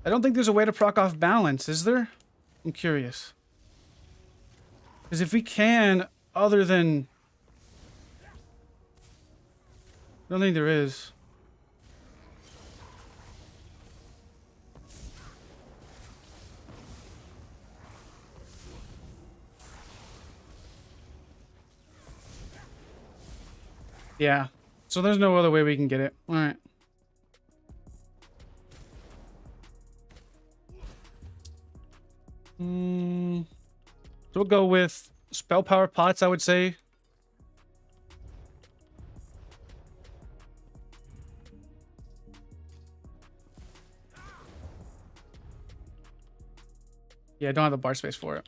I don't think there's a way to proc off balance, is there? I'm curious. Because if we can, other than... I don't think there is. Yeah. So there's no other way we can get it. All right. So we'll go with spell power pots, I would say. Yeah, I don't have the bar space for it.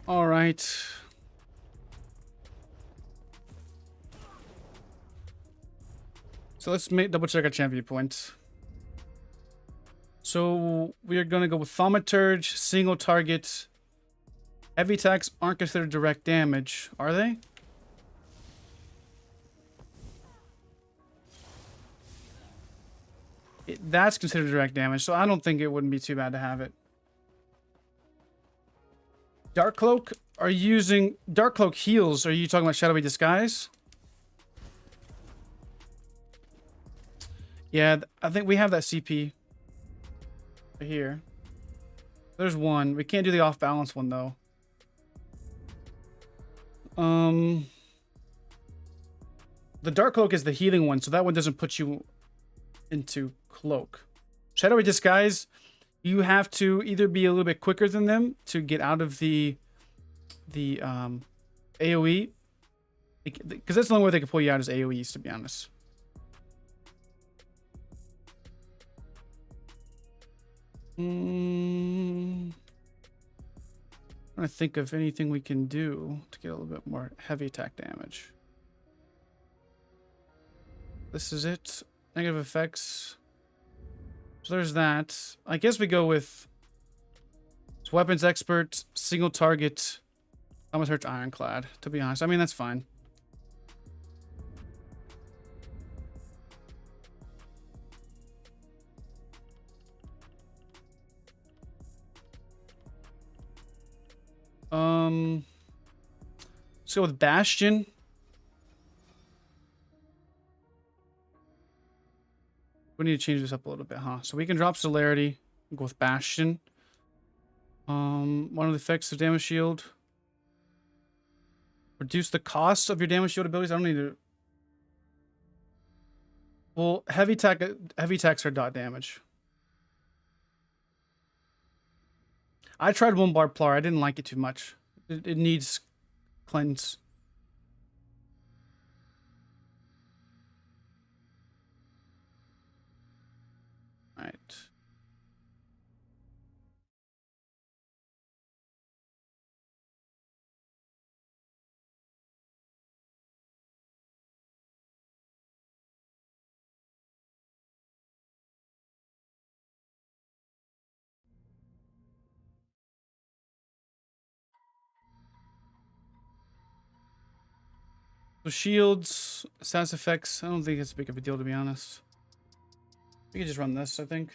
All right. So let's double check our champion points. So we are going to go with Thaumaturge, single target. Heavy attacks aren't considered direct damage, are they? That's considered direct damage, so I don't think it wouldn't be too bad to have it. Dark Cloak are using... Dark Cloak heals. Are you talking about Shadowy Disguise? Yeah, I think we have that CP. Right here. There's one. We can't do the off-balance one, though. The Dark Cloak is the healing one, so that one doesn't put you into Cloak. Shadowy Disguise, you have to either be a little bit quicker than them to get out of the AoE, because that's the only way they can pull you out is AoEs, to be honest. I'm trying to think of anything we can do to get a little bit more heavy attack damage. This is it. Negative effects. So there's that. I guess we go with weapons expert, single target, almost hurts ironclad, to be honest. I mean, that's fine. Let's go with Bastion. We need to change this up a little bit, huh? So we can drop Celerity and go with Bastion. One of the effects of damage shield. Reduce the cost of your damage shield abilities. I don't need to. Well, heavy attacks are dot damage. I tried one bar Plar. I didn't like it too much. It needs cleanse. All right. So shields, status effects. I don't think it's big of a deal, to be honest. We can just run this, I think.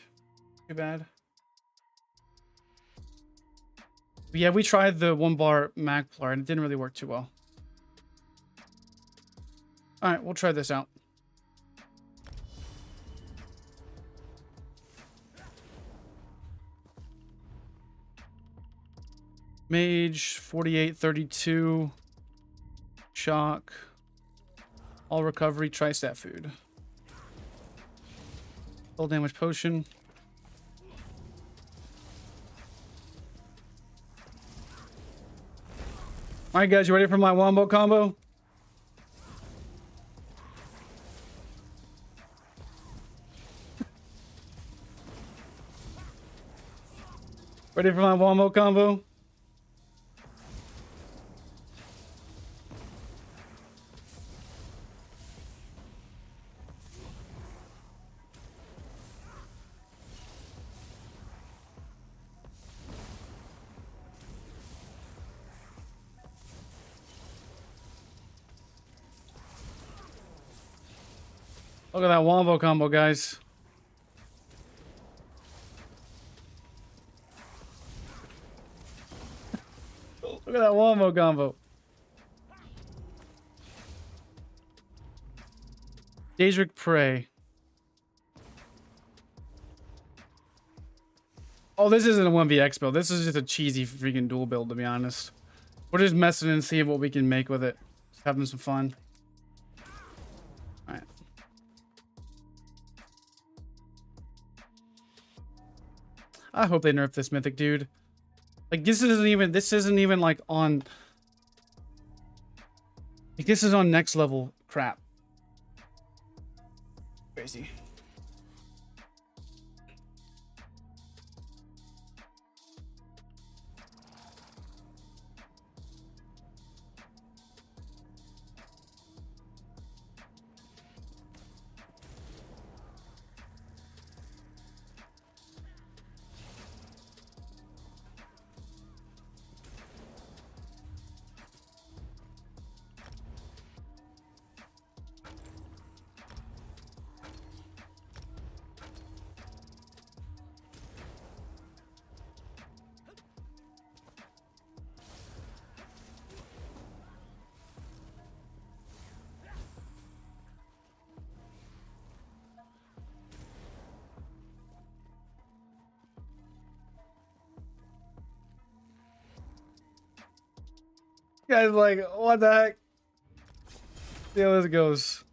Too bad. But yeah, we tried the one bar Magplar and it didn't really work too well. All right, we'll try this out. Mage, 4832. Shock. All recovery, tri-stat food. Full damage potion. All right, guys, you ready for my wombo combo? Ready for my wombo combo? Look at that wombo combo, guys. Look at that wombo combo. Daedric Prey. Oh, this isn't a 1vx build. This is just a cheesy freaking dual build, to be honest. We're just messing and seeing what we can make with it. Just having some fun. Alright. I hope they nerf this Mythic, dude. Like, this isn't even like on... Like, this is on next level crap. Crazy. Guys, like, what the heck? See how this goes.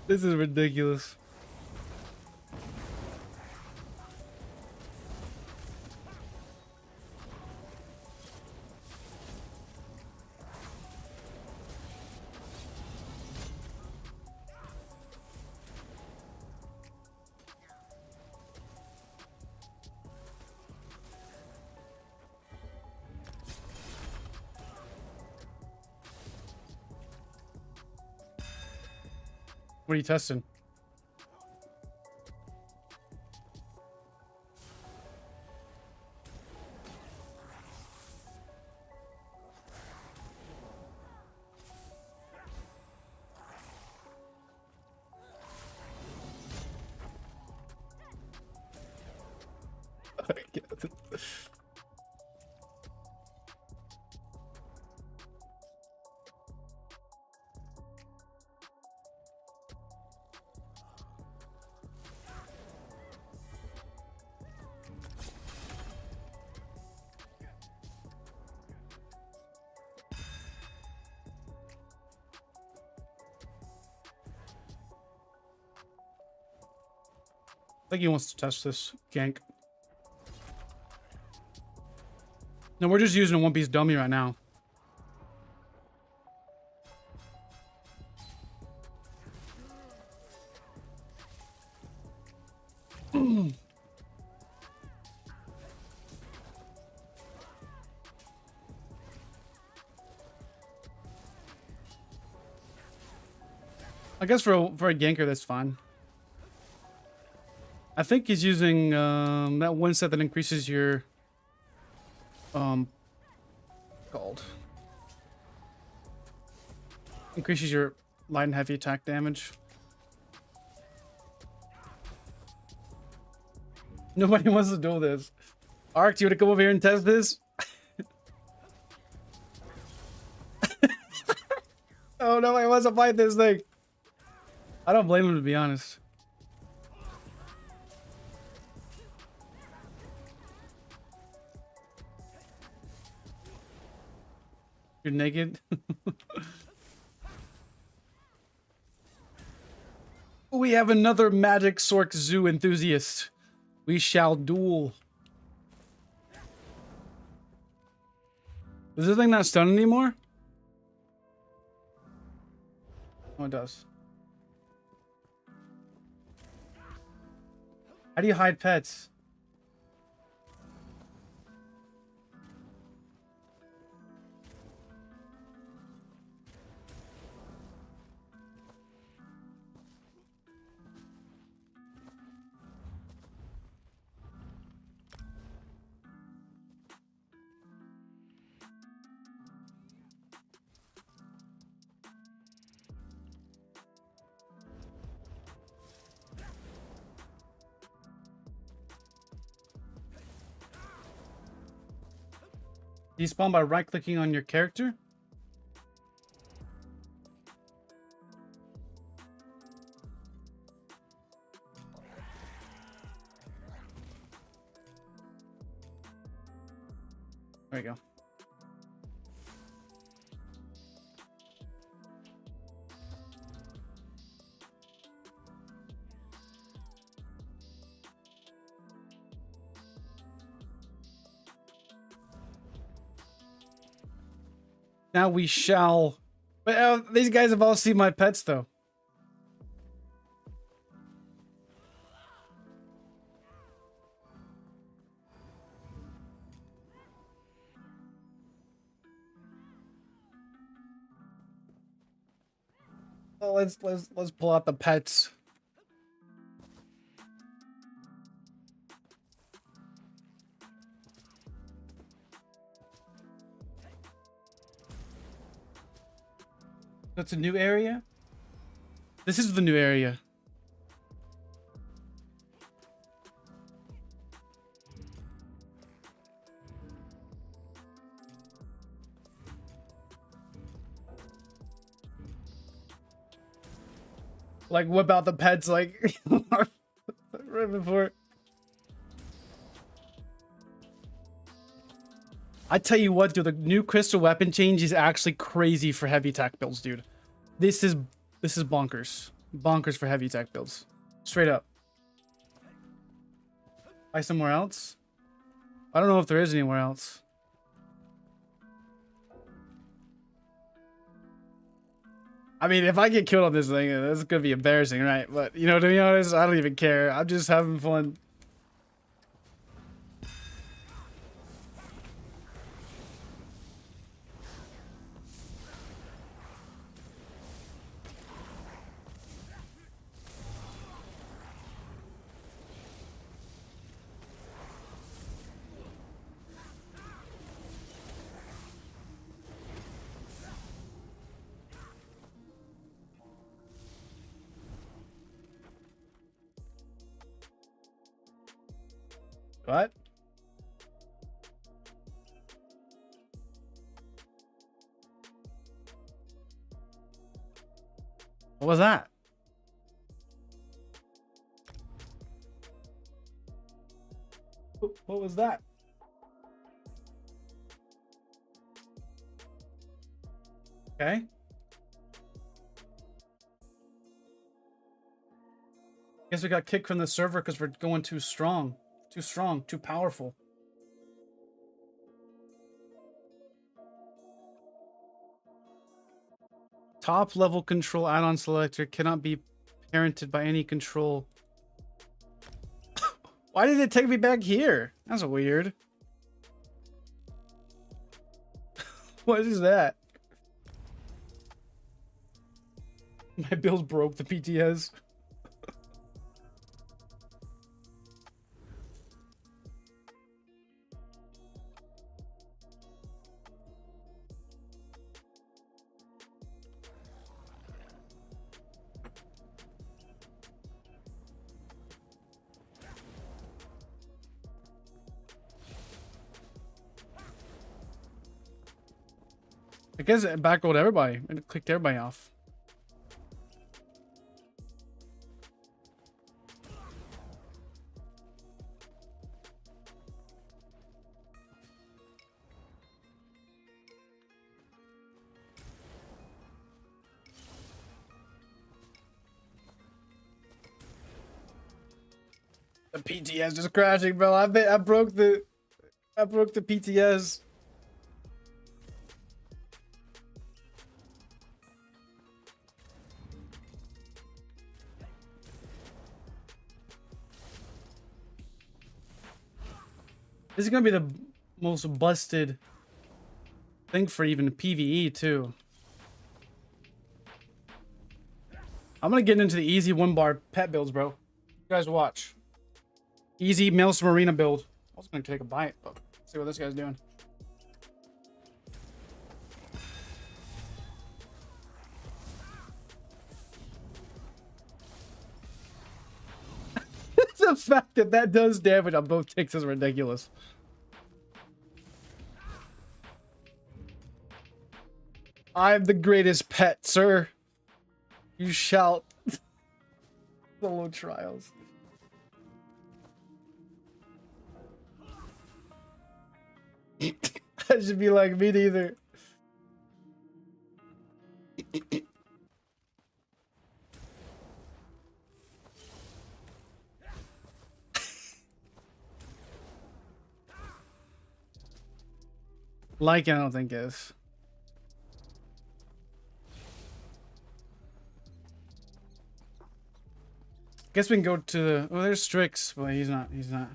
This is ridiculous. What are you testing? I think he wants to test this gank. No, we're just using a one-piece dummy right now. I guess for a ganker, that's fine. I think he's using that one set that increases your increases your light and heavy attack damage. Nobody wants to do this. Ark, do you want to come over here and test this? Oh, nobody wants to fight this thing. I don't blame him, to be honest. You're naked. We have another Magic Sork Zoo enthusiast. We shall duel. Does this thing not stun anymore? Oh, it does. How do you hide pets? Despawn by right-clicking on your character? There you go. Now we shall. But these guys have all seen my pets, though. Let's pull out the pets. That's a new area? This is the new area. Like, whip out the pets, like, right before. I tell you what, dude, the new crystal weapon change is actually crazy for heavy attack builds, dude. This is bonkers. Bonkers for heavy attack builds. Straight up. Buy somewhere else? I don't know if there is anywhere else. I mean, if I get killed on this thing, that's gonna be embarrassing, right? But, you know, to be honest, I don't even care. I'm just having fun. What? What was that? What was that? Okay. Guess we got kicked from the server because we're going too strong. Too strong, too powerful. Top level control add-on selector cannot be parented by any control. Why did it take me back here? That's weird. What is that? My build broke the PTS. I guess it backrolled everybody and it clicked everybody off. The PTS just crashing, bro. I broke the PTS. This is gonna be the most busted thing for even PvE too. I'm gonna get into the easy 1-bar pet builds, bro. You guys watch. Easy Maelstrom Arena build. I was gonna take a bite, but let's see what this guy's doing. The fact that that does damage on both ticks is ridiculous. I'm the greatest pet, sir. You shout. Solo trials. I should be like, me neither. Like, I don't think is. Guess we can go to the. Oh, there's Strix, but he's not. He's not.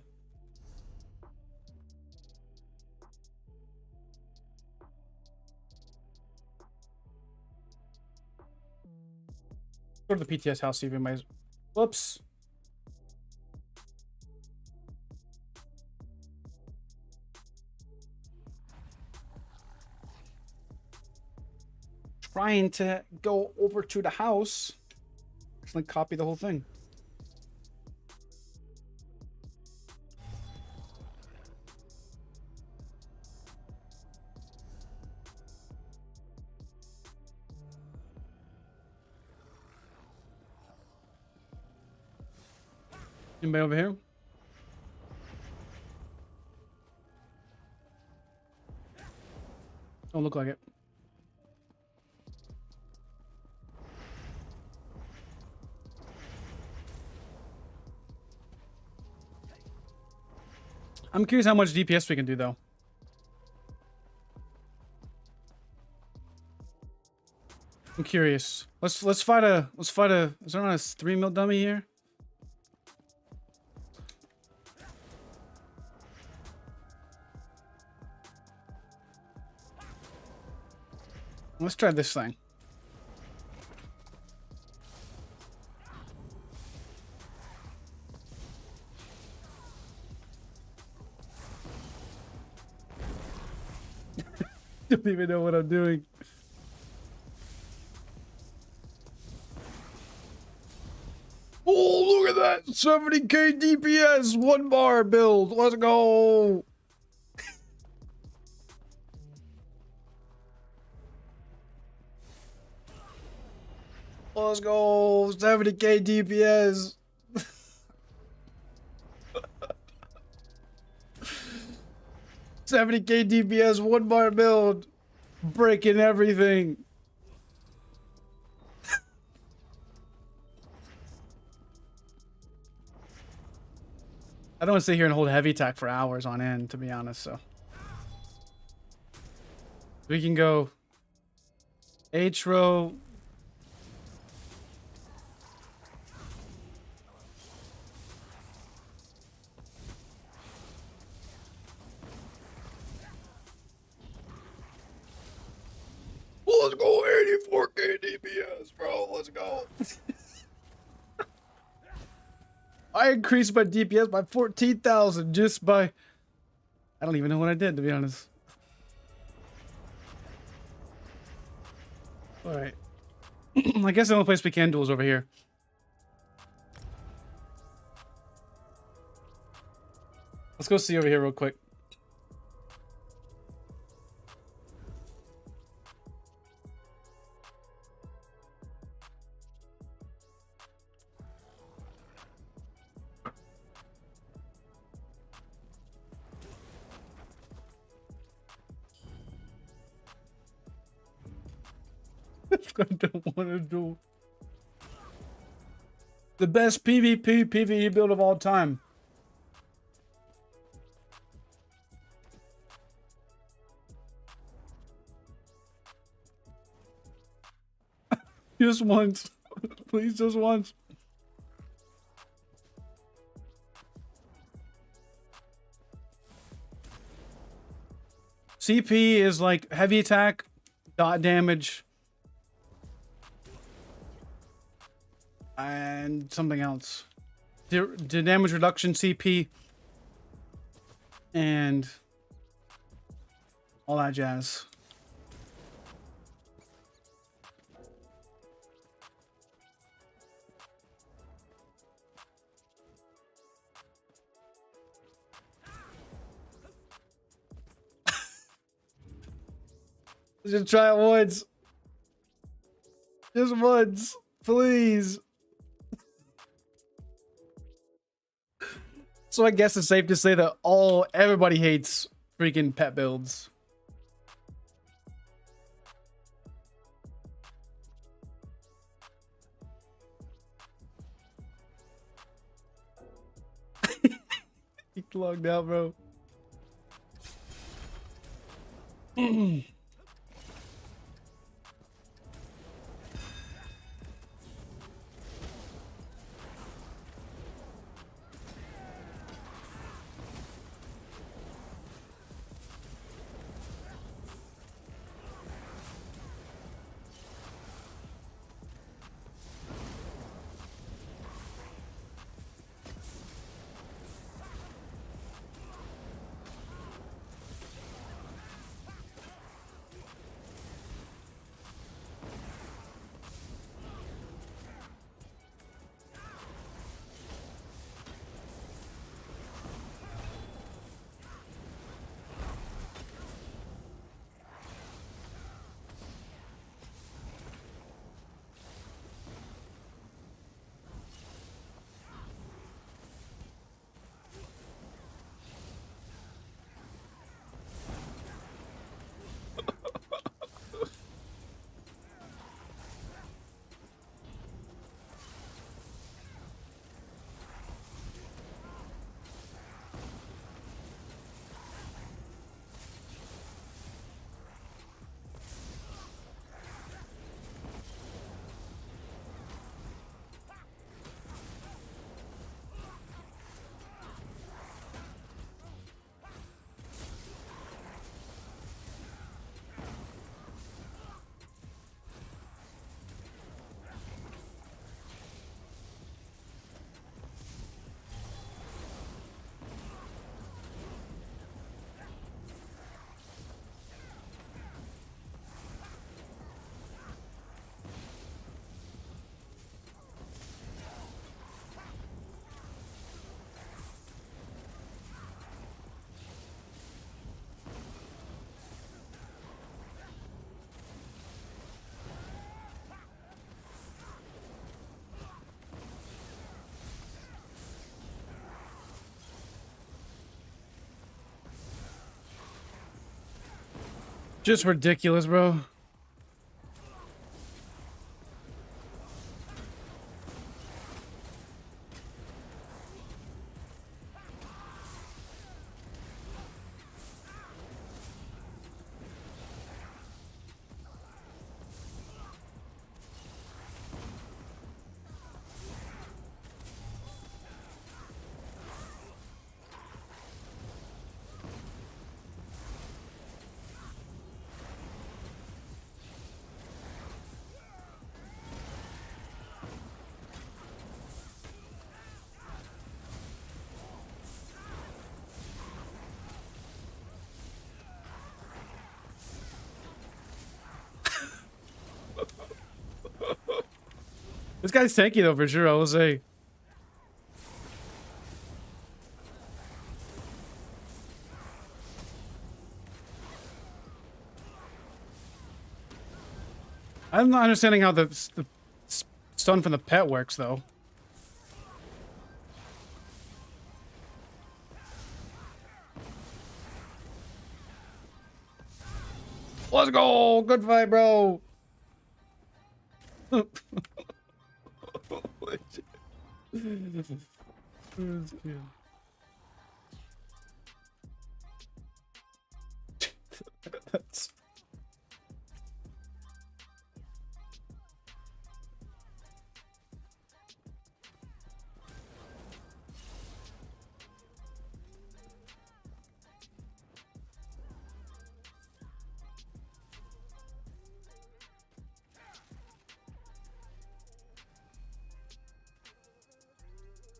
Go to the PTS house, see if anybody's. Whoops. Trying to go over to the house. Just like copy the whole thing. Anybody over here? Don't look like it. I'm curious how much DPS we can do though. I'm curious. Let's fight a is there not a 3 mil dummy here? Let's try this thing. Don't even know what I'm doing. Oh, look at that! 70k DPS, 1 bar build. Let's go! Let's go! 70k DPS. 70k DPS, 1 bar build. Breaking everything. I don't want to sit here and hold heavy attack for hours on end, to be honest, so. We can go ASTRO. Let's go 84k DPS, bro. Let's go. I increased my DPS by 14,000 just by... I don't even know what I did, to be honest. Alright. I guess the only place we can duel is over here. Let's go see over here real quick. I don't want to do the best PvP PvE build of all time. Just once. Please, just once. CP is like heavy attack, dot damage, and something else. The damage reduction CP and all that jazz. Just try it once. Just once, please. So I guess it's safe to say that everybody hates freaking pet builds. You logged out, bro. Just ridiculous, bro. This guy's tanky though, for sure, I will say. I'm not understanding how the stun from the pet works, though. Let's go! Good fight, bro! That's...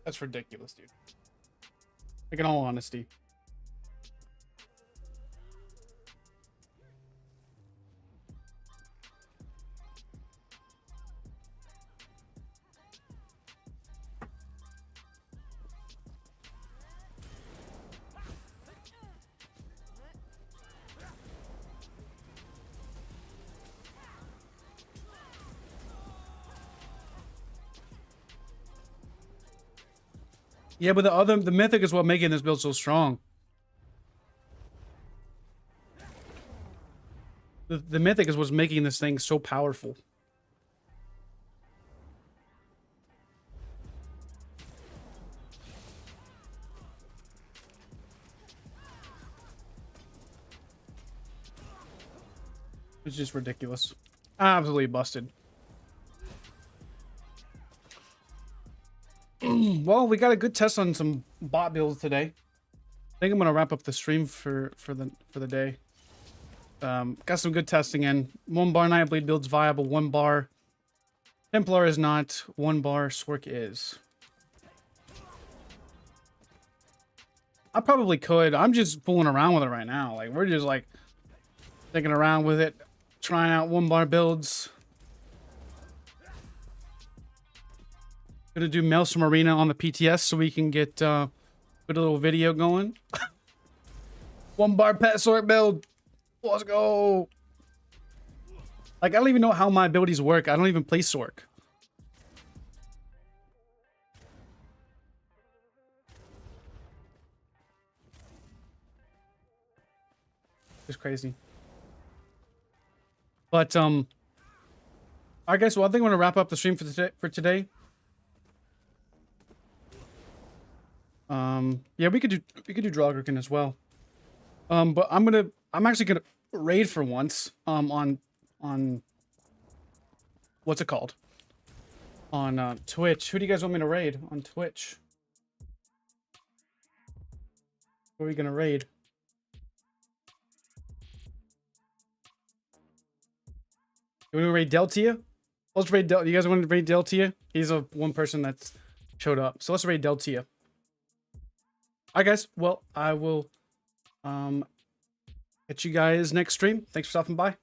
That's ridiculous, dude. Like, in all honesty. Yeah, but the Mythic is what making this build so strong. The Mythic is what's making this thing so powerful. It's just ridiculous. Absolutely busted. Well, we got a good test on some bot builds today. I think I'm gonna wrap up the stream for the day. Got some good testing in. 1 bar Nightblade build's viable. 1 bar Templar is not. 1 bar Swerk is. I probably could. I'm just fooling around with it right now. Like, we're just like thinking around with it, trying out 1 bar builds. Gonna do Maelstrom Arena on the PTS so we can get a little video going. 1 bar pet sort build. Let's go. Like, I don't even know how my abilities work. I don't even play Sork. It's crazy. But alright guys, well, I think I'm gonna wrap up the stream for today. Yeah, we could do Draugr as well. But I'm actually gonna raid for once. On what's it called? On Twitch. Who do you guys want me to raid on Twitch? Who are we gonna raid? You want to raid Deltia? Let's raid Del. You guys want to raid Deltia? He's one person that's showed up. So let's raid Deltia. Alright guys, well, I will catch you guys next stream. Thanks for stopping by.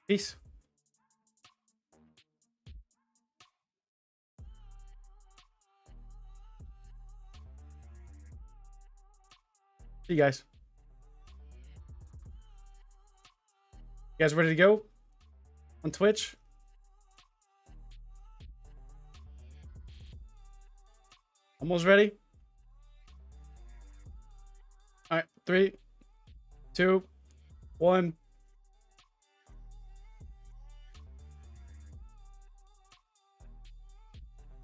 Peace. See you guys. You guys ready to go on Twitch? Almost ready? All right, 3, 2, 1.